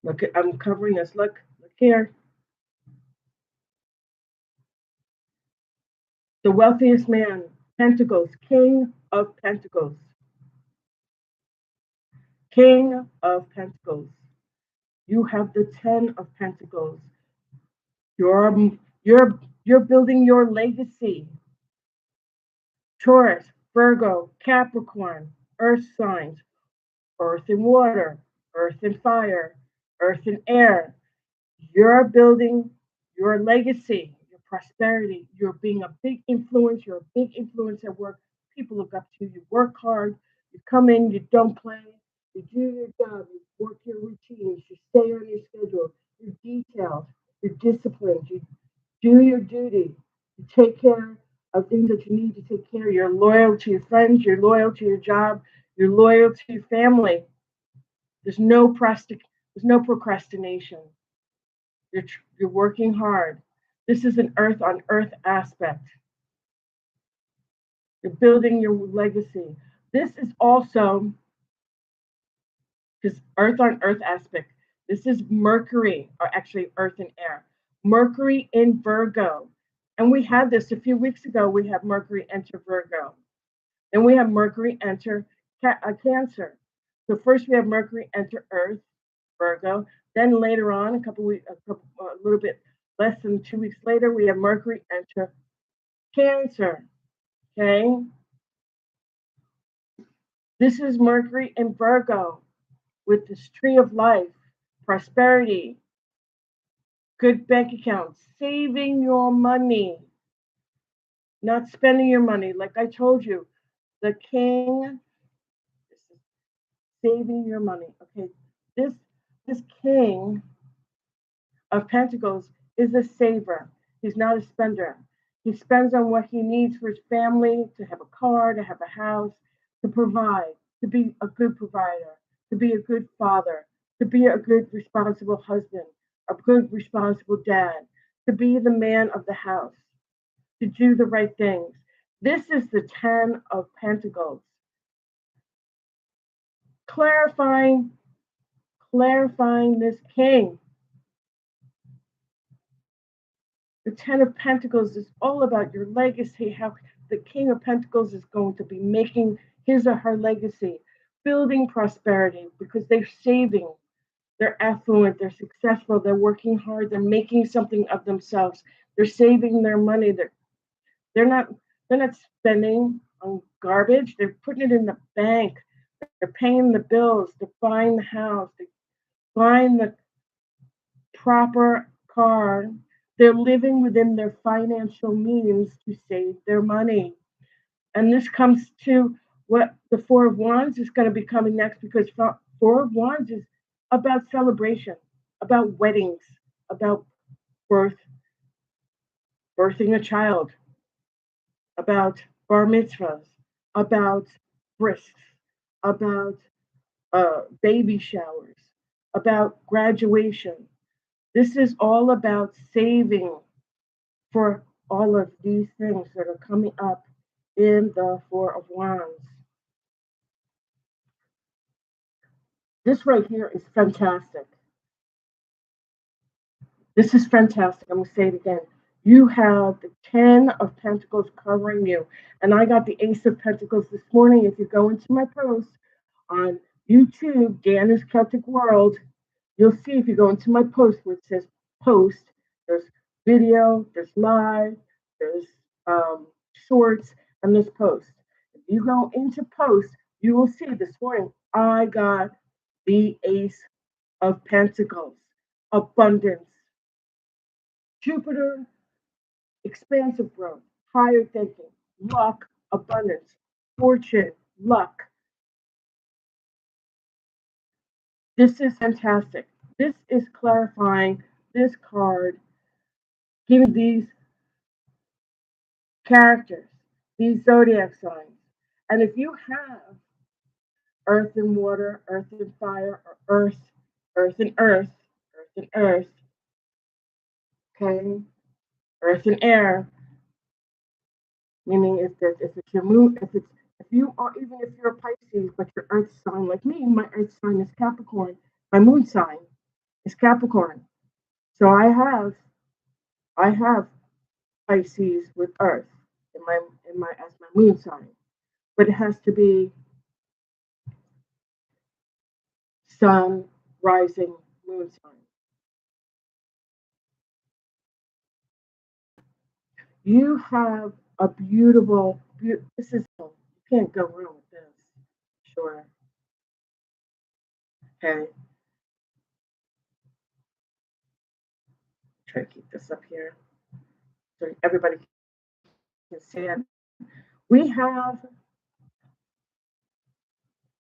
Look, I'm covering this. Look here. The wealthiest man, Pentacles, King of Pentacles. King of Pentacles. You have the Ten of Pentacles. You're you're building your legacy. Taurus, Virgo, Capricorn, Earth signs, Earth and water, Earth and fire, Earth and air. You're building your legacy, your prosperity. You're being a big influence. You're a big influence at work. People look up to you. You work hard. You come in. You don't play. You do your job. You work your routines. You stay on your schedule. You're detailed. You're disciplined. You do your duty. You take care of things that you need to take care of. You're loyal to your friends. You're loyal to your job. You're loyal to your family. There's no procrastination. You're working hard. This is an earth on earth aspect. You're building your legacy. This is also this earth on earth aspect. This is Mercury, or actually earth and air. Mercury in Virgo. And we had this a few weeks ago. We have Mercury enter Virgo. Then we have Mercury enter Cancer. So first we have Mercury enter Earth, Virgo. Then later on, a little bit less than 2 weeks later, we have Mercury enter Cancer. Okay. This is Mercury in Virgo with this tree of life, prosperity, good bank accounts, saving your money, not spending your money. Like I told you, the king is saving your money. Okay, this this king of Pentacles is a saver. He's not a spender. He spends on what he needs for his family, to have a car, to have a house, to provide, to be a good provider, to be a good father, to be a good responsible husband, a good responsible dad, to be the man of the house, to do the right things. This is the 10 of Pentacles. Clarifying, clarifying this king. The Ten of Pentacles is all about your legacy, how the King of Pentacles is going to be making his or her legacy, building prosperity because they're saving, they're affluent, they're successful, they're working hard, they're making something of themselves, they're saving their money, they're not they're not spending on garbage, they're putting it in the bank, they're paying the bills, they're buying the house, they're buying the proper car. They're living within their financial means to save their money. And this comes to what the Four of Wands is going to be coming next because Four of Wands is about celebration, about weddings, about birth, birthing a child, about bar mitzvahs, about brisks, about baby showers, about graduation. This is all about saving for all of these things that are coming up in the Four of Wands. This right here is fantastic. This is fantastic. I'm going to say it again. You have the 10 of Pentacles covering you. And I got the Ace of Pentacles this morning. If you go into my post on YouTube, DANUS Celtic World, you'll see if you go into my post where it says post, there's video, there's live, there's shorts, and there's post. If you go into post, you will see this morning I got the Ace of Pentacles, abundance, Jupiter, expansive growth, higher thinking, luck, abundance, fortune, luck. This is fantastic. This is clarifying this card, giving these characters, these zodiac signs. And if you have earth and water, earth and fire, or earth and earth, earth and earth, okay, earth and air, meaning if it's your moon, if you are even if you're a Pisces, but your earth sign like me, my earth sign is Capricorn, my moon sign is Capricorn. So I have Pisces with earth in my as my moon sign. But it has to be sun, rising, moon sign. You have a beautiful, this is, you can't go wrong with this. Sure. Okay. Try to keep this up here so everybody can see it. We have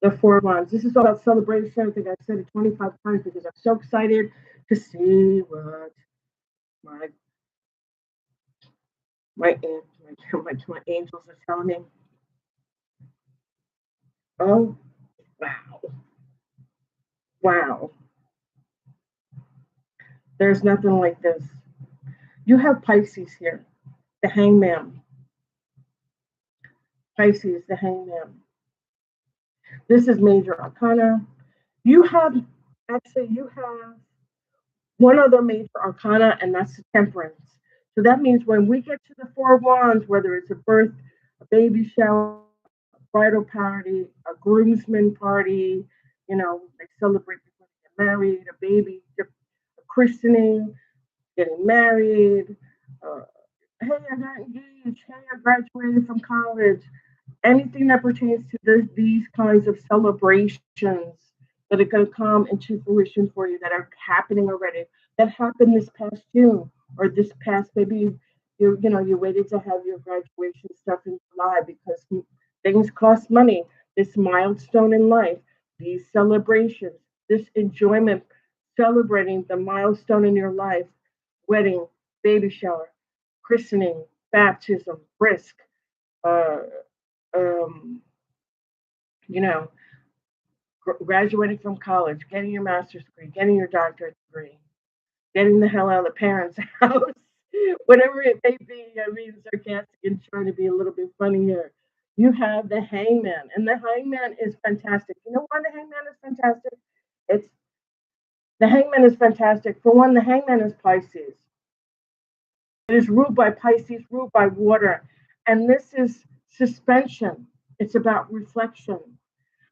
the Four of Wands. This is all about celebration. I think I've said it 25 times because I'm so excited to see what my my my angels are telling me. Oh, wow. Wow. There's nothing like this. You have Pisces here, the hangman. Pisces, the hangman. This is major arcana. You have one other major arcana, and that's the temperance. So that means when we get to the Four of Wands, whether it's a birth, a baby shower, a bridal party, a groomsman party, they celebrate before they get married, a baby, a christening, getting married, uh, hey, I got engaged, hey, I graduated from college, anything that pertains to these kinds of celebrations that are going to come into fruition for you, that are happening already, that happened this past June, or this past, maybe you waited to have your graduation stuff in July because things cost money. This milestone in life, these celebrations, this enjoyment, celebrating the milestone in your life, wedding, baby shower, christening, baptism, brisk, uh, um, you know, graduating from college, getting your master's degree, getting your doctorate degree, getting the hell out of the parents' house, whatever it may be. I mean, sarcastic and trying to be a little bit funny here. You have the hangman, and the hangman is fantastic. You know why the hangman is fantastic? It's the hangman is fantastic. For one, the hangman is Pisces. It is ruled by Pisces, ruled by water. And this is suspension. It's about reflection.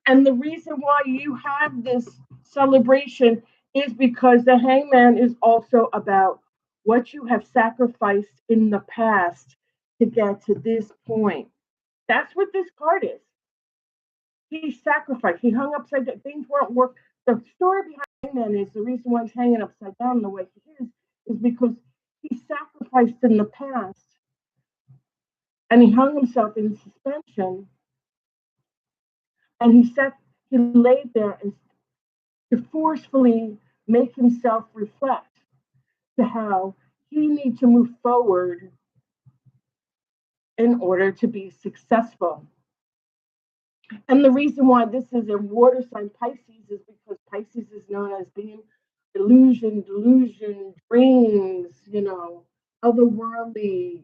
And the reason why you have this celebration is because the hangman is also about what you have sacrificed in the past to get to this point. That's what this card is. He sacrificed. He hung upside down. Things weren't work. The story behind hangman is the reason why he's hanging upside down the way he is because he sacrificed in the past and he hung himself in suspension and he laid there and to forcefully make himself reflect to how he needs to move forward in order to be successful. And the reason why this is a water sign Pisces is because Pisces is known as being delusion, dreams, otherworldly,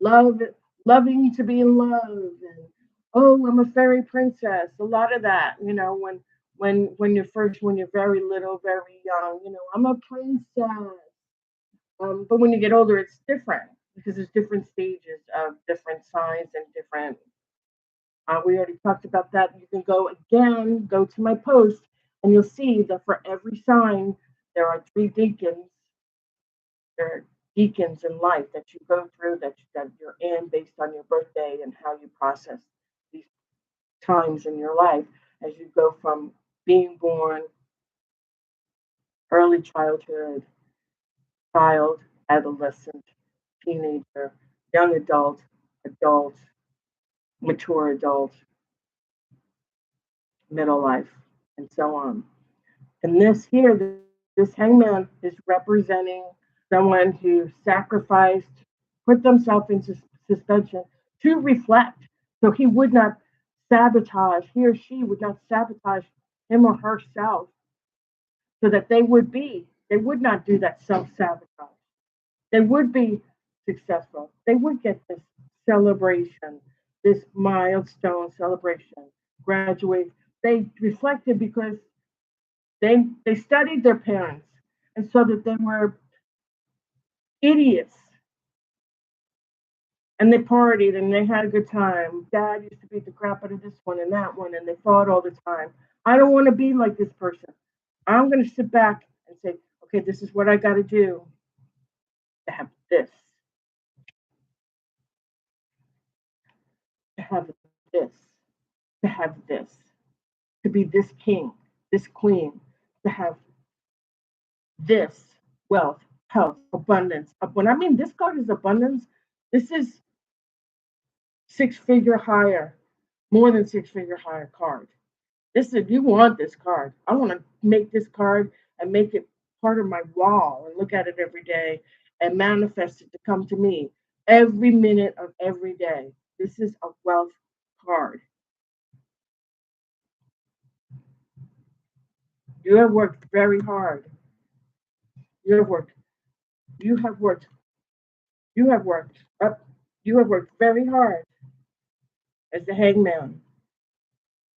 love, loving to be in love, and oh, I'm a fairy princess. A lot of that, when you're very little, very young, I'm a princess. But when you get older, it's different because there's different stages of different signs and different. We already talked about that. You can go to my post, and you'll see that for every sign, there are three deacons. There are deacons in life that you go through, that you're in based on your birthday and how you process these times in your life as you go from being born, early childhood, child, adolescent, teenager, young adult, mature adult, middle life, and so on. And this hangman is representing someone who sacrificed, put themselves into suspension to reflect. So he or she would not sabotage him or herself so that they would not do that self sabotage. They would be successful. They would get this celebration, this milestone celebration, graduate. They reflected because they studied their parents and saw that they were idiots and they partied and they had a good time. Dad used to beat the crap out of this one and that one and they fought all the time. I don't want to be like this person. I'm going to sit back and say, okay, this is what I got to do to have this, to have this, to have this, to be this king, this queen, to have this wealth, health, abundance. When I mean this card is abundance, this is six-figure higher, more than six-figure higher card. This is you want this card. I want to make this card and make it part of my wall and look at it every day and manifest it to come to me every minute of every day. This is a wealth card. You have worked very hard. You have worked. You have worked. You have worked up. You have worked very hard as the hangman,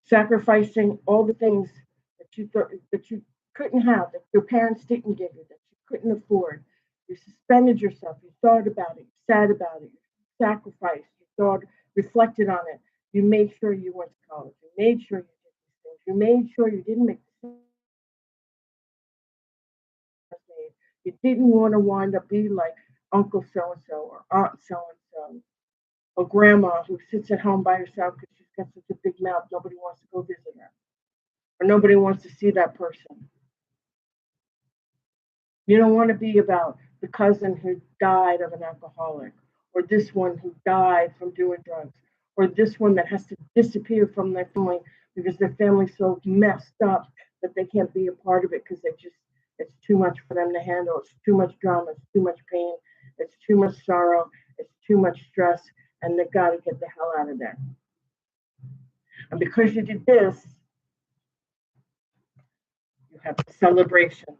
sacrificing all the things that you thought that you couldn't have, that your parents didn't give you, that you couldn't afford. You suspended yourself. You thought about it. You sat about it. You sacrificed. You thought, reflected on it. You made sure you went to college. You made sure you did these things. You made sure you didn't make the mistake. You didn't want to wind up being like Uncle so and so or Aunt so and so a grandma who sits at home by herself because she's got such a big mouth, nobody wants to go visit her, or nobody wants to see that person. You don't want to be about the cousin who died of an alcoholic, or this one who died from doing drugs, or this one that has to disappear from their family because their family's so messed up that they can't be a part of it because it's too much for them to handle. It's too much drama. It's too much pain. It's too much sorrow. It's too much stress, and they've got to get the hell out of there. And because you did this, you have the celebration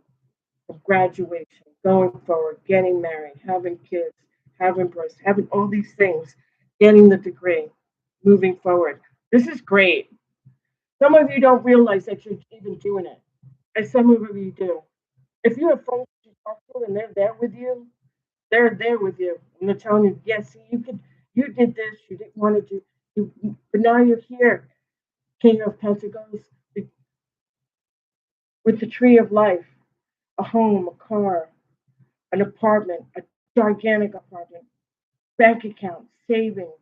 of graduation, going forward, getting married, having kids, having births, having all these things, getting the degree, moving forward. This is great. Some of you don't realize that you're even doing it, and some of you do. If you have friends you talk to and they're there with you, they're there with you, and they're telling you, "Yes, you did this, you didn't want to do, but now you're here, King of Pentacles, with the tree of life, a home, a car, an apartment, a gigantic apartment, bank account, saving.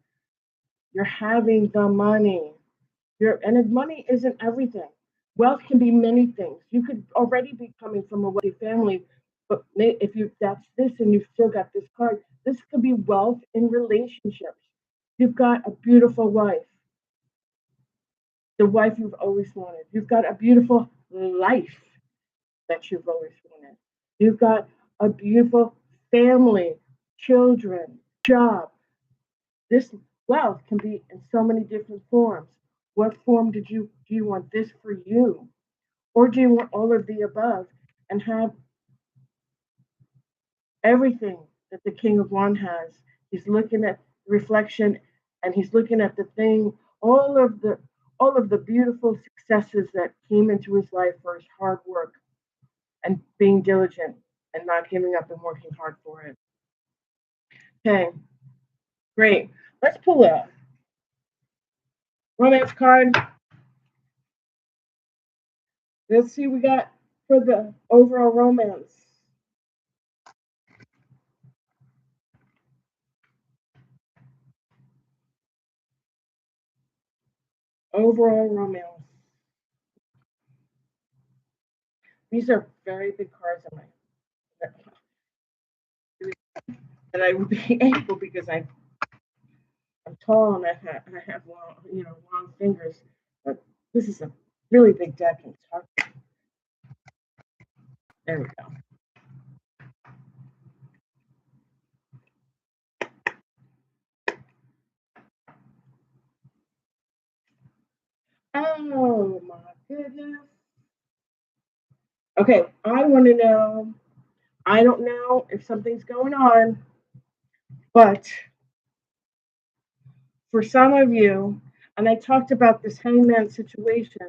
You're having the money. And money isn't everything. Wealth can be many things. You could already be coming from a wealthy family, but if you that's this and you've still got this card, this could be wealth in relationships. You've got a beautiful wife, the wife you've always wanted. You've got a beautiful life that you've always wanted. You've got a beautiful family, children, job. This wealth can be in so many different forms. What form do you want this for you? Or do you want all of the above and have everything that the King of Wands has? He's looking at reflection and he's looking at the thing, all of the beautiful successes that came into his life for his hard work and being diligent and not giving up and working hard for it. Okay, great. Let's pull a romance card. Let's see what we got for the overall romance. Overall romance. These are very big cards in my that I would be able because I'm tall and I have long, long fingers. But this is a really big deck and it's hard. There we go. Oh my goodness. Okay, I want to know. I don't know if something's going on, but for some of you, and I talked about this hangman situation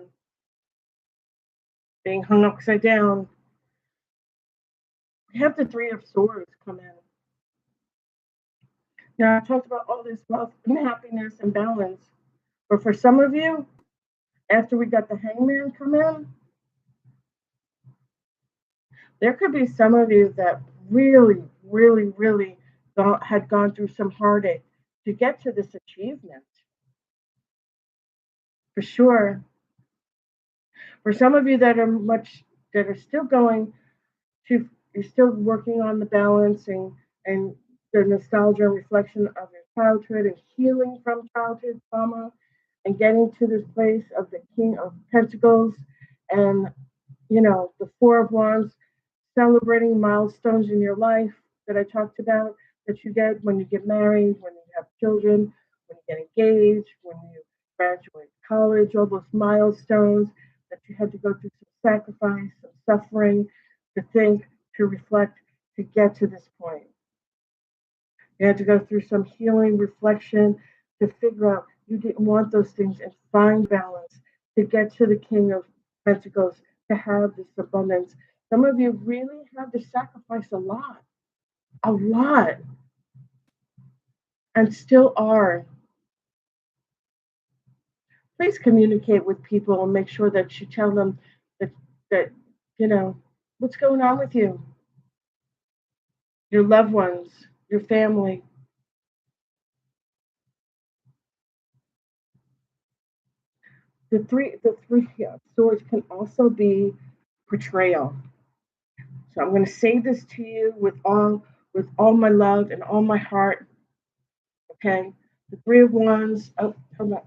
being hung upside down. We have the Three of Swords come in. Now, I talked about all this wealth and happiness and balance, but for some of you, after we got the hangman come in, there could be some of you that really, really, really had gone through some heartache to get to this achievement. For sure. For some of you that are still going to, you're still working on the balancing and the nostalgia and reflection of your childhood and healing from childhood trauma and getting to this place of the King of Pentacles and, the Four of Wands, celebrating milestones in your life that I talked about that you get when you get married, when you have children, when you get engaged, when you graduate college, all those milestones that you had to go through some sacrifice, some suffering, to think, to reflect, to get to this point. You had to go through some healing, reflection, to figure out you didn't want those things and find balance, to get to the King of Pentacles, to have this abundance. Some of you really had to sacrifice a lot, and still are. Please communicate with people and make sure that you tell them that what's going on with you, your loved ones, your family. the three of swords can also be betrayal. So I'm going to say this to you with all my love and all my heart. Okay, the three of wands. Oh, hold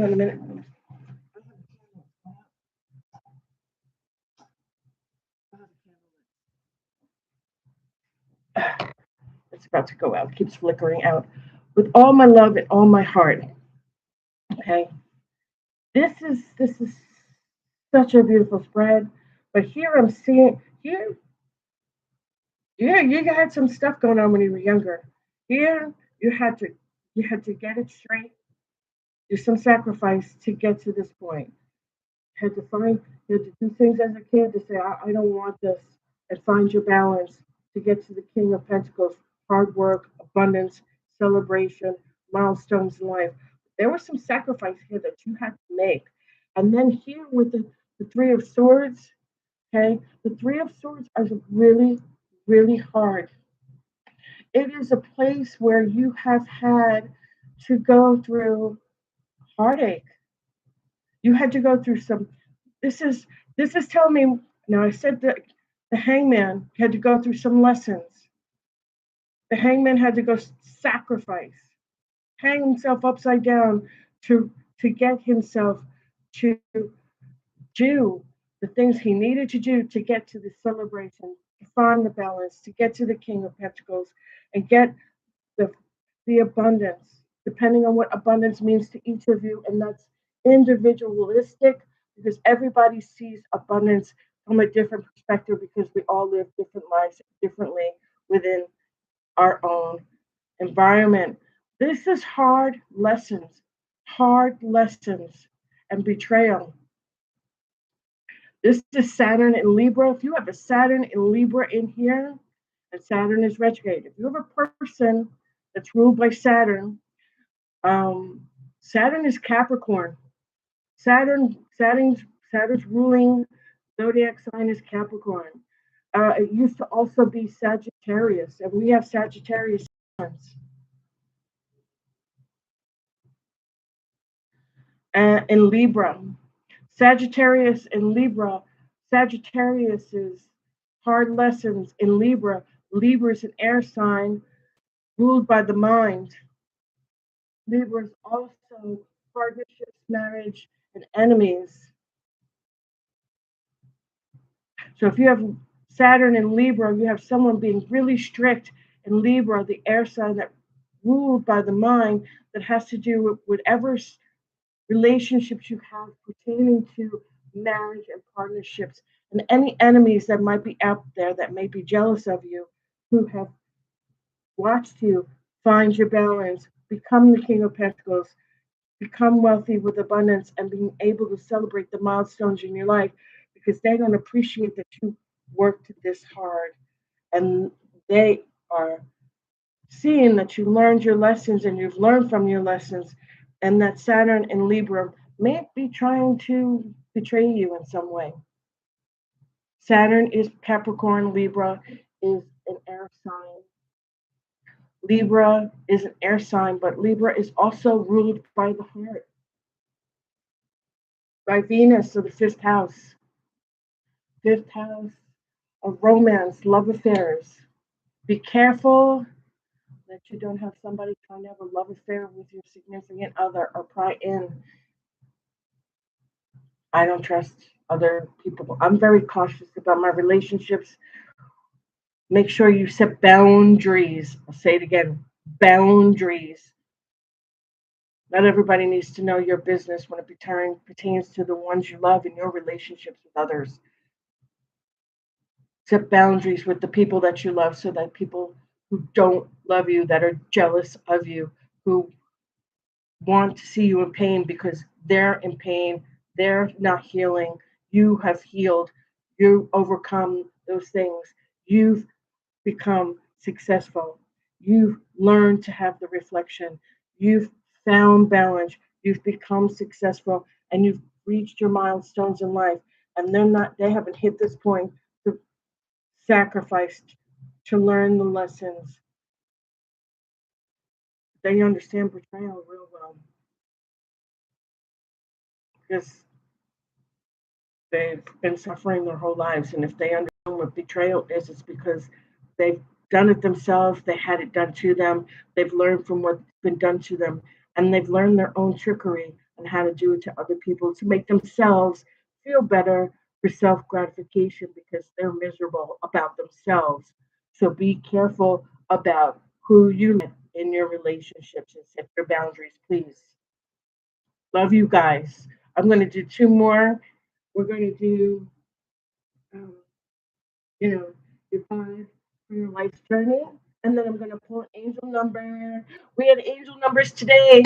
on a minute. It's about to go out. It keeps flickering out. With all my love and all my heart. Okay, this is such a beautiful spread. But here I'm seeing here. Yeah, you had some stuff going on when you were younger. Here you had to get it straight. Do some sacrifice to get to this point. Had to find you had to do things as a kid to say I don't want this, and find your balance to get to the King of Pentacles. Hard work, abundance, celebration, milestones in life. There was some sacrifice here that you had to make. And then here with the Three of Swords, okay, the Three of Swords are really, really hard. It is a place where you have had to go through heartache. You had to go through some. This is this is telling me now. I said that the hangman had to go through some lessons. The hangman had to go sacrifice, hang himself upside down to get himself to do the things he needed to do to get to the celebration, to find the balance, to get to the King of Pentacles, and get the the abundance, depending on what abundance means to each of you, and that's individualistic because everybody sees abundance from a different perspective because we all live different lives differently within our own environment. This is hard lessons, and betrayal. This is Saturn in Libra. If you have a Saturn in Libra in here, and Saturn is retrograde, if you have a person that's ruled by Saturn, Saturn is Capricorn. Saturn's ruling zodiac sign is Capricorn. It used to also be Sagittarius, and we have Sagittarius signs. In Libra. Sagittarius in Libra. Sagittarius is hard lessons in Libra. Libra is an air sign ruled by the mind. Libra is also partnerships, marriage, and enemies. So if you have Saturn in Libra, you have someone being really strict in Libra, the air sign that ruled by the mind, that has to do with whatever relationships you have pertaining to marriage and partnerships, and any enemies that might be out there that may be jealous of you, who have watched you find your balance, become the King of Pentacles, become wealthy with abundance, and being able to celebrate the milestones in your life because they don't appreciate that you worked this hard, and they are seeing that you learned your lessons and you've learned from your lessons, and that Saturn in Libra may be trying to betray you in some way. Saturn is Capricorn, Libra is an air sign. Libra is an air sign, but Libra is also ruled by the heart, by Venus, so the fifth house. Fifth house of romance, love affairs. Be careful that you don't have somebody trying to have a love affair with your significant other or pry in. I don't trust other people. I'm very cautious about my relationships. Make sure you set boundaries. I'll say it again, boundaries. Not everybody needs to know your business when it pertains to the ones you love in your relationships with others. Set boundaries with the people that you love so that people who don't love you, that are jealous of you, who want to see you in pain because they're in pain, they're not healing, you have healed, you overcome those things, you've become successful, you've learned to have the reflection, you've found balance, you've become successful, and you've reached your milestones in life, and they haven't hit this point to sacrifice to learn the lessons. They understand betrayal real well. because they've been suffering their whole lives. And if they understand what betrayal is, it's because they've done it themselves, they had it done to them, they've learned from what's been done to them, and they've learned their own trickery and how to do it to other people to make themselves feel better for self gratification because they're miserable about themselves. So be careful about who you let in your relationships and set your boundaries, please. Love you guys. I'm going to do two more. We're going to do, um, your five for your life's journey. And then I'm going to pull an angel number. We had angel numbers today.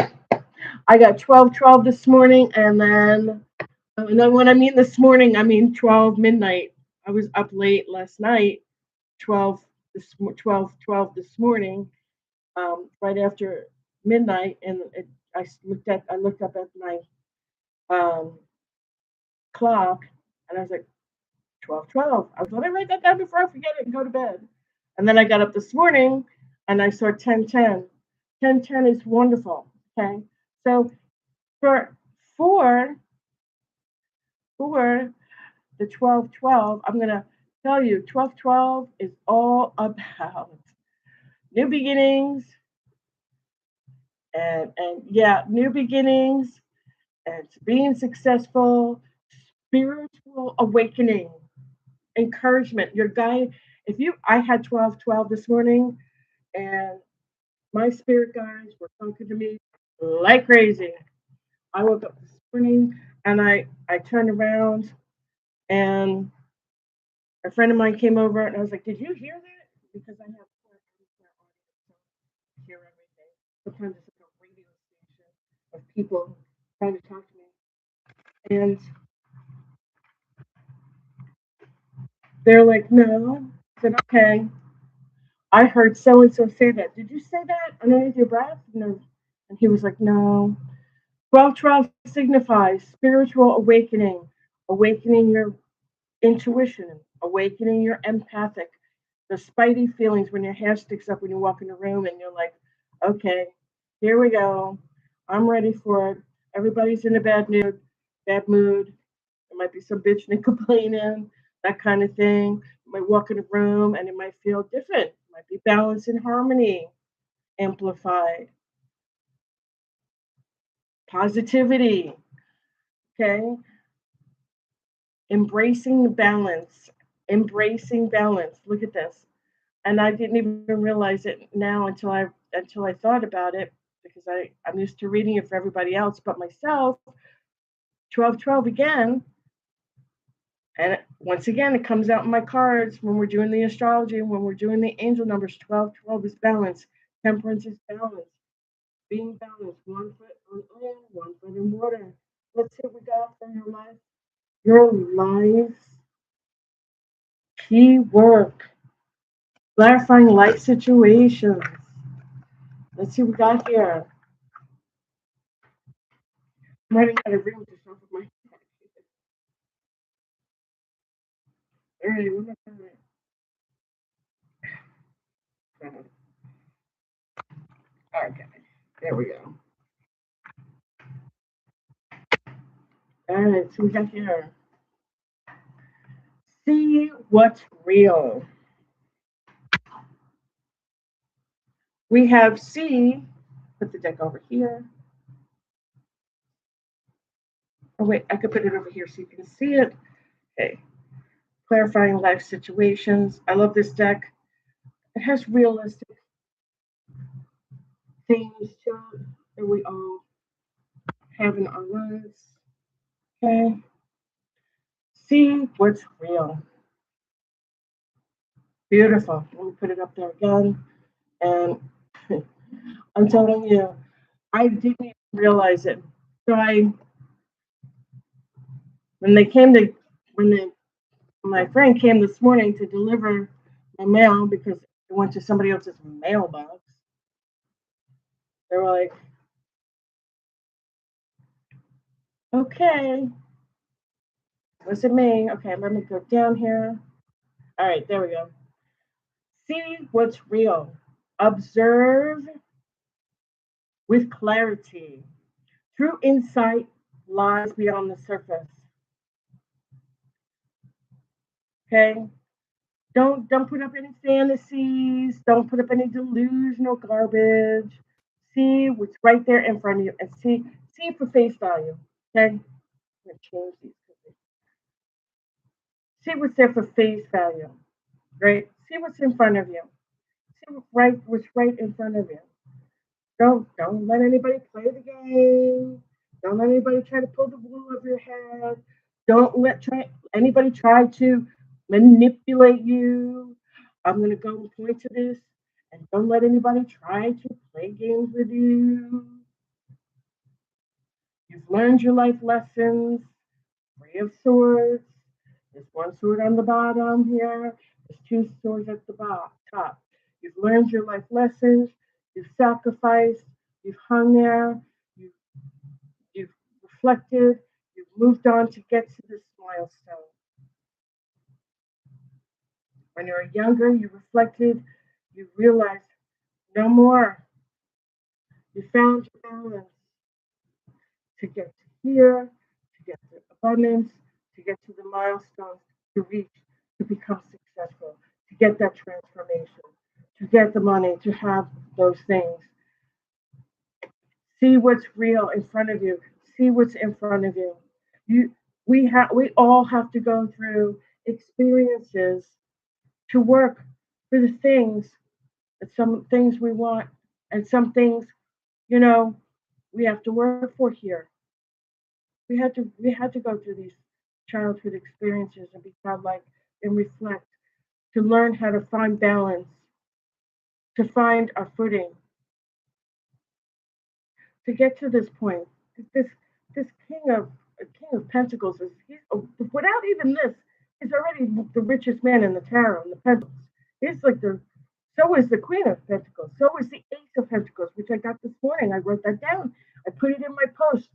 I got 1212 this morning. And then when I mean this morning, I mean 12 midnight. I was up late last night, 12 this morning, right after midnight. And I looked up at my um, clock and I was like, 12:12. I was going to write that down before I forget it and go to bed. And then I got up this morning and I saw 10:10. 10:10 is wonderful. Okay. So for for for the 12:12, I'm gonna tell you 12:12 is all about new beginnings and yeah, new beginnings and being successful, spiritual awakening, encouragement. Your guide, if you I had 12:12 this morning and my spirit guides were talking to me like crazy. I woke up this morning and I turned around and a friend of mine came over and I was like, "Did you hear that?" Because I have hear everything. Sometimes it's like a radio station of people trying to talk to me, and they're like, "No." I said, "Okay." I heard so and so say that. Did you say that underneath your breath? No. And he was like, "No." 12:12 signifies spiritual awakening, awakening your intuition, awakening your empathic, the spidey feelings when your hair sticks up when you walk in the room and you're like, okay, here we go. I'm ready for it. Everybody's in a bad mood. There might be some bitching and complaining, that kind of thing. You might walk in a room and it might feel different. It might be balance and harmony amplified. Positivity. Okay. Embracing the balance. Embracing balance. Look at this. And I didn't even realize it now until I thought about it because I'm used to reading it for everybody else but myself. 12:12 again, and once again it comes out in my cards when we're doing the astrology, when we're doing the angel numbers. 12:12 is balance, temperance is balance, being balanced, 1 foot on air, 1 foot in water. Let's see what we got for your life. Your life key work, clarifying life situations. Let's see what we got here. I'm running out of room to start with my. All right, we're gonna okay, there we go. All right, so we got here. See what's real. We have C. Put the deck over here. Oh wait, I could put it over here so you can see it. Okay, clarifying life situations. I love this deck. It has realistic things to it that we all have in our lives. Okay, see what's real. Beautiful. Let me put it up there again. And I'm telling you, I didn't even realize it. So when they came to, when they, my friend came this morning to deliver my mail because it went to somebody else's mailbox, they were like, okay, was it me? Okay, let me go down here. All right, there we go. See what's real. Observe with clarity. True insight lies beyond the surface. Okay? Don't put up any fantasies. Don't put up any delusional garbage. See what's right there in front of you and see for face value. Okay? I'm gonna change these. See what's there for face value. Right? See what's in front of you. See what's right in front of you. Don't let anybody play the game. Don't let anybody try to pull the wool over your head. Don't let anybody try to manipulate you. I'm gonna go and point to this, and don't let anybody try to play games with you. You've learned your life lessons. Three of Swords. There's one sword on the bottom here. There's two swords at the top. You've learned your life lessons. You've sacrificed. You've hung there. You've reflected. You've moved on to get to this milestone. When you were younger, you reflected. You realized no more. You found your balance to get to here, to get to abundance, to get to the milestones, to reach, to become successful, to get that transformation, to get the money, to have those things. See what's real in front of you. See what's in front of you. We all have to go through experiences to work for the things that some things we want and some things, we have to work for here. We had to go through these childhood experiences and be childlike and reflect to learn how to find balance, to find our footing, to get to this point. This king of pentacles without even this, he's already the richest man in the tarot in the pentacles. He's like so is the queen of pentacles, so is the ace of pentacles, which I got this morning. I wrote that down. I put it in my post.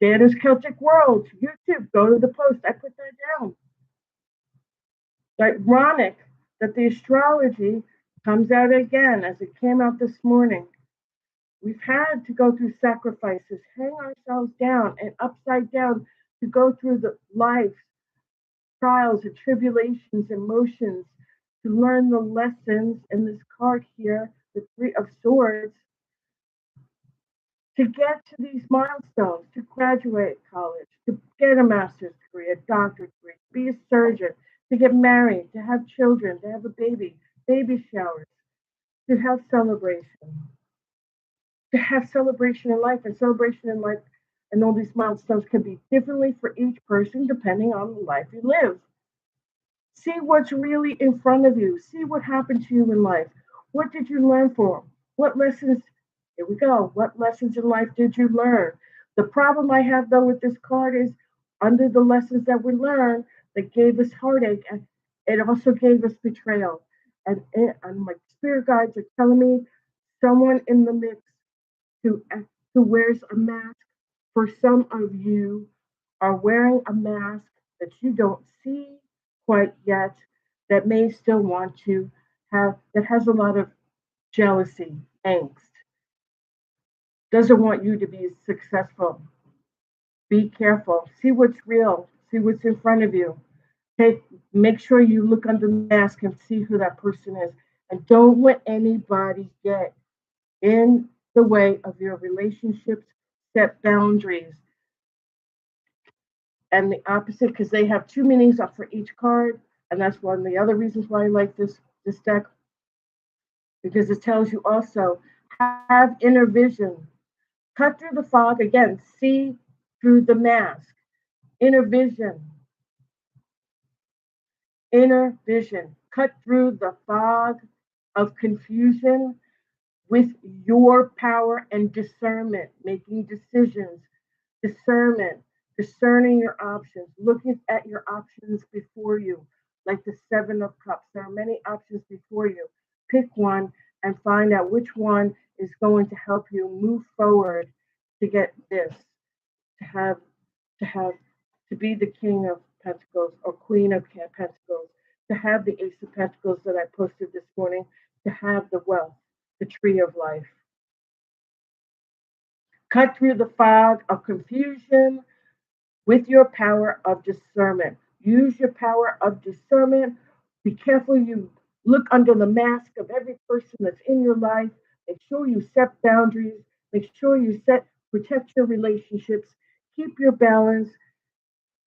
DANUS Celtic World, YouTube, go to the post. I put that down. It's ironic that the astrology comes out again as it came out this morning. We've had to go through sacrifices, hang ourselves down and upside down to go through the life's trials and tribulations, emotions, to learn the lessons in this card here, the Three of Swords, to get to these milestones, to graduate college, to get a master's degree, a doctorate degree, to be a surgeon, to get married, to have children, to have a baby showers, to have celebration. To have celebration in life, and celebration in life and all these milestones can be differently for each person depending on the life you live. See what's really in front of you. See what happened to you in life. What did you learn from? What lessons? Here we go. What lessons in life did you learn? The problem I have though with this card is under the lessons that we learned that gave us heartache, and it also gave us betrayal. And my spirit guides are telling me someone in the mix who wears a mask. For some of you are wearing a mask that you don't see quite yet, that may still want to have, that has a lot of jealousy, angst, doesn't want you to be successful. Be careful. See what's real. See what's in front of you. Make sure you look under the mask and see who that person is. And don't let anybody get in the way of your relationships. Set boundaries. And the opposite, because they have two meanings up for each card, and that's one of the other reasons why I like this deck, because it tells you also have inner vision. Cut through the fog again. See through the mask. Inner vision. Inner vision. Cut through the fog of confusion with your power and discernment, making decisions, discerning your options, looking at your options before you, like the Seven of Cups. There are many options before you. Pick one and find out which one is going to help you move forward to get this, to be the King of Pentacles or Queen of Pentacles, to have the Ace of Pentacles that I posted this morning, to have the wealth, the Tree of Life. Cut through the fog of confusion with your power of discernment. Use your power of discernment. Be careful you look under the mask of every person that's in your life. Make sure you set boundaries. Make sure you protect your relationships. Keep your balance.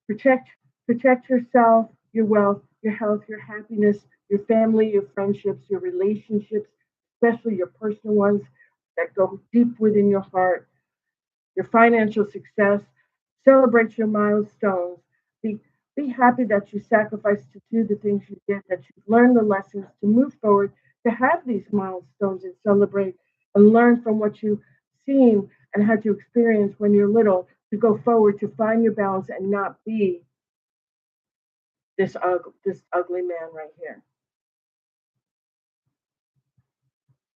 Protect protect yourself, your wealth, your health, your happiness, your family, your friendships, your relationships, especially your personal ones that go deep within your heart, your financial success. Celebrate your milestones. Be be happy that you sacrificed to do the things you did, that you've learned the lessons to move forward, to have these milestones and celebrate and learn from what you've seen and had to experience when you're little to go forward to find your balance and not be this ugly man right here.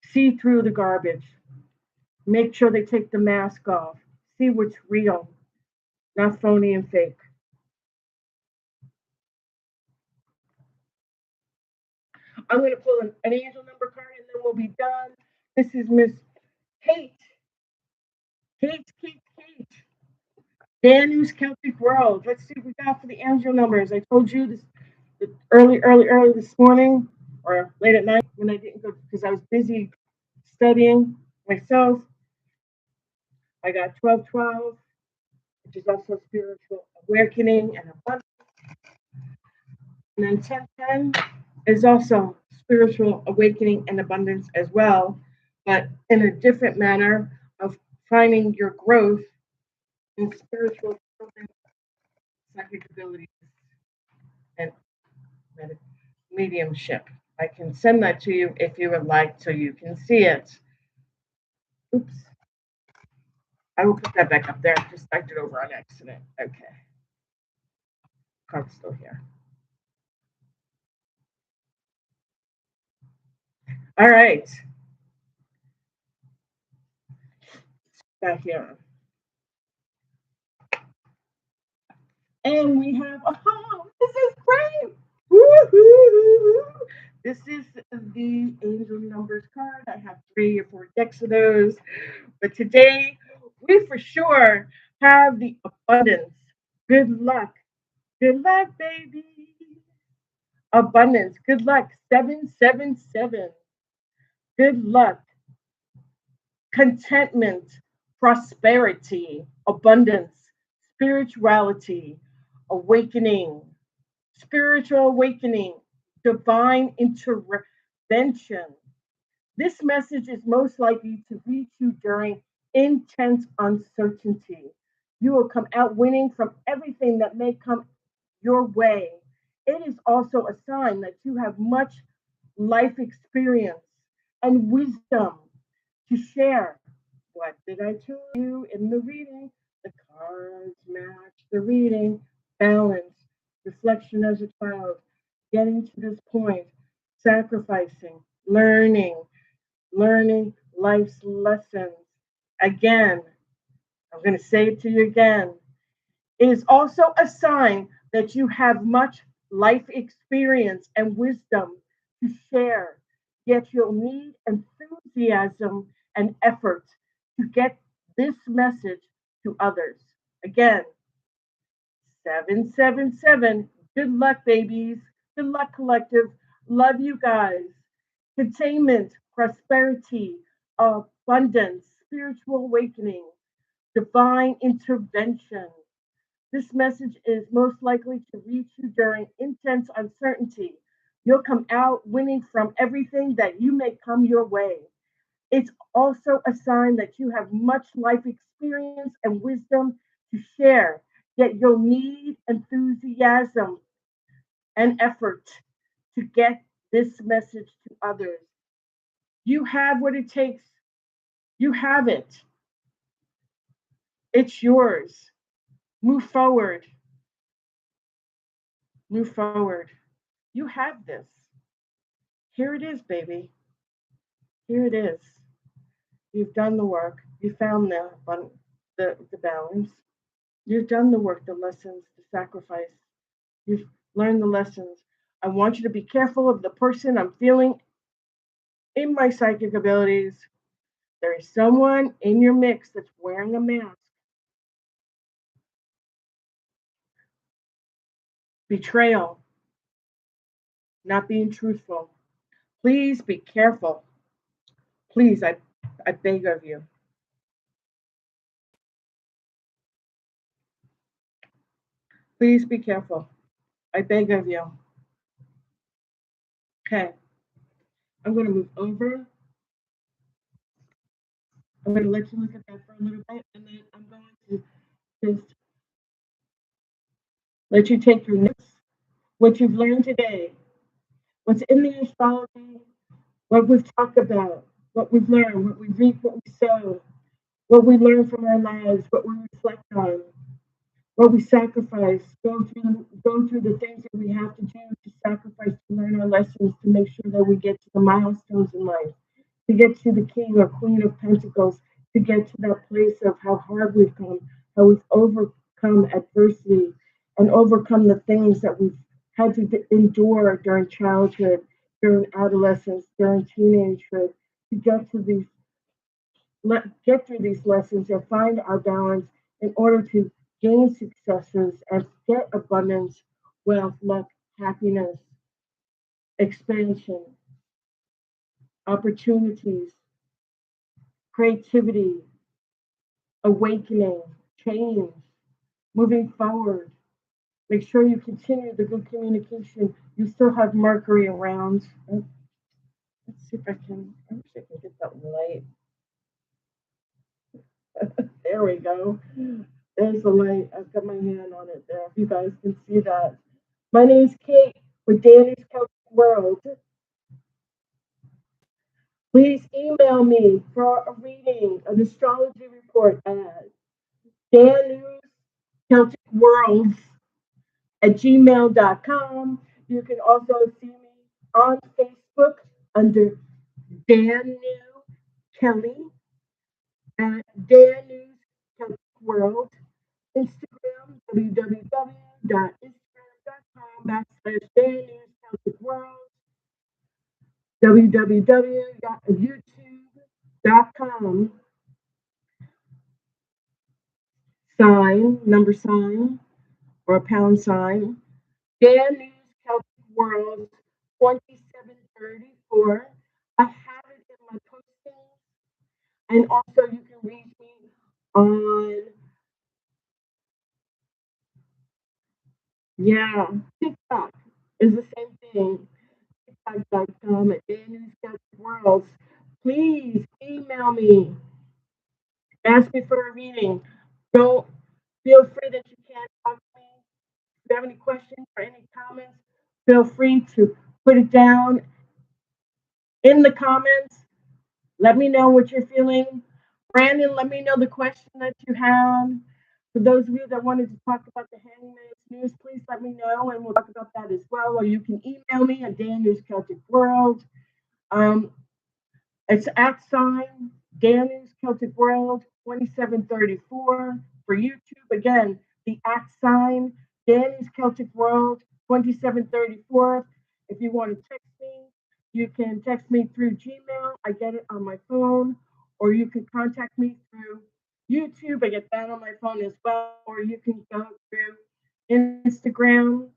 See through the garbage. Make sure they take the mask off. See what's real, not phony and fake. I'm going to pull an angel number card and then we'll be done. This is Miss Kate. Kate. DANUS Celtic World. Let's see what we got for the angel numbers. I told you this early this morning or late at night when I didn't go because I was busy studying myself. I got 1212, which is also spiritual awakening and abundance. And then 1010 is also spiritual awakening and abundance as well, but in a different manner of finding your growth in spiritual psychic abilities and mediumship. I can send that to you if you would like so you can see it. Oops. I will put that back up there. Just typed it over on accident. Okay. Card's still here. All right. Back here. And we have, oh, this is great. Woo-hoo-hoo-hoo. This is the angel numbers card. I have 3 or 4 decks of those. But today, we for sure have the abundance. Good luck. Good luck, baby. Abundance. Good luck. 777. Good luck. Contentment. Prosperity. Abundance. Spirituality. Awakening. Spiritual awakening. Divine intervention. This message is most likely to reach you during intense uncertainty. You will come out winning from everything that may come your way. It is also a sign that you have much life experience and wisdom to share. What did I tell you in the reading? The cards match the reading, balance, reflection as a child, getting to this point, sacrificing, learning life's lessons. Again, I'm going to say it to you again. It is also a sign that you have much life experience and wisdom to share, yet you'll need enthusiasm and effort to get this message to others. Again, 777. Good luck, babies. Good luck, collective. Love you guys. Containment, prosperity, abundance, spiritual awakening, divine intervention. This message is most likely to reach you during intense uncertainty. You'll come out winning from everything that you may come your way. It's also a sign that you have much life experience and wisdom to share, yet you'll need enthusiasm and effort to get this message to others. You have what it takes. You have it. It's yours. Move forward. Move forward. You have this. Here it is, baby. Here it is. You've done the work. You found the balance. You've done the work, the lessons, the sacrifice. You've learned the lessons. I want you to be careful of the person I'm feeling in my psychic abilities. There is someone in your mix that's wearing a mask. betrayal, not being truthful. Please be careful. Please, I beg of you. Please be careful. I beg of you. Okay, I'm going to move over. I'm going to let you look at that for a little bit, and then I'm going to just let you take your notes, what you've learned today, what's in the astrology, what we've talked about, what we've learned, what we reap, what we sow, what we learn from our lives, what we reflect on, what we sacrifice, go through the things that we have to do to sacrifice to learn our lessons to make sure that we get to the milestones in life, to get to the King or Queen of Pentacles, to get to that place of how hard we've come, how we've overcome adversity and overcome the things that we've had to endure during childhood, during adolescence, during teenagehood, to get through these lessons and find our balance in order to gain successes and get abundance, wealth, luck, happiness, expansion, opportunities, creativity, awakening, change, moving forward. Make sure you continue the good communication. You still have Mercury around. Let's see if I wish I can get that light. There we go. There's the light. I've got my hand on it there. If you guys can see that. My name's Kate with Danny's Celtic World. Please email me for a reading, an astrology report at DANUS Celtic World at gmail.com. You can also see me on Facebook under Danu Kelly at Danus Celtic World. Instagram, www.instagram.com/Danus Celtic World, www.youtube.com, number sign, or a pound sign, Danus Celtic World 2734. I have it in my postings, and also you can reach me on, TikTok is the same thing. TikTok.com at Danus Celtic World. Please email me. Ask me for a reading. Don't feel free that you can't talk to me. If you have any questions or any comments, feel free to put it down in the comments. Let me know what you're feeling. Brandon, let me know the question that you have. For those of you that wanted to talk about the Handyman's News, please let me know and we'll talk about that as well. Or you can email me at Danus Celtic World. It's @ Danus Celtic World 2734 for YouTube. Again, the @ Danus Celtic World 2734. If you want to text me, you can text me through Gmail. I get it on my phone. Or you can contact me through YouTube. I get that on my phone as well. Or you can go through Instagram,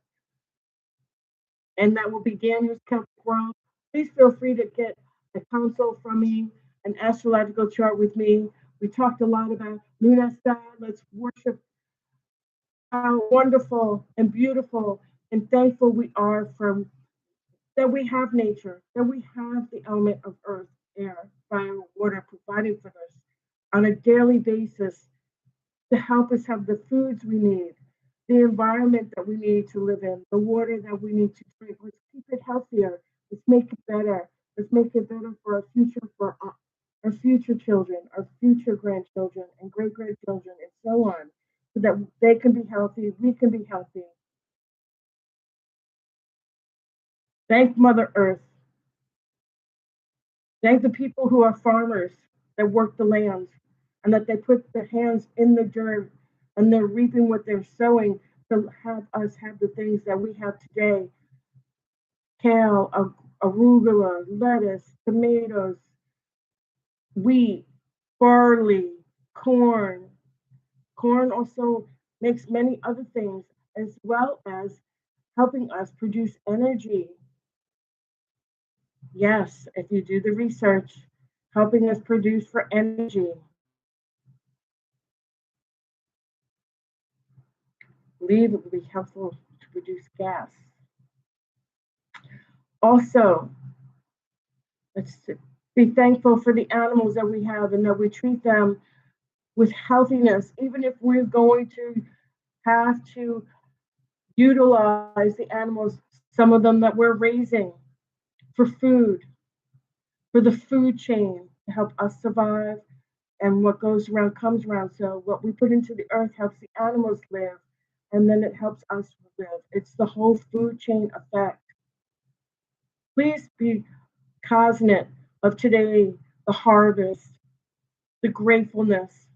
and that will be Danus Celtic World. Please feel free to get a consult from me, an astrological chart with me. We talked a lot about Lughnasadh. Let's worship how wonderful and beautiful and thankful we are from that we have nature, that we have the element of earth, air, fire, water providing for us on a daily basis to help us have the foods we need, the environment that we need to live in, the water that we need to drink. Let's keep it healthier. Let's make it better. Let's make it better for our future, for our future children, our future grandchildren, and great grandchildren, and so on, so that they can be healthy, we can be healthy. Thank Mother Earth. Thank the people who are farmers that work the lands and that they put their hands in the dirt and they're reaping what they're sowing to have us have the things that we have today: kale, arugula, lettuce, tomatoes, wheat, barley, corn. Corn also makes many other things, as well as helping us produce energy. Yes, if you do the research, helping us produce for energy. Believe it will be helpful to produce gas. Also, let's be thankful for the animals that we have and that we treat them with healthiness, even if we're going to have to utilize the animals, some of them that we're raising for food, for the food chain to help us survive. And what goes around comes around. So what we put into the earth helps the animals live, and then it helps us live. It's the whole food chain effect. Please be cognizant of today, the harvest, the gratefulness.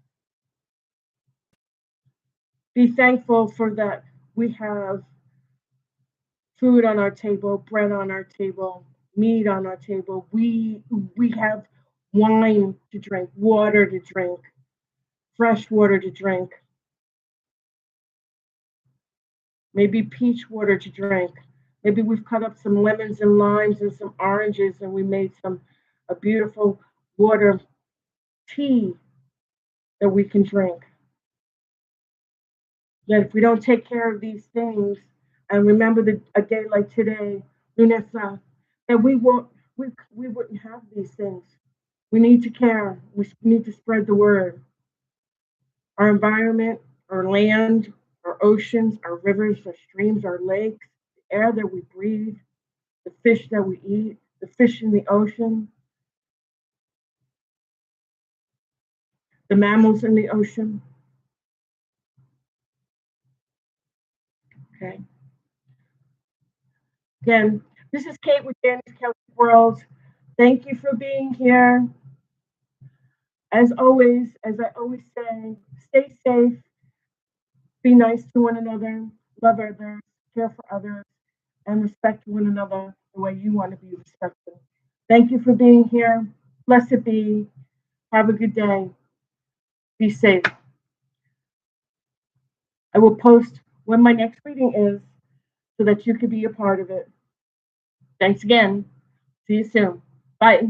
Be thankful for that we have food on our table, bread on our table, meat on our table. We have wine to drink, water to drink, fresh water to drink, maybe peach water to drink. Maybe we've cut up some lemons and limes and some oranges and we made some a beautiful water tea that we can drink. That if we don't take care of these things and remember a day like today, Lughnasadh, that we wouldn't have these things. We need to care. We need to spread the word. Our environment, our land, our oceans, our rivers, our streams, our lakes, the air that we breathe, the fish that we eat, the fish in the ocean, the mammals in the ocean. Okay. Again, this is Kate with DANUS Celtic World. Thank you for being here. As always, as I always say, stay safe, be nice to one another, love others, care for others, and respect one another the way you want to be respected. Thank you for being here. Blessed be. Have a good day. Be safe. I will post when my next reading is so that you can be a part of it. Thanks again. See you soon. Bye.